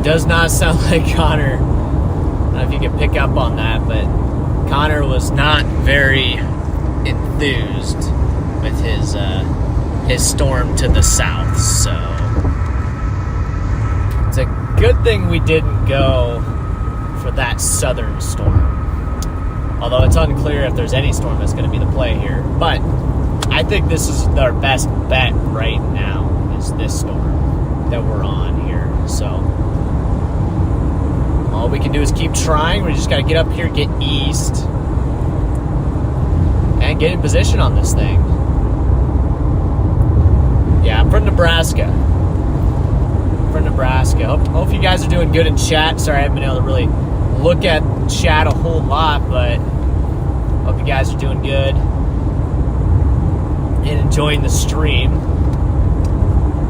Does not sound like Connor. I don't know if you can pick up on that, but Connor was not very enthused with his storm to the south. So it's a good thing we didn't go for that southern storm. Although it's unclear if there's any storm that's going to be the play here. But I think this is our best bet right now, is this storm that we're on here. So all we can do is keep trying. We just got to get up here, get east, and get in position on this thing. Yeah, I'm from Nebraska. Hope you guys are doing good in chat. Sorry I haven't been able to really look at chat a whole lot, but Hope you guys are doing good and enjoying the stream.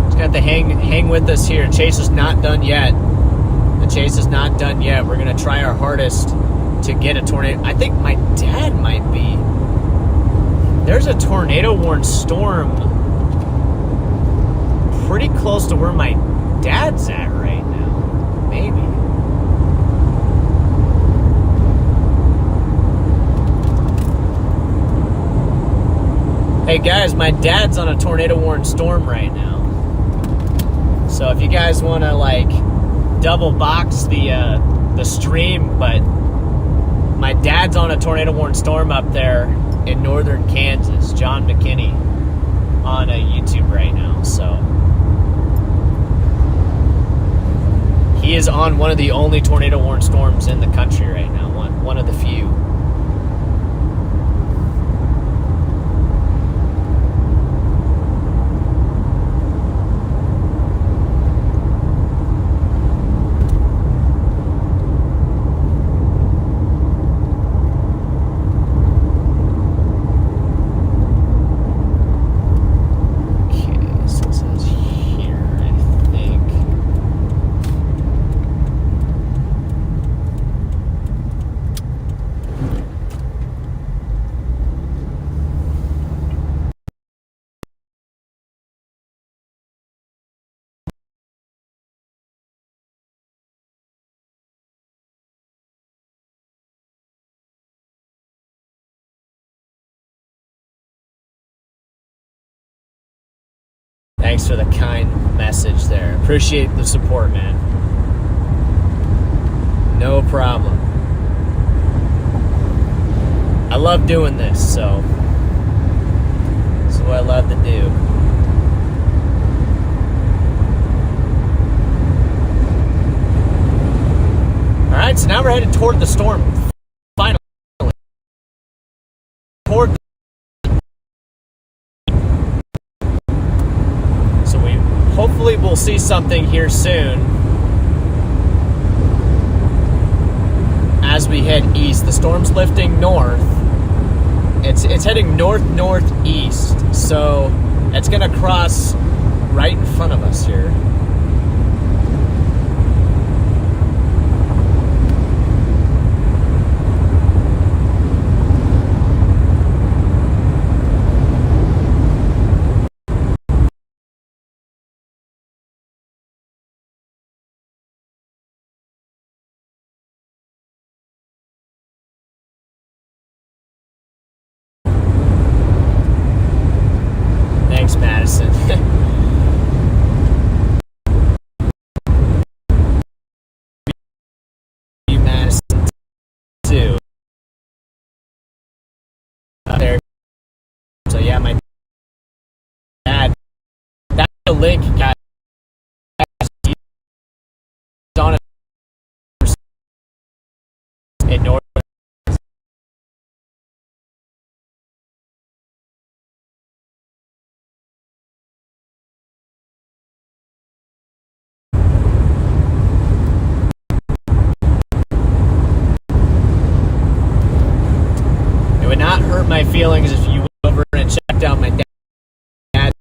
Just got to hang with us here. Chase is not done yet. The chase is not done yet. We're going to try our hardest to get a tornado. I think my dad might be. There's a tornado-warned storm pretty close to where my dad's at right now. Maybe. Hey guys, my dad's on a tornado-warned storm right now. So if you guys want to like double box the stream, but my dad's on a tornado-warned storm up there in northern Kansas, John McKinney, on YouTube right now. So he is on one of the only tornado-warned storms in the country right now. One of the few. Thanks for the kind message there. Appreciate the support, man. No problem. I love doing this, so this is what I love to do. All right, so now we're headed toward the storm. Finally. Toward hopefully we'll see something here soon as we head east. The storm's lifting north. It's heading north-northeast, so it's going to cross right in front of us here. Madison. You Madison too. There. So yeah, my dad. That's the link, guys. He's on it in North. My feelings if you went over and checked out my dad.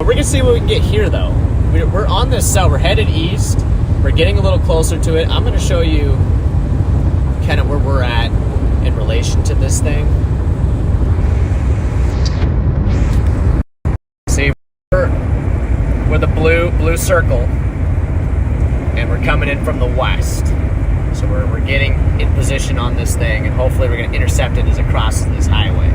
We're gonna see what we can get here though. We're on this cell, we're headed east, we're getting a little closer to it. I'm gonna show you kind of where we're at in relation to this thing. See, we're the blue circle, and we're coming in from the west. So we're getting in position on this thing, and hopefully we're going to intercept it as it crosses this highway.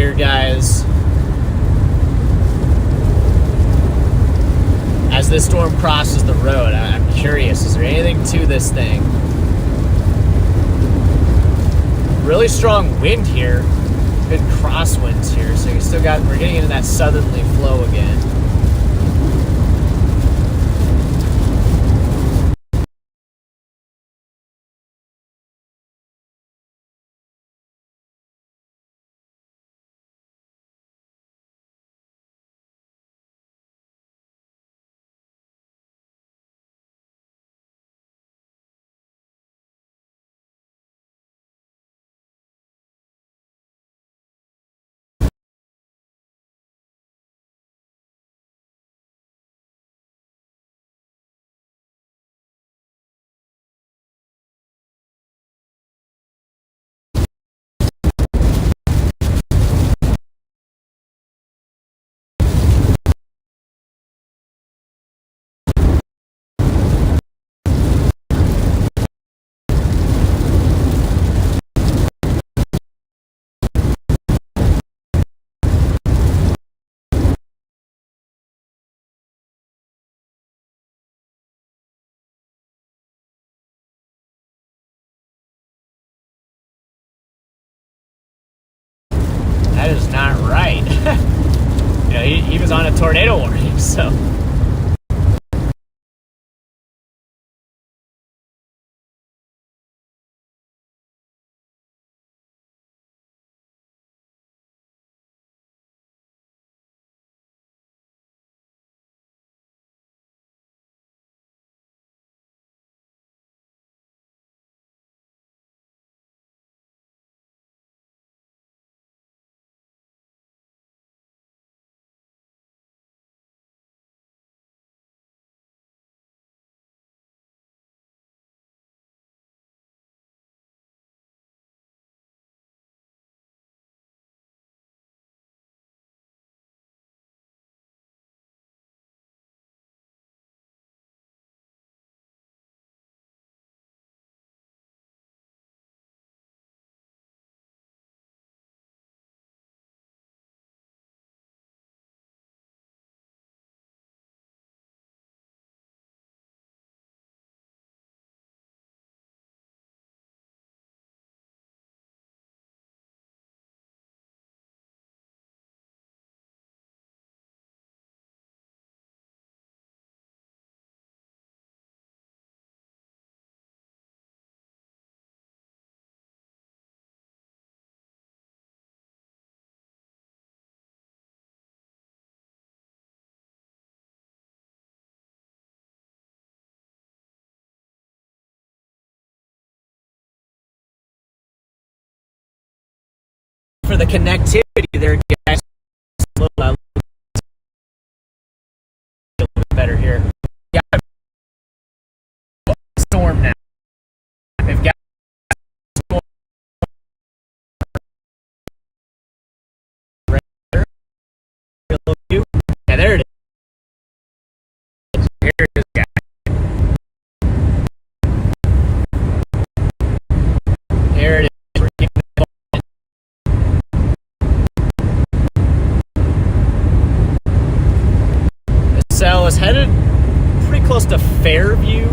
here, guys. As this storm crosses the road, I'm curious, is there anything to this thing? Really strong wind here. Good crosswinds here, so we're getting into that southerly flow again. That is not right. You know, he was on a tornado warning, so. For the connectivity there, guys, a little bit better here. Yeah, storm now. We've got storm right there. Yeah, there it is. Here it is, guys. There it is. We're getting the cell is headed pretty close to Fairview,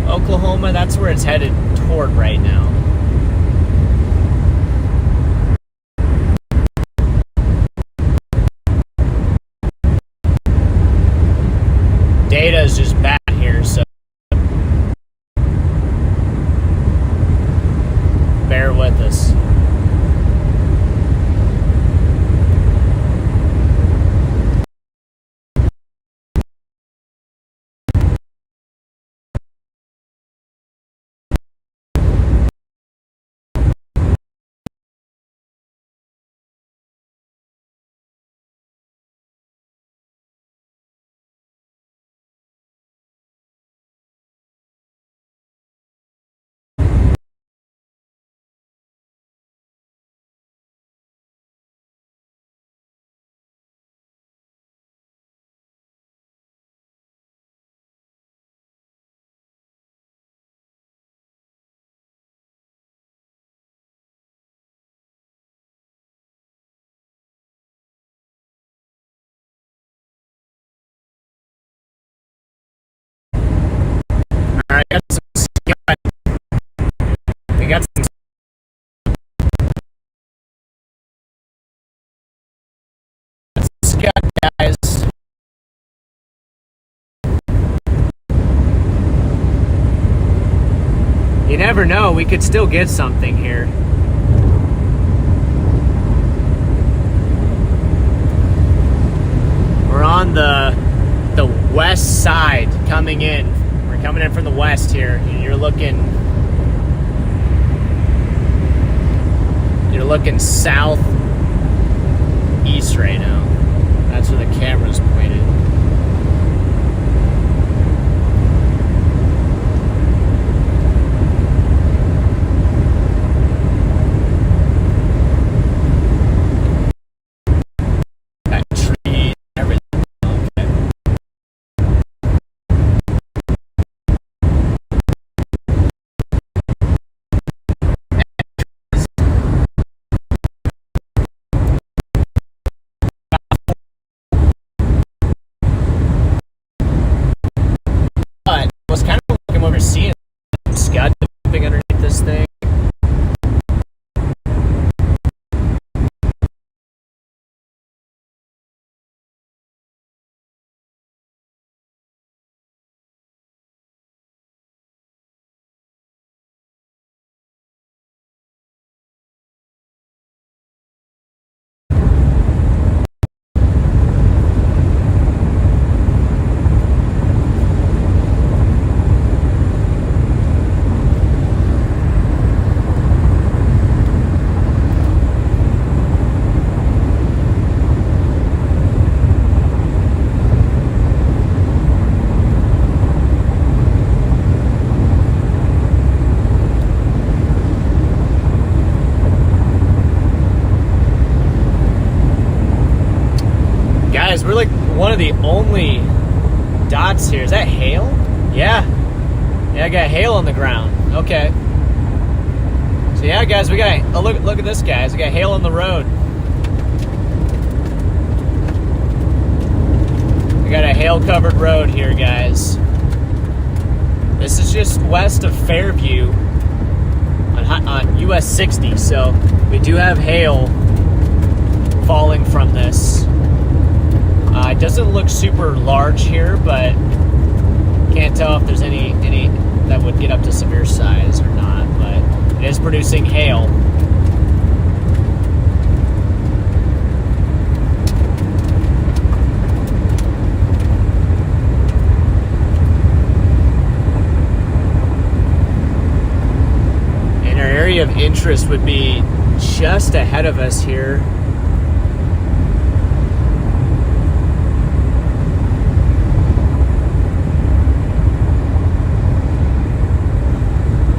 Oklahoma. That's where it's headed toward right now. Data is just bad here, so bear with us. got some scud. We got some scud, guys. You never know, we could still get something here. We're on the west side coming in. We're coming in from the west here. You're looking south east right now. That's where the camera's pointed. Seeing scud jumping underneath this thing. Guys, we're like one of the only dots here. Is that hail? Yeah. Yeah, I got hail on the ground. Okay. So yeah, guys, we got look at this, guys. We got hail on the road. We got a hail-covered road here, guys. This is just west of Fairview on US 60. So we do have hail falling from this. It doesn't look super large here, but can't tell if there's any that would get up to severe size or not, but it is producing hail. And our area of interest would be just ahead of us here.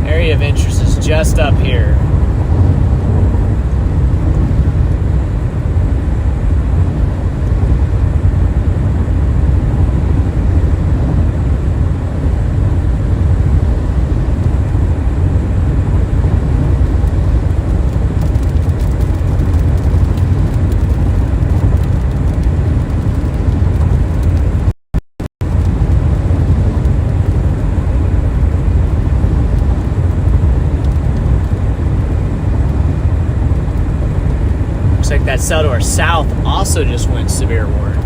Area of interest is just up here. Like that cell to our south also just went severe warned.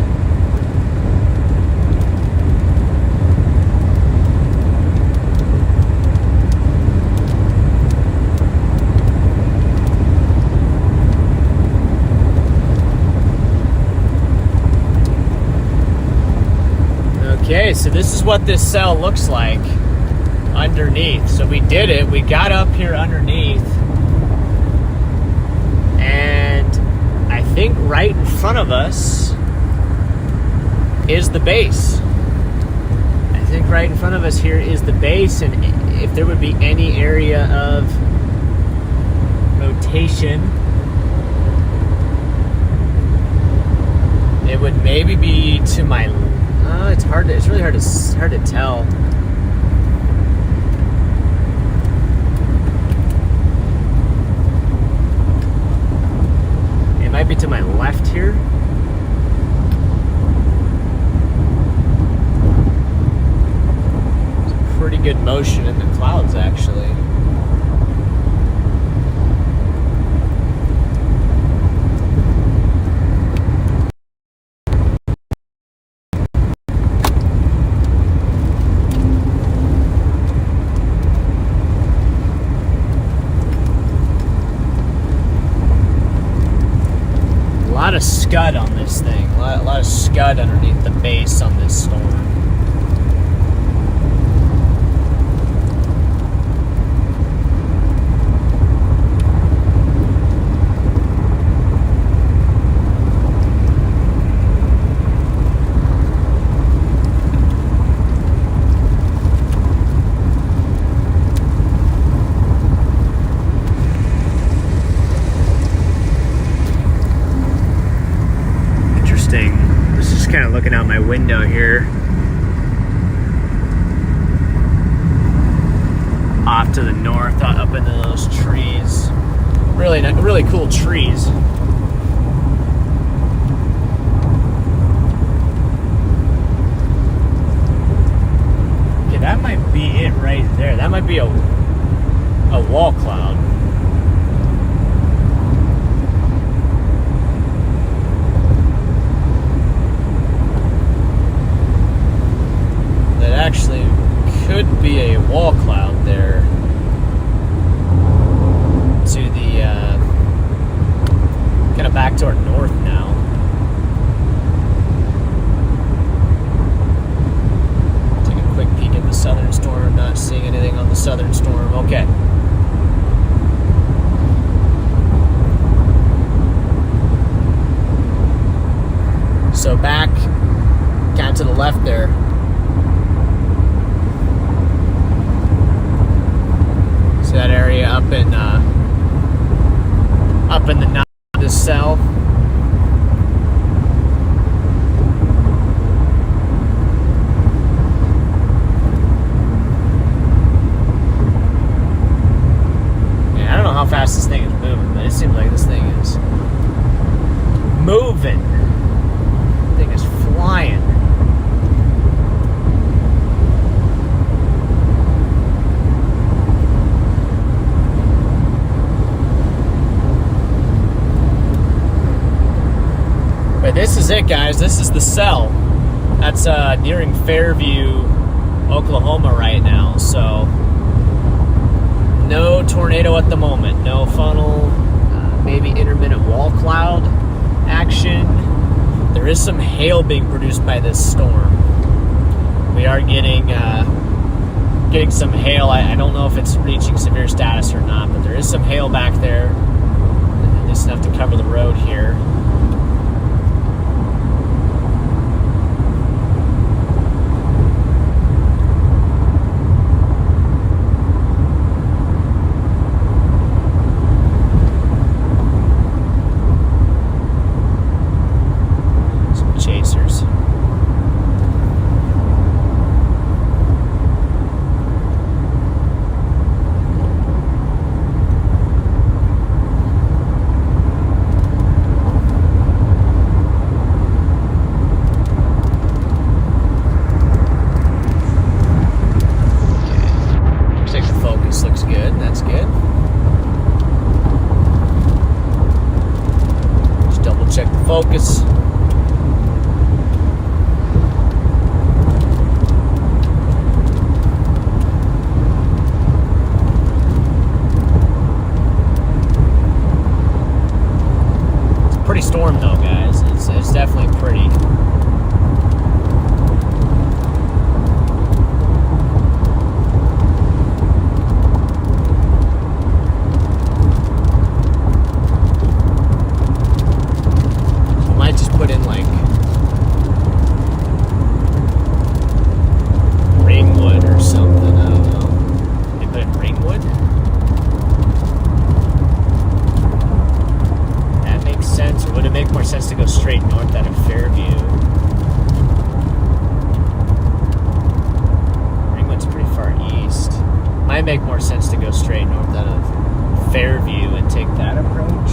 Okay, so this is what this cell looks like underneath. So we did it. We got up here underneath. I think right in front of us is the base. I think right in front of us here is the base, and if there would be any area of rotation, it would maybe be to my. It's really hard to tell. Might be to my left here. Some pretty good motion in the clouds, actually. A lot of scud on this thing. A lot of scud underneath the base on this storm. Kind of looking out my window here. Off to the north, up into those trees. Really cool trees. Okay, that might be it right there. That might be a wall cloud. Actually could be a wall cloud there to the kind of back to our north now. Take a quick peek at the southern storm. Not seeing anything on the southern storm. Okay. So back kind of to the left there. That area up in the north of the south. Yeah, I don't know how fast this thing is moving, but it seems like this thing is moving. The thing is flying. This is it, guys. This is the cell. That's nearing Fairview, Oklahoma right now. So no tornado at the moment. No funnel. Maybe intermittent wall cloud action. There is some hail being produced by this storm. We are getting some hail. I don't know if it's reaching severe status or not, but there is some hail back there. Just enough to cover the road here. Focus. It's a pretty storm though, guys. It's definitely pretty. Put in like ringwood or something. I don't know. They put in ringwood? That makes sense. Or would it make more sense to go straight north out of Fairview? Ringwood's pretty far east. Might make more sense to go straight north out of Fairview and take that approach.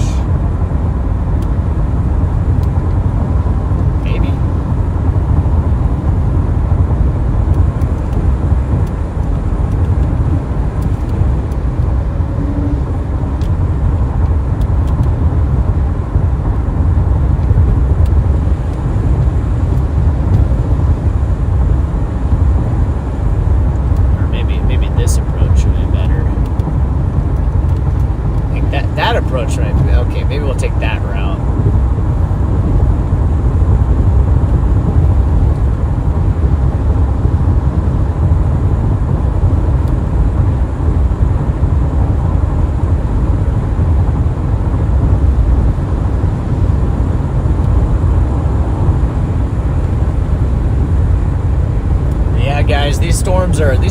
these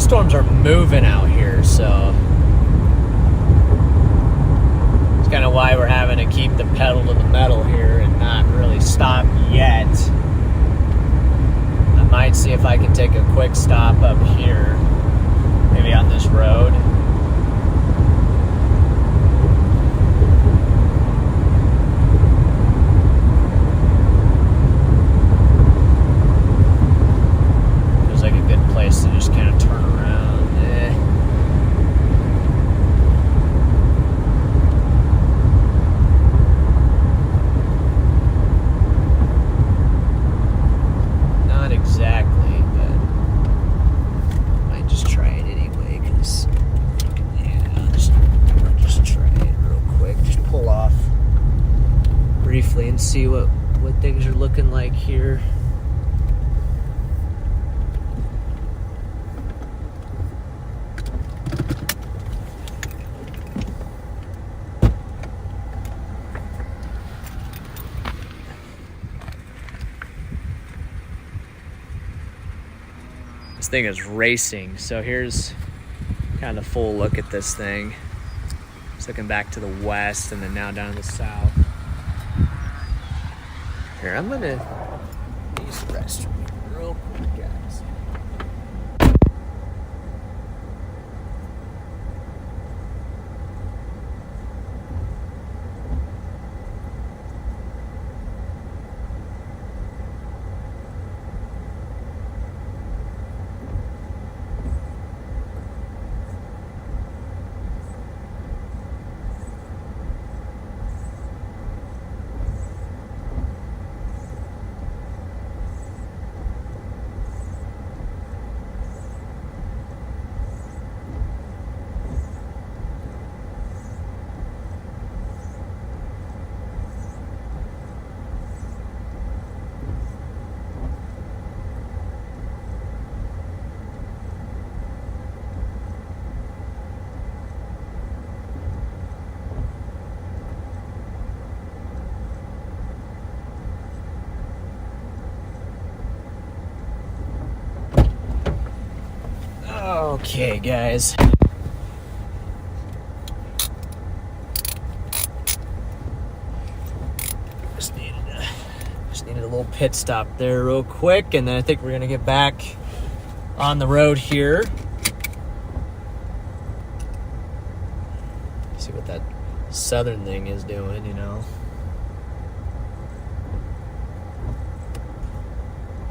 storms are moving out here, so it's kind of why we're having to keep the pedal to the metal here and not really stop yet. I might see if I can take a quick stop up here, maybe on this road. To just kind of turn around. Not exactly, but might just try it anyway, because I'll just try it real quick. Just pull off briefly and see what things are looking like here. This thing is racing, so here's kind of the full look at this thing. It's looking back to the west and then now down to the south. Here, I'm gonna use the restroom real quick, guys. Okay, guys. Just needed a little pit stop there real quick, and then I think we're gonna get back on the road here. See what that southern thing is doing, you know.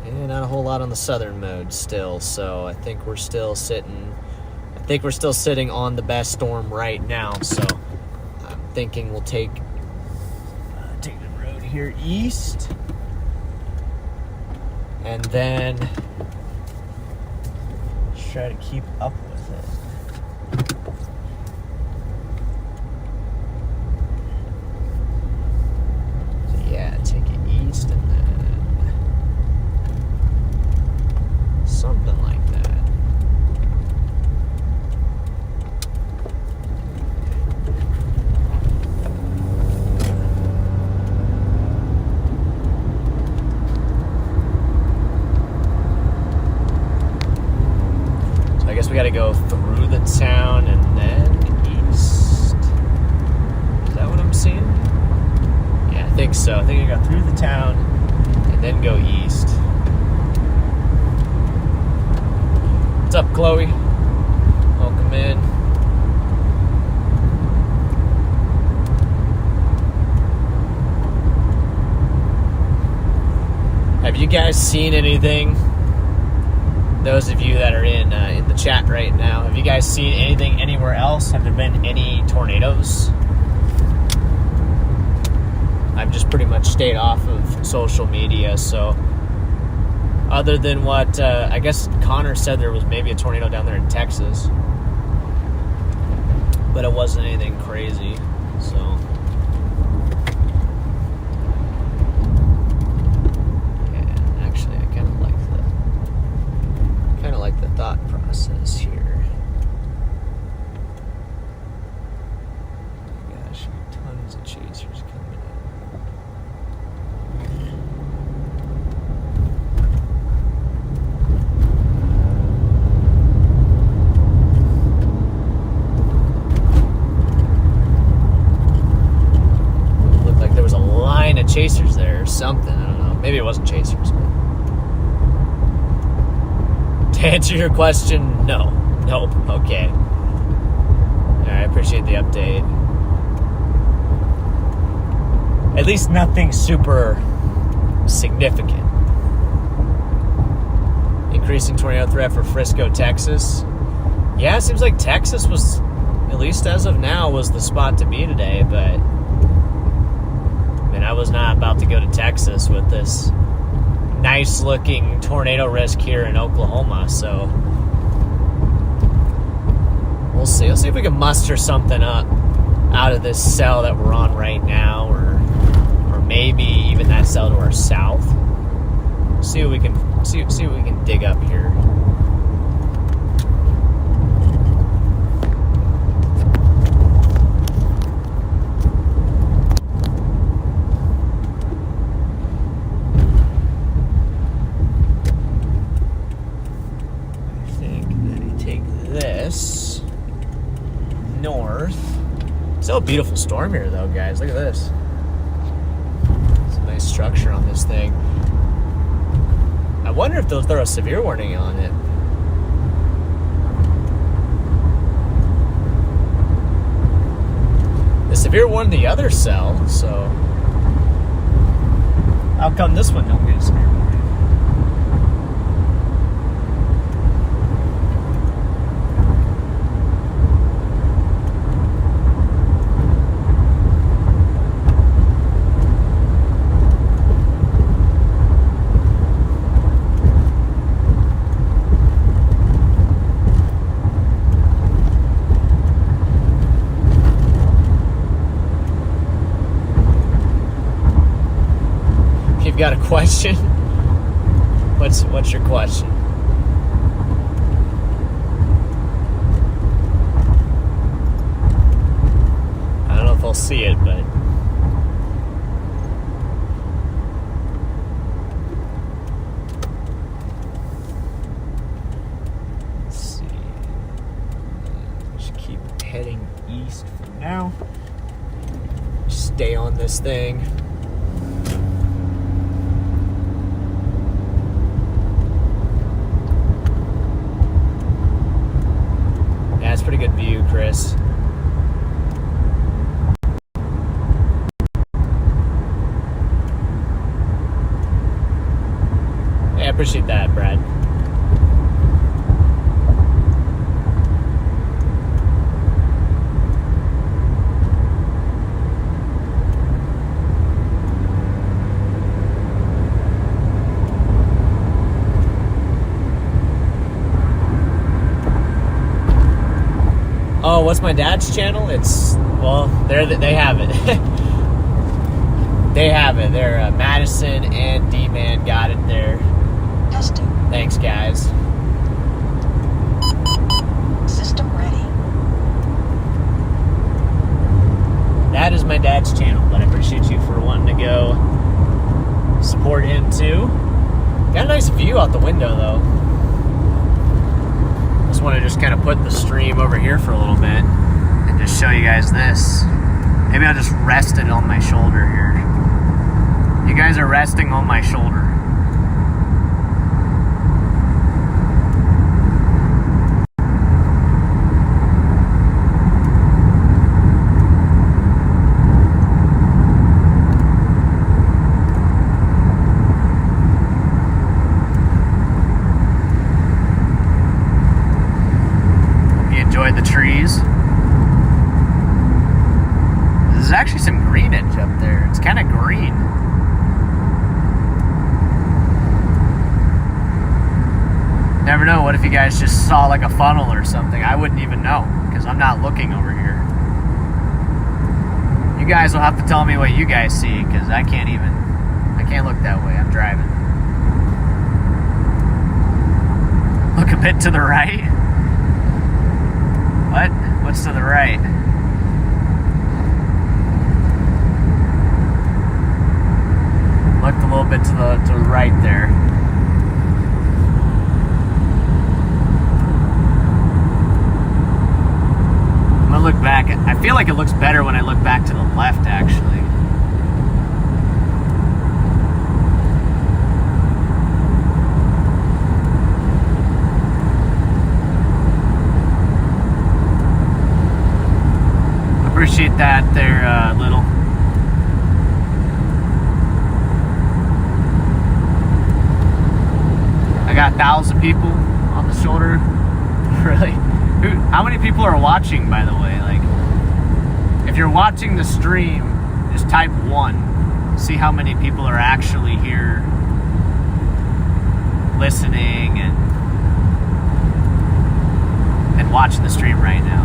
And not a whole lot on the southern mode still, so I think we're still sitting on the best storm right now. So I'm thinking we'll take the road here east, and then try to keep up with it. So yeah, take it east and then something like that. So I guess we got to go through the town and then east. Is that what I'm seeing? Yeah, I think so. I think I got through the town and then go east. What's up, Chloe? Welcome in. Have you guys seen anything? Those of you that are in the chat right now, have you guys seen anything anywhere else? Have there been any tornadoes? I've just pretty much stayed off of social media, so other than what, I guess Connor said there was maybe a tornado down there in Texas. But it wasn't anything crazy, so. Yeah, actually, I kind of like the thought process here. Gosh, tons of chasers coming in. chasers there or something. I don't know. Maybe it wasn't chasers. But... To answer your question, no. Nope. Okay. All right, I appreciate the update. At least nothing super significant. Increasing tornado threat for Frisco, Texas. Yeah, it seems like Texas was, at least as of now, was the spot to be today, but I was not about to go to Texas with this nice looking tornado risk here in Oklahoma, so we'll see. Let's see if we can muster something up out of this cell that we're on right now, or maybe even that cell to our south. See what we can see what we can dig up here. North. Still a beautiful storm here though, guys. Look at this. It's a nice structure on this thing. I wonder if they'll throw a severe warning on it. The severe warned the other cell, so how come this one don't get a severe warning? Got a question? What's your question? I don't know if I'll see it, but let's see. Just keep heading east for now. Stay on this thing. That's pretty good view, Chris. Yeah, I appreciate that, Brad. Oh, what's my dad's channel? It's, well, they have it. They have it. They're Madison and D-Man got it there. Testing. Thanks, guys. System ready. That is my dad's channel, but I appreciate you for wanting to go support him too. Got a nice view out the window though. Just want to just kind of put the stream over here for a little bit and just show you guys this. Maybe I'll just rest it on my shoulder here. You guys are resting on my shoulder. The trees. There's actually some greenage up there. It's kind of green. Never know. What if you guys just saw like a funnel or something? I wouldn't even know because I'm not looking over here. You guys will have to tell me what you guys see because I can't look that way. I'm driving. Look a bit to the right. What? What's to the right? Looked a little bit to the right there. I'm gonna look back. I feel like it looks better when I look back to the left, actually. out there, Little. I got 1,000 people on the shoulder. Really? How many people are watching, by the way? Like, if you're watching the stream, just type 1. See how many people are actually here listening and watching the stream right now.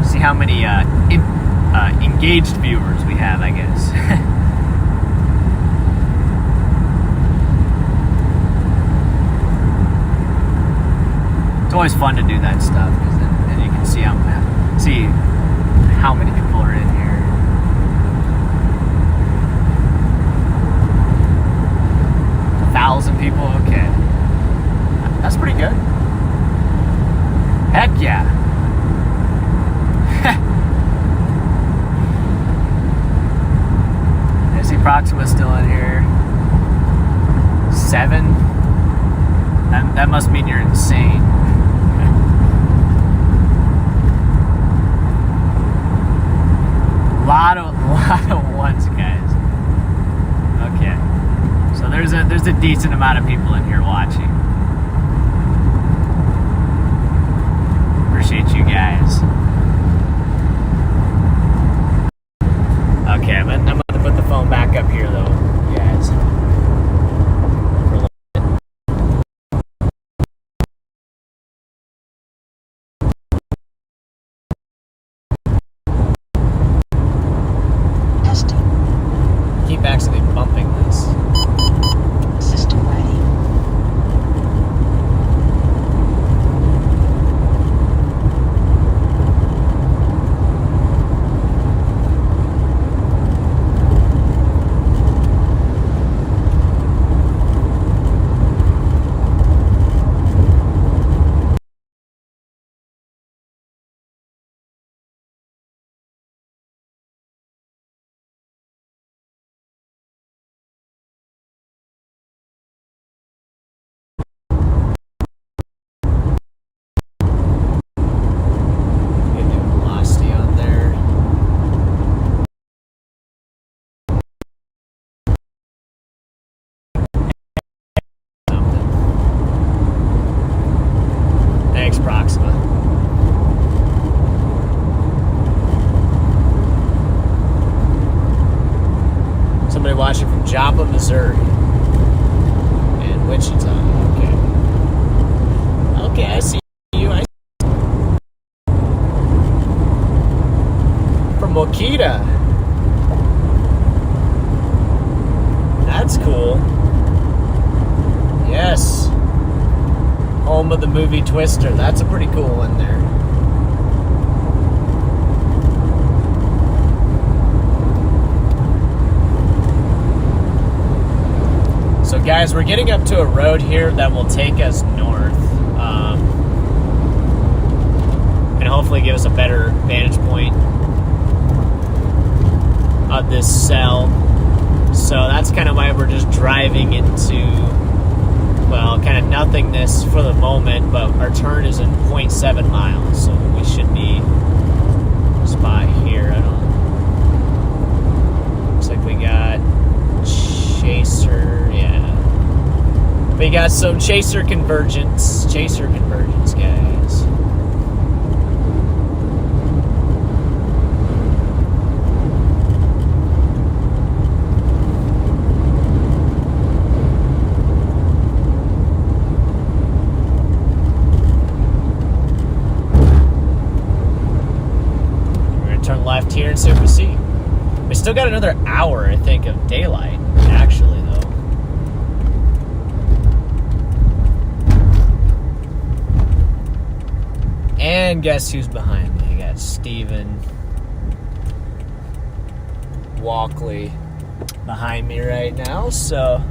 See how many engaged viewers we have, I guess. It's always fun to do that stuff because then you can see how many people are in here. 1,000 people, okay. That's pretty good. Heck yeah. I see Proxima's still in here. 7? That must mean you're insane. lot of ones, guys. Okay. So there's a decent amount of people in here watching. Appreciate you guys. Okay, I'm gonna put the phone back up here though, guys. Testing. Keep accidentally bumping this. System ready. Getting velocity on there. Something. Thanks, Proxima. Somebody watching from Joplin, Missouri. And Wichita. Okay. Okay, I see you. From Wakita. That's cool. Yes. Home of the movie Twister. That's a pretty cool one there. So guys, we're getting up to a road here that will take us north. And hopefully give us a better vantage point of this cell. So that's kind of why we're just driving into, well, kind of nothingness for the moment, but our turn is in 0.7 miles, so we should be spot here. I don't, looks like we got Chaser, yeah. We got some Chaser convergence, guys. Turn left here and Super C. We still got another hour, I think, of daylight, actually, though. And guess who's behind me? I got Steven Walkley behind me right now, so...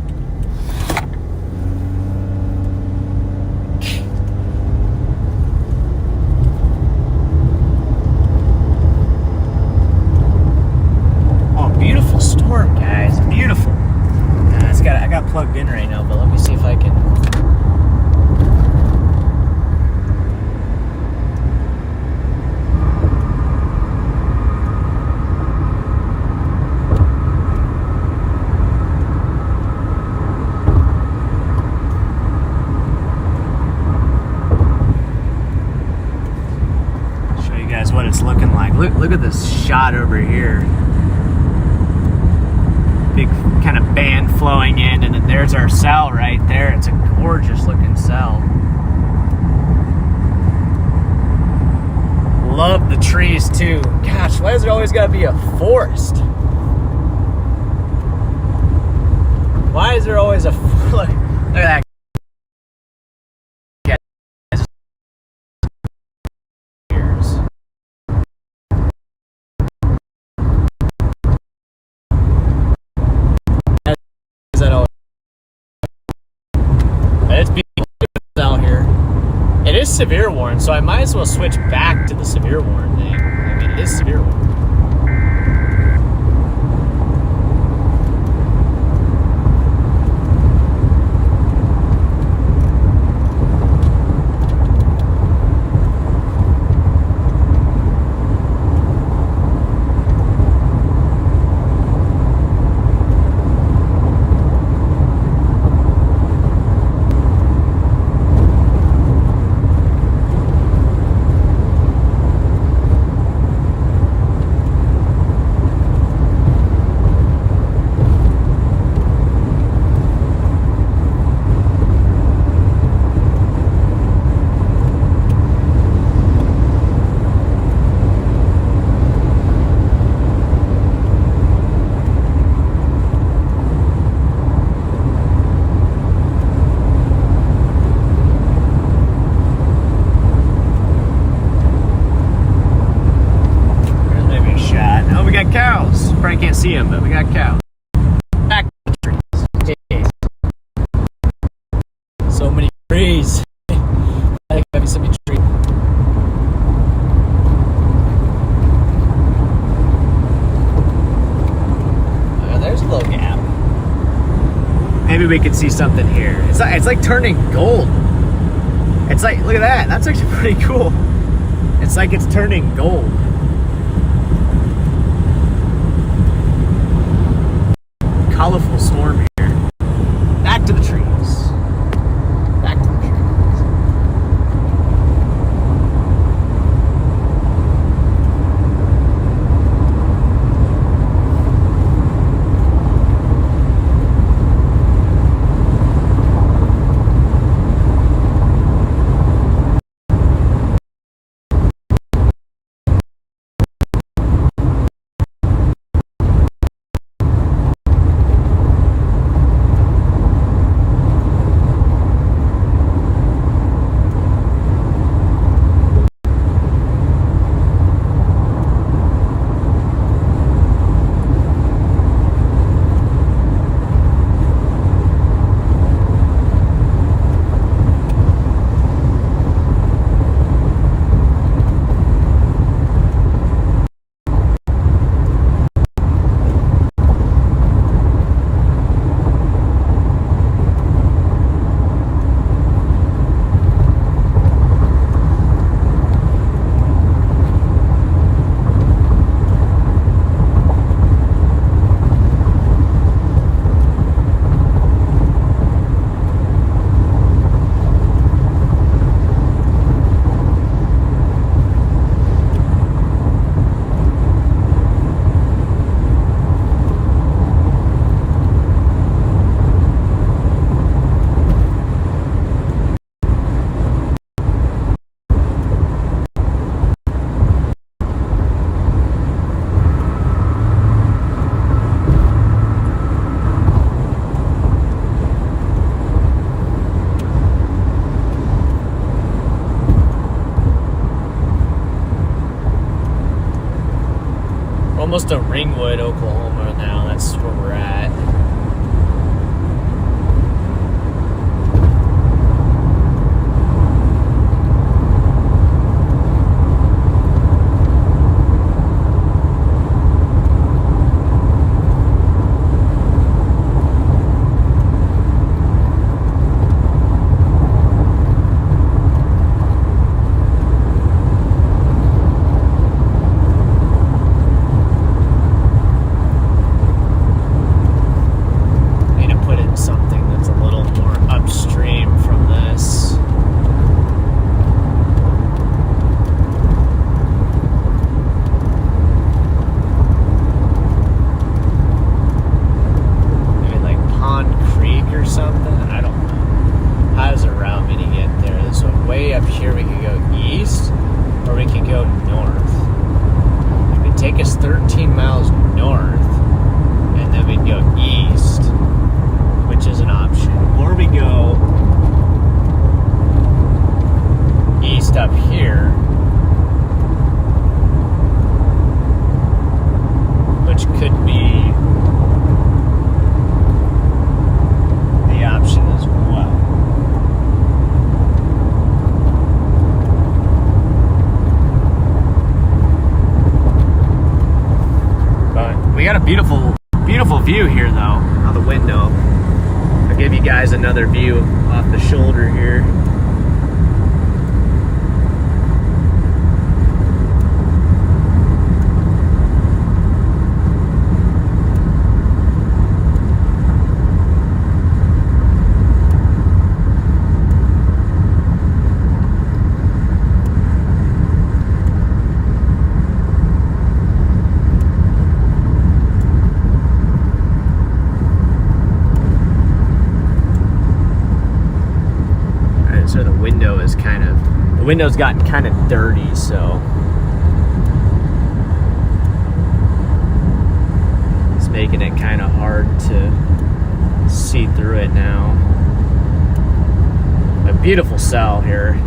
Beautiful storm, guys. Beautiful. I got plugged in right now, but let me see if I can. Look at this shot over here. Big kind of band flowing in, and then there's our cell right there. It's a gorgeous looking cell. Love the trees too. Gosh, why does there always gotta be a forest? Why is there always a look at that? It's beautiful out here. It is severe warning, so I might as well switch back to the severe warning thing. I mean, it is severe warning. Cows. Probably can't see them, but we got cows. Back to the trees. Jeez. So many trees. I think having so many trees. Oh, there's a little gap. Maybe we could see something here. It's like turning gold. It's like, look at that. That's actually pretty cool. It's like it's turning gold. Colorful storm here. Back to the trees. Back to the trees. Almost to Ringwood, Oklahoma now. That's where we're at. 13 miles north, and then we'd go east, which is an option. Or we go east up here, which could be the option as well. But we got a beautiful view here though, out the window. I'll give you guys another view off the shoulder here. So the window's gotten kind of dirty, so it's making it kind of hard to see through it now. A beautiful cell here.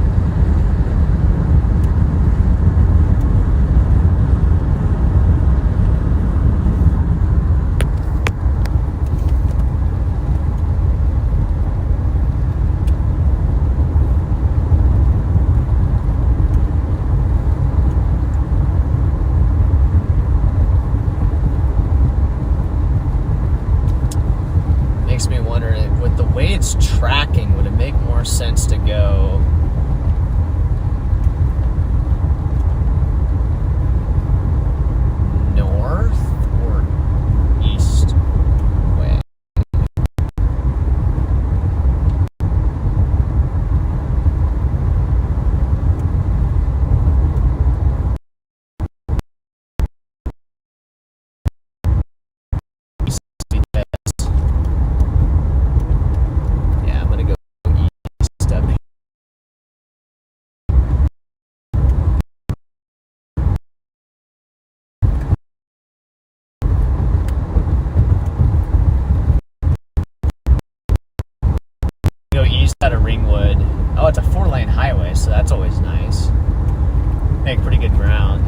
Me wonder, with the way it's tracking, would it make more sense to go north or east way? Go east out of Ringwood. Oh, it's a 4-lane highway, so that's always nice. Make pretty good ground.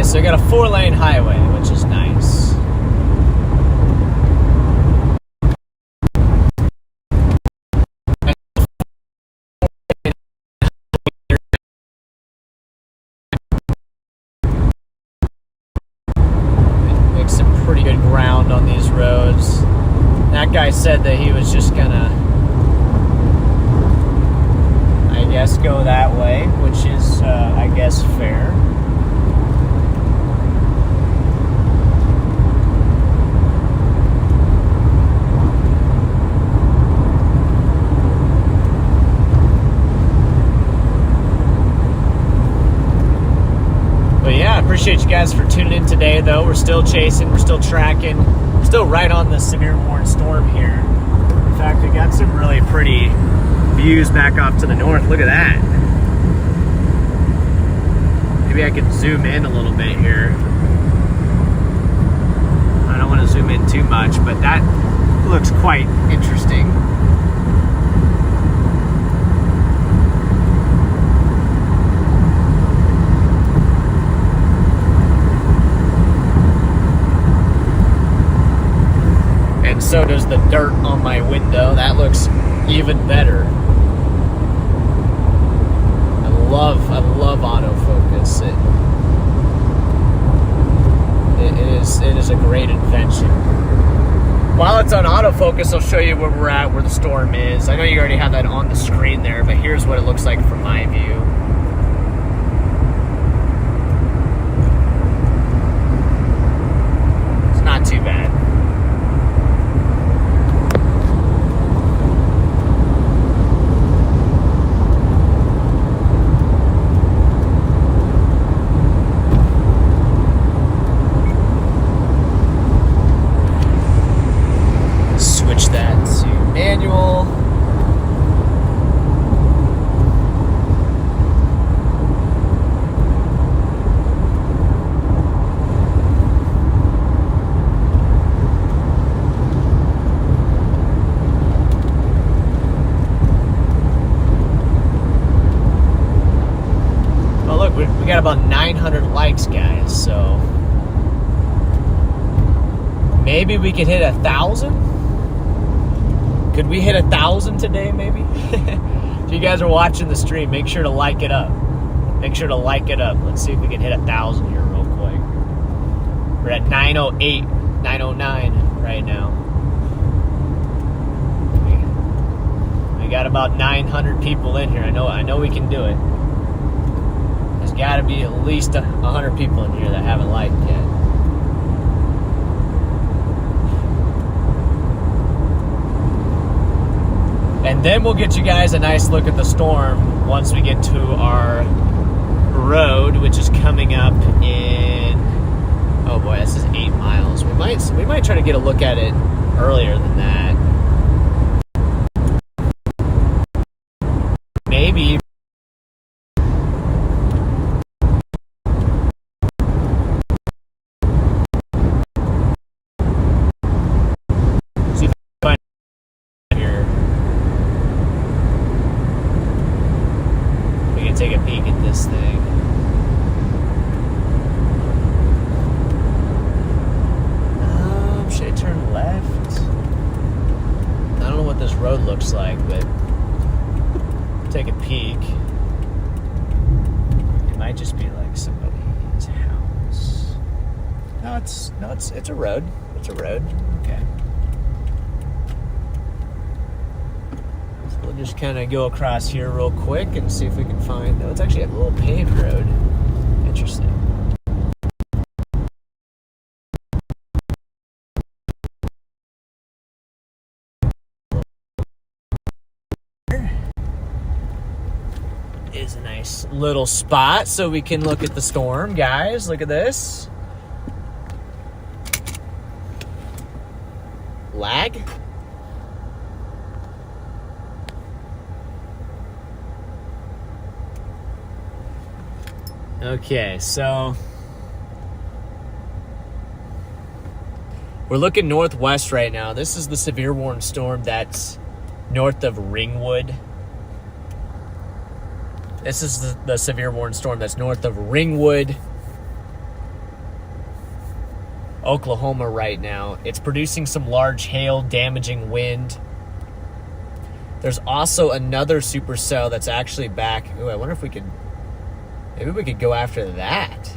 So we got a 4-lane highway, which is nice. Make some pretty good ground on these roads. That guy said that he was just gonna, I guess, go that way, which is, I guess, fair. Appreciate you guys for tuning in today, though. We're still chasing, we're still tracking, we're still right on the severe warning storm here. In fact, we got some really pretty views back off to the north. Look at that. Maybe I can zoom in a little bit here. I don't want to zoom in too much, but that looks quite interesting. and so does the dirt on my window. That looks even better. I love autofocus. It is a great invention. While it's on autofocus, I'll show you where we're at, where the storm is. I know you already have that on the screen there, but here's what it looks like from my view. It's not too bad. Switch that to manual. Well, look, we got about 900 likes, guys, so maybe we could hit 1,000. Could we hit 1,000 today, maybe? If you guys are watching the stream, make sure to like it up. Make sure to like it up. Let's see if we can hit 1,000 here real quick. We're at 908, 909 right now. We got about 900 people in here. I know we can do it. There's got to be at least 100 people in here that haven't liked yet. And then we'll get you guys a nice look at the storm once we get to our road, which is coming up in, oh boy, this is 8 miles. We might try to get a look at it earlier than that. Maybe. Take a peek at this thing. Should I turn left? I don't know what this road looks like, but take a peek. It might just be like somebody's house. No, it's a road. It's a road. Okay. We'll just kind of go across here real quick and see if we can find... Oh, it's actually a little paved road. Interesting. Is a nice little spot so we can look at the storm, guys. Look at this. Lag? Okay, so we're looking northwest right now. This is the severe warning storm that's north of Ringwood. This is the severe warning storm that's north of Ringwood, Oklahoma right now. It's producing some large hail, damaging wind. There's also another supercell that's actually back. Ooh, I wonder if we could... Maybe we could go after that.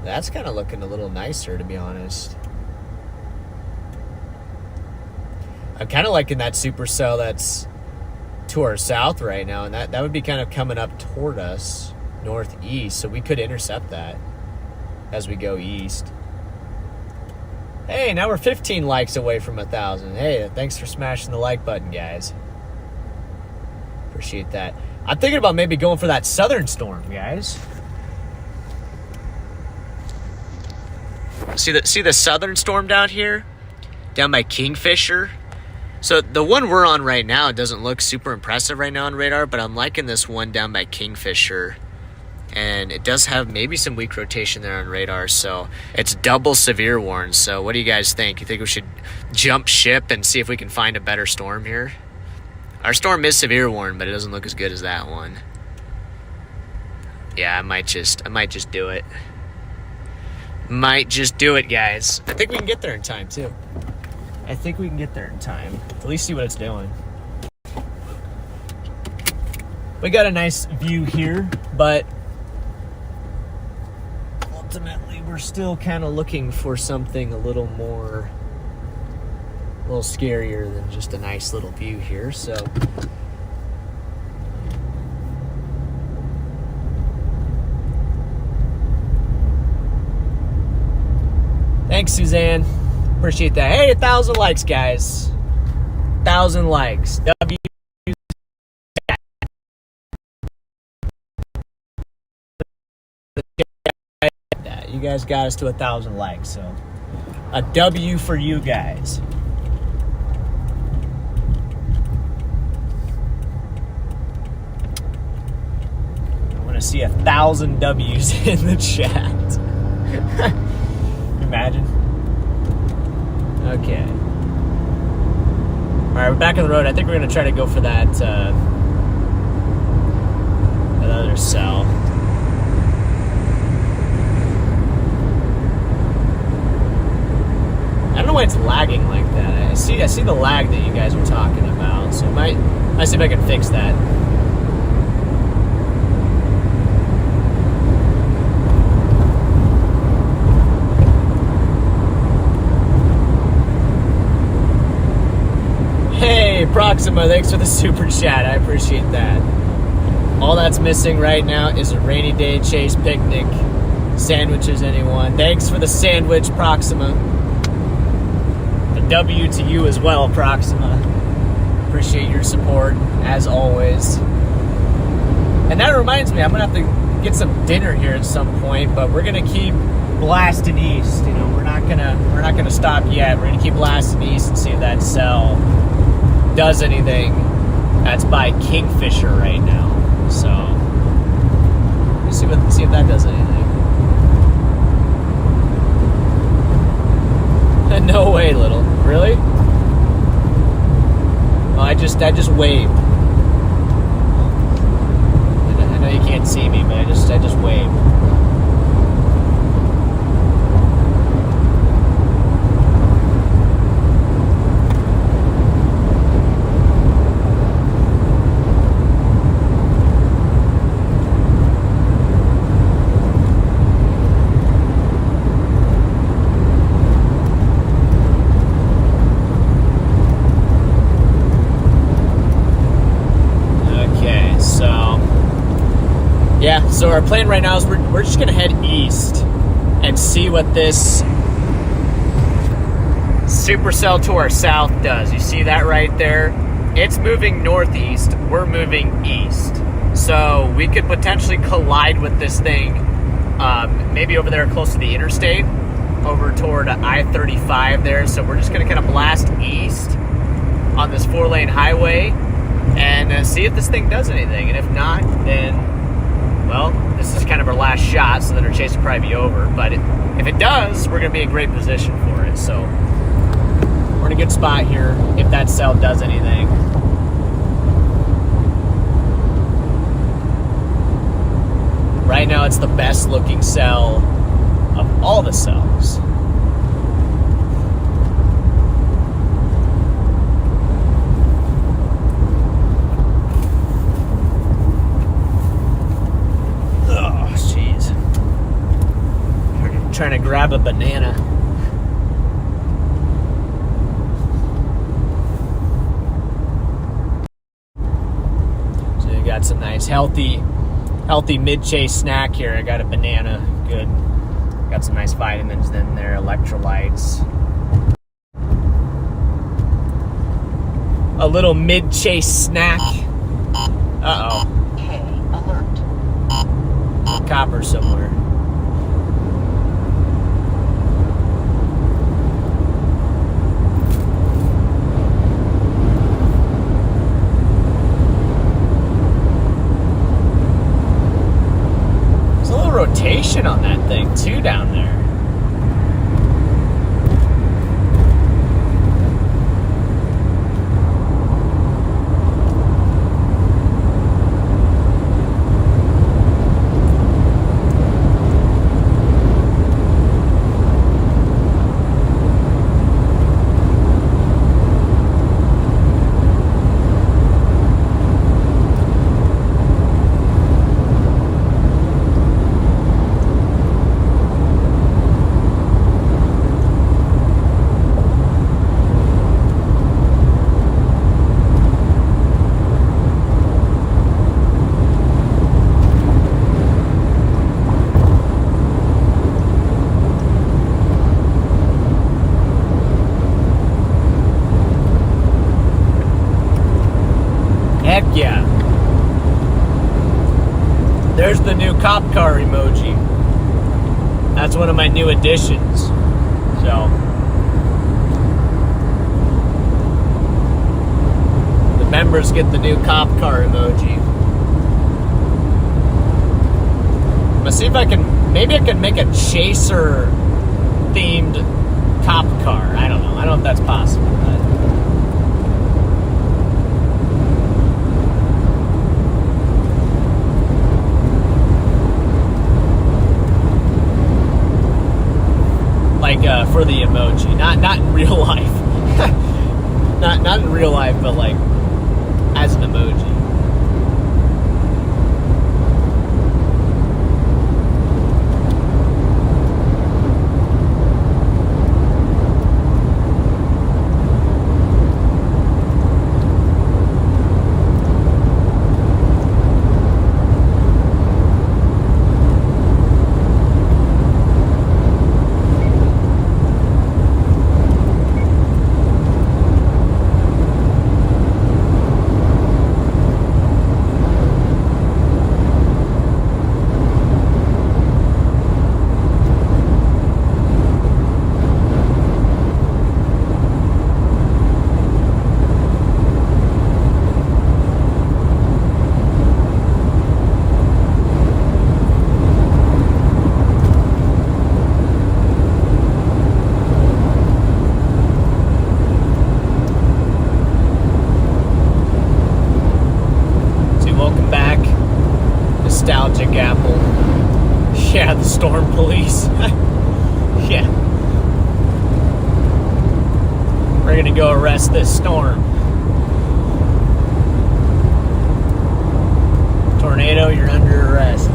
That's kind of looking a little nicer, to be honest. I'm kind of liking that supercell that's to our south right now, and that would be kind of coming up toward us, northeast, so we could intercept that as we go east. Hey, now we're 15 likes away from 1,000. Hey, thanks for smashing the like button, guys. Appreciate that. I'm thinking about maybe going for that southern storm, guys. See the southern storm down here? Down by Kingfisher? So the one we're on right now doesn't look super impressive right now on radar, but I'm liking this one down by Kingfisher. And it does have maybe some weak rotation there on radar, so it's double severe warn. So what do you guys think? You think we should jump ship and see if we can find a better storm here? Our storm is severe warn, but it doesn't look as good as that one. Yeah, I might just do it. might just do it, guys. I think we can get there in time, too. I think we can get there in time. At least see what it's doing. We got a nice view here, but ultimately we're still kind of looking for something a little scarier than just a nice little view here, so. Thanks, Suzanne. Appreciate that. Hey, 1,000 likes, guys. 1,000 likes. W. You guys got us to 1,000 likes, so a W for you guys. I want to see 1,000 W's in the chat. Imagine. Okay. All right, we're back on the road. I think we're going to try to go for that other cell. I don't know why it's lagging like that. I see the lag that you guys were talking about, so I might see if I can fix that. Hey, Proxima, thanks for the super chat. I appreciate that. All that's missing right now is a rainy day chase picnic. Sandwiches, anyone? Thanks for the sandwich, Proxima. A W to you as well, Proxima. Appreciate your support, as always. And that reminds me, I'm going to have to get some dinner here at some point, but we're going to keep blasting east. You know, we're not gonna stop yet. We're going to keep blasting east and see if that cell does anything. That's by Kingfisher right now. So let's see if that does anything. No way, little. Really? Oh, I just waved. I know you can't see me, but I just waved. So our plan right now is we're just gonna head east and see what this supercell to our south does. You see that right there? It's moving northeast, we're moving east. So we could potentially collide with this thing, maybe over there close to the interstate, over toward I-35 there. So we're just gonna kind of blast east on this 4-lane highway and see if this thing does anything. And if not, then, well, this is kind of our last shot, so then our chase will probably be over. But if it does, we're going to be in great position for it. So we're in a good spot here if that cell does anything. Right now, it's the best looking cell of all the cells. Trying to grab a banana. So you got some nice healthy mid-chase snack here. I got a banana, good. Got some nice vitamins in there, electrolytes. A little mid-chase snack. Uh-oh. Okay, alert. Copper somewhere. Rotation on that thing too down there. Heck yeah. There's the new cop car emoji. That's one of my new additions. So the members get the new cop car emoji. I'm gonna see if I can, maybe I can make a chaser themed cop car. I don't know. I don't know if that's possible, but for the emoji, not in real life, not in real life, but like as an emoji. Nostalgic Apple. Yeah, the storm police. Yeah. We're gonna go arrest this storm. Tornado, you're under arrest.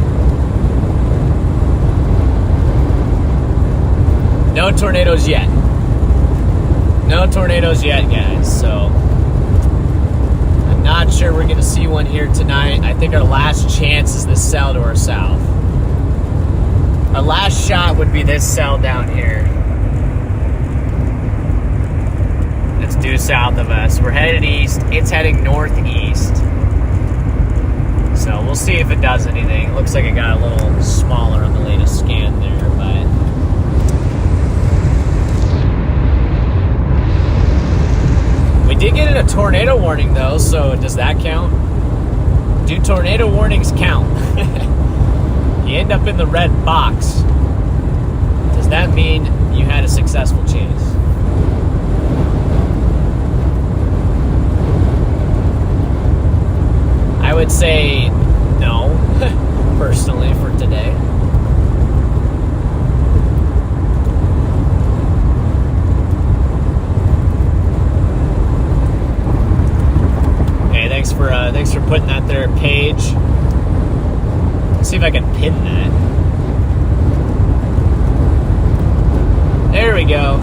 No tornadoes yet. No tornadoes yet, guys, so not sure we're going to see one here tonight. I think our last chance is this cell to our south. Our last shot would be this cell down here. It's due south of us. We're headed east. It's heading northeast. So we'll see if it does anything. It looks like it got a little smaller on the latest scan there, but we did get a tornado warning, though, so does that count? Do tornado warnings count? You end up in the red box. Does that mean you had a successful chase? I would say no, personally, for today. Thanks for putting that there, Paige. Let's see if I can pin that. There we go.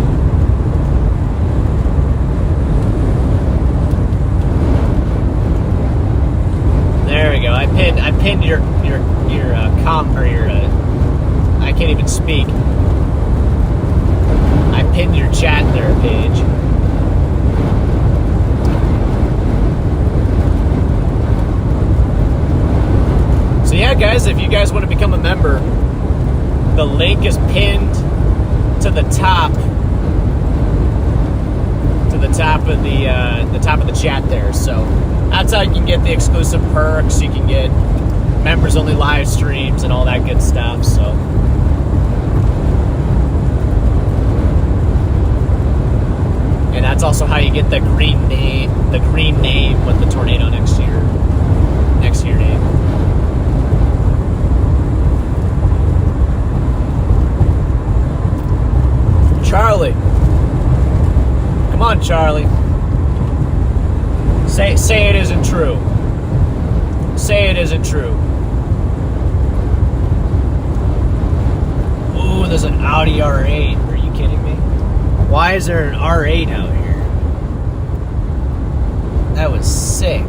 There we go. I pinned your I can't even speak. I pinned your chat there, Paige. So yeah, guys, if you guys want to become a member, the link is pinned to the top of the chat there. So that's how you can get the exclusive perks. You can get members only live streams and all that good stuff. So and that's also how you get the green name with the tornado next to your name. Charlie. Come on, Charlie. Say it isn't true. Say it isn't true. Ooh, there's an Audi R8. Are you kidding me? Why is there an R8 out here? That was sick.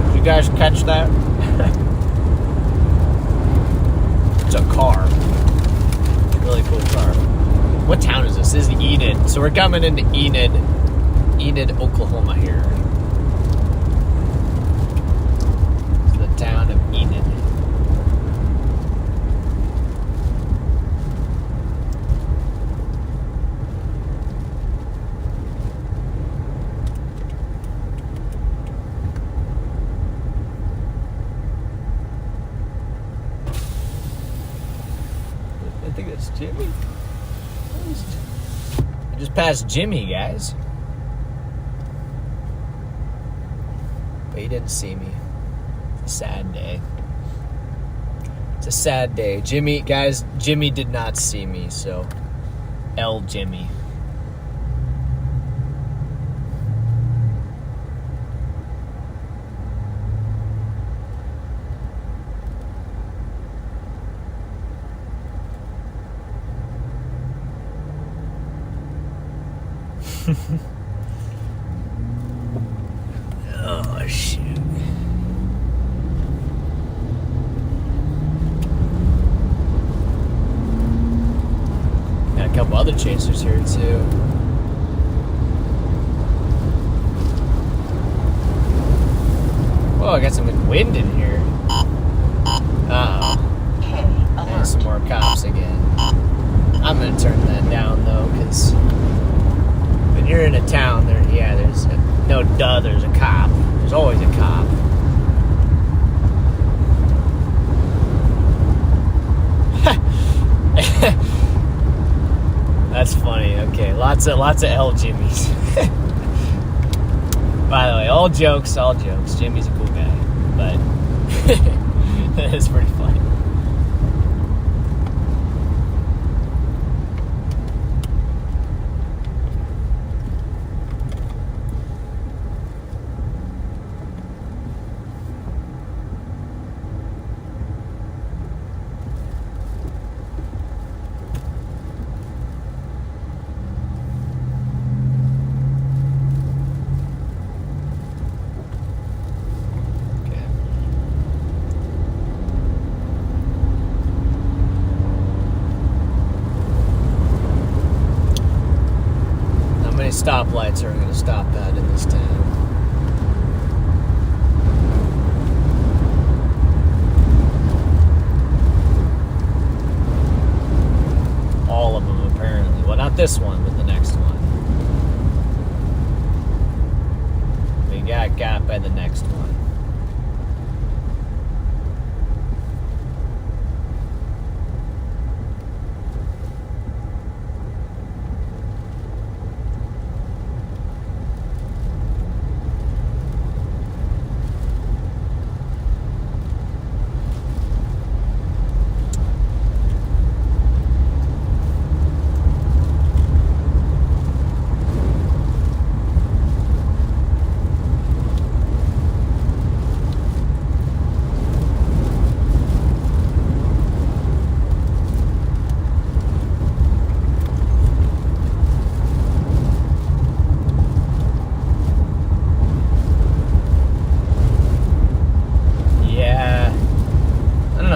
Did you guys catch that? It's a car. Really cool car. What town is this? This is Enid. So we're coming into Enid, Oklahoma here. It's the town of Enid. I think that's Jimmy. I just passed Jimmy, guys. But he didn't see me. It's a sad day. It's a sad day. Jimmy, guys, Jimmy did not see me, so L Jimmy. Oh, shoot. Got a couple other chasers here, too. Oh, I got some good wind in here. Uh-oh. And some more cops again. I'm gonna turn that down, though, because when you're in a town, there's there's a cop. There's always a cop. That's funny. Okay, lots of L Jimmys. By the way, all jokes. Jimmy's a cool guy, but it's pretty funny. Stoplights are going to stop at in this town. All of them, apparently. Well, not this one, but the next one. We got by the next one.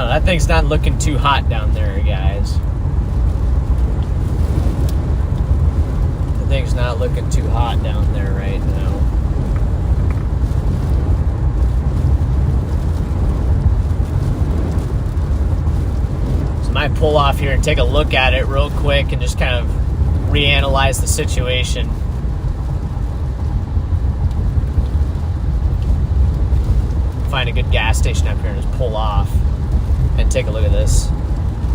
That thing's not looking too hot down there, guys. The thing's not looking too hot down there right now. So I might pull off here and take a look at it real quick and just kind of reanalyze the situation. Find a good gas station up here and just pull off and take a look at this.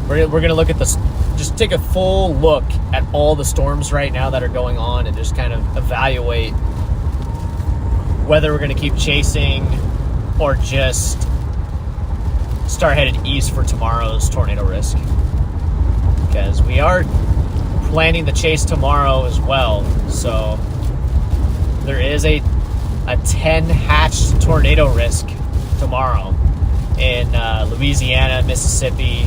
We're going to look at this, just take a full look at all the storms right now that are going on and just kind of evaluate whether we're going to keep chasing or just start headed east for tomorrow's tornado risk. Because we are planning the chase tomorrow as well. So there is a 10 hatched tornado risk tomorrow in Louisiana, Mississippi,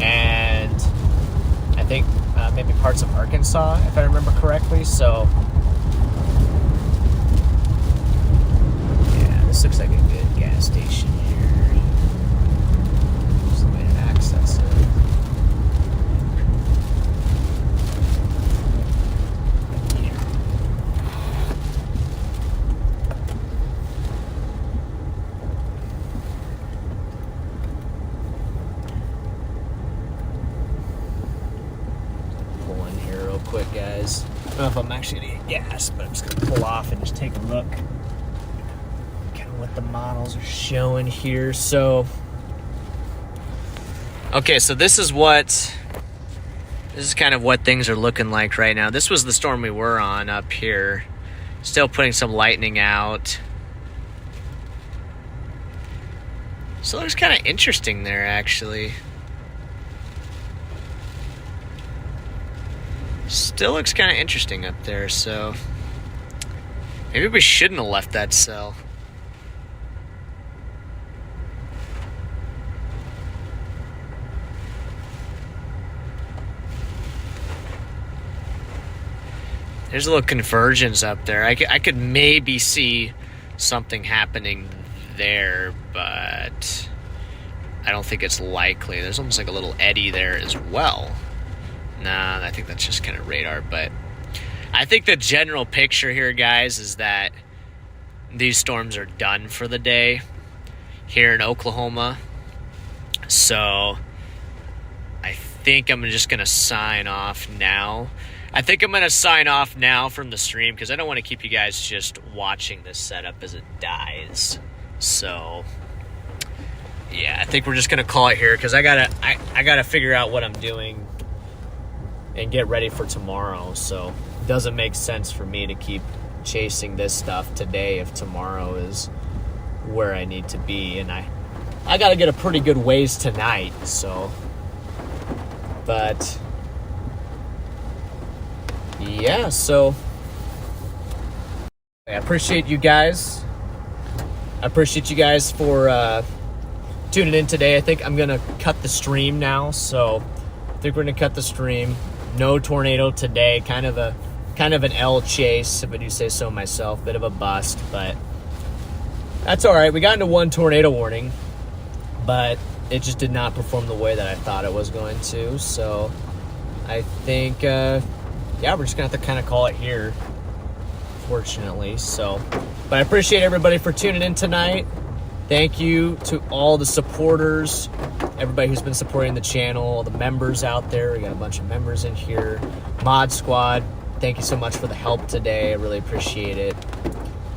and I think maybe parts of Arkansas, if I remember correctly. So yeah, this looks like a good gas station here. Just the way to access it. know if I'm actually gonna get gas, but I'm just gonna pull off and just take a look. Kind of what the models are showing here. So, okay, so this is kind of what things are looking like right now. This was the storm we were on up here. Still putting some lightning out. So it looks kind of interesting there, actually. Still looks kind of interesting up there, so maybe we shouldn't have left that cell. There's a little convergence up there. I could maybe see something happening there, but I don't think it's likely. There's almost like a little eddy there as well. Nah, I think that's just kind of radar, but I think the general picture here, guys, is that these storms are done for the day here in Oklahoma. So I think I'm just going to sign off now. I think I'm going to sign off now from the stream because I don't want to keep you guys just watching this setup as it dies. So, yeah, I think we're just going to call it here because I gotta figure out what I'm doing and get ready for tomorrow. So it doesn't make sense for me to keep chasing this stuff today if tomorrow is where I need to be. And I got to get a pretty good ways tonight. So, but yeah, so I appreciate you guys. I appreciate you guys for tuning in today. I think I'm going to cut the stream now. So I think we're going to cut the stream. No tornado today. Kind of an L chase, if I do say so myself. Bit of a bust, but that's all right. We got into one tornado warning, but it just did not perform the way that I thought it was going to. So I think, yeah, we're just going to have to kind of call it here, fortunately. So, but I appreciate everybody for tuning in tonight. Thank you to all the supporters, everybody who's been supporting the channel, all the members out there. We got a bunch of members in here. Mod Squad, thank you so much for the help today. I really appreciate it.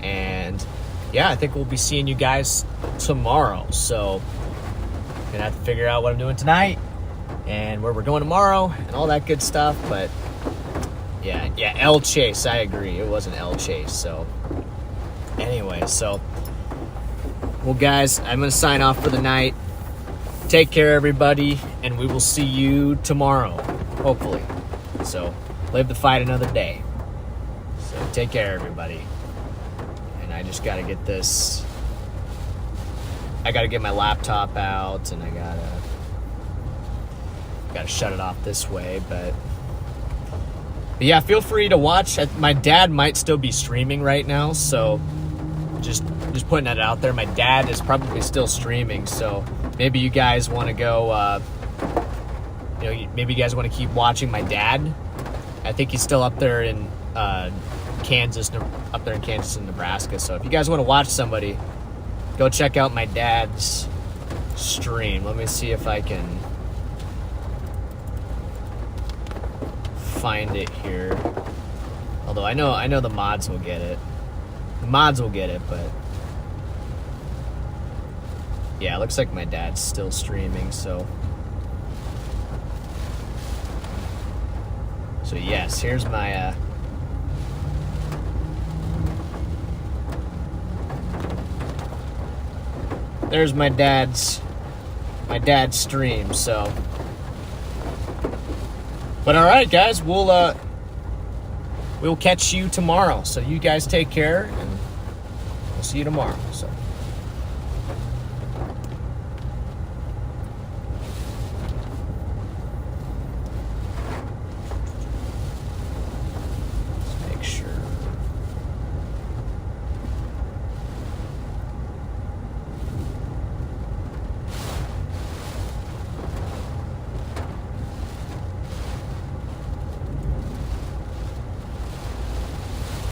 And yeah, I think we'll be seeing you guys tomorrow. So, gonna have to figure out what I'm doing tonight and where we're going tomorrow and all that good stuff. But yeah, L Chase, I agree. It was an L Chase. So anyway, so, well, guys, I'm going to sign off for the night. Take care, everybody, and we will see you tomorrow, hopefully. So, live to fight another day. So, take care, everybody. And I just got to get this. I got to get my laptop out, and I got to shut it off this way, but yeah, feel free to watch. My dad might still be streaming right now, so just putting that out there. My dad is probably still streaming, so maybe you guys want to go, maybe you guys want to keep watching my dad. I think he's still up there in Kansas and Nebraska. So if you guys want to watch somebody, go check out my dad's stream. Let me see if I can find it here. Although I know the mods will get it. The mods will get it, but yeah, it looks like my dad's still streaming, so yes, here's my there's my dad's stream. So, but all right, guys, we'll catch you tomorrow. So you guys take care, and we'll see you tomorrow. So.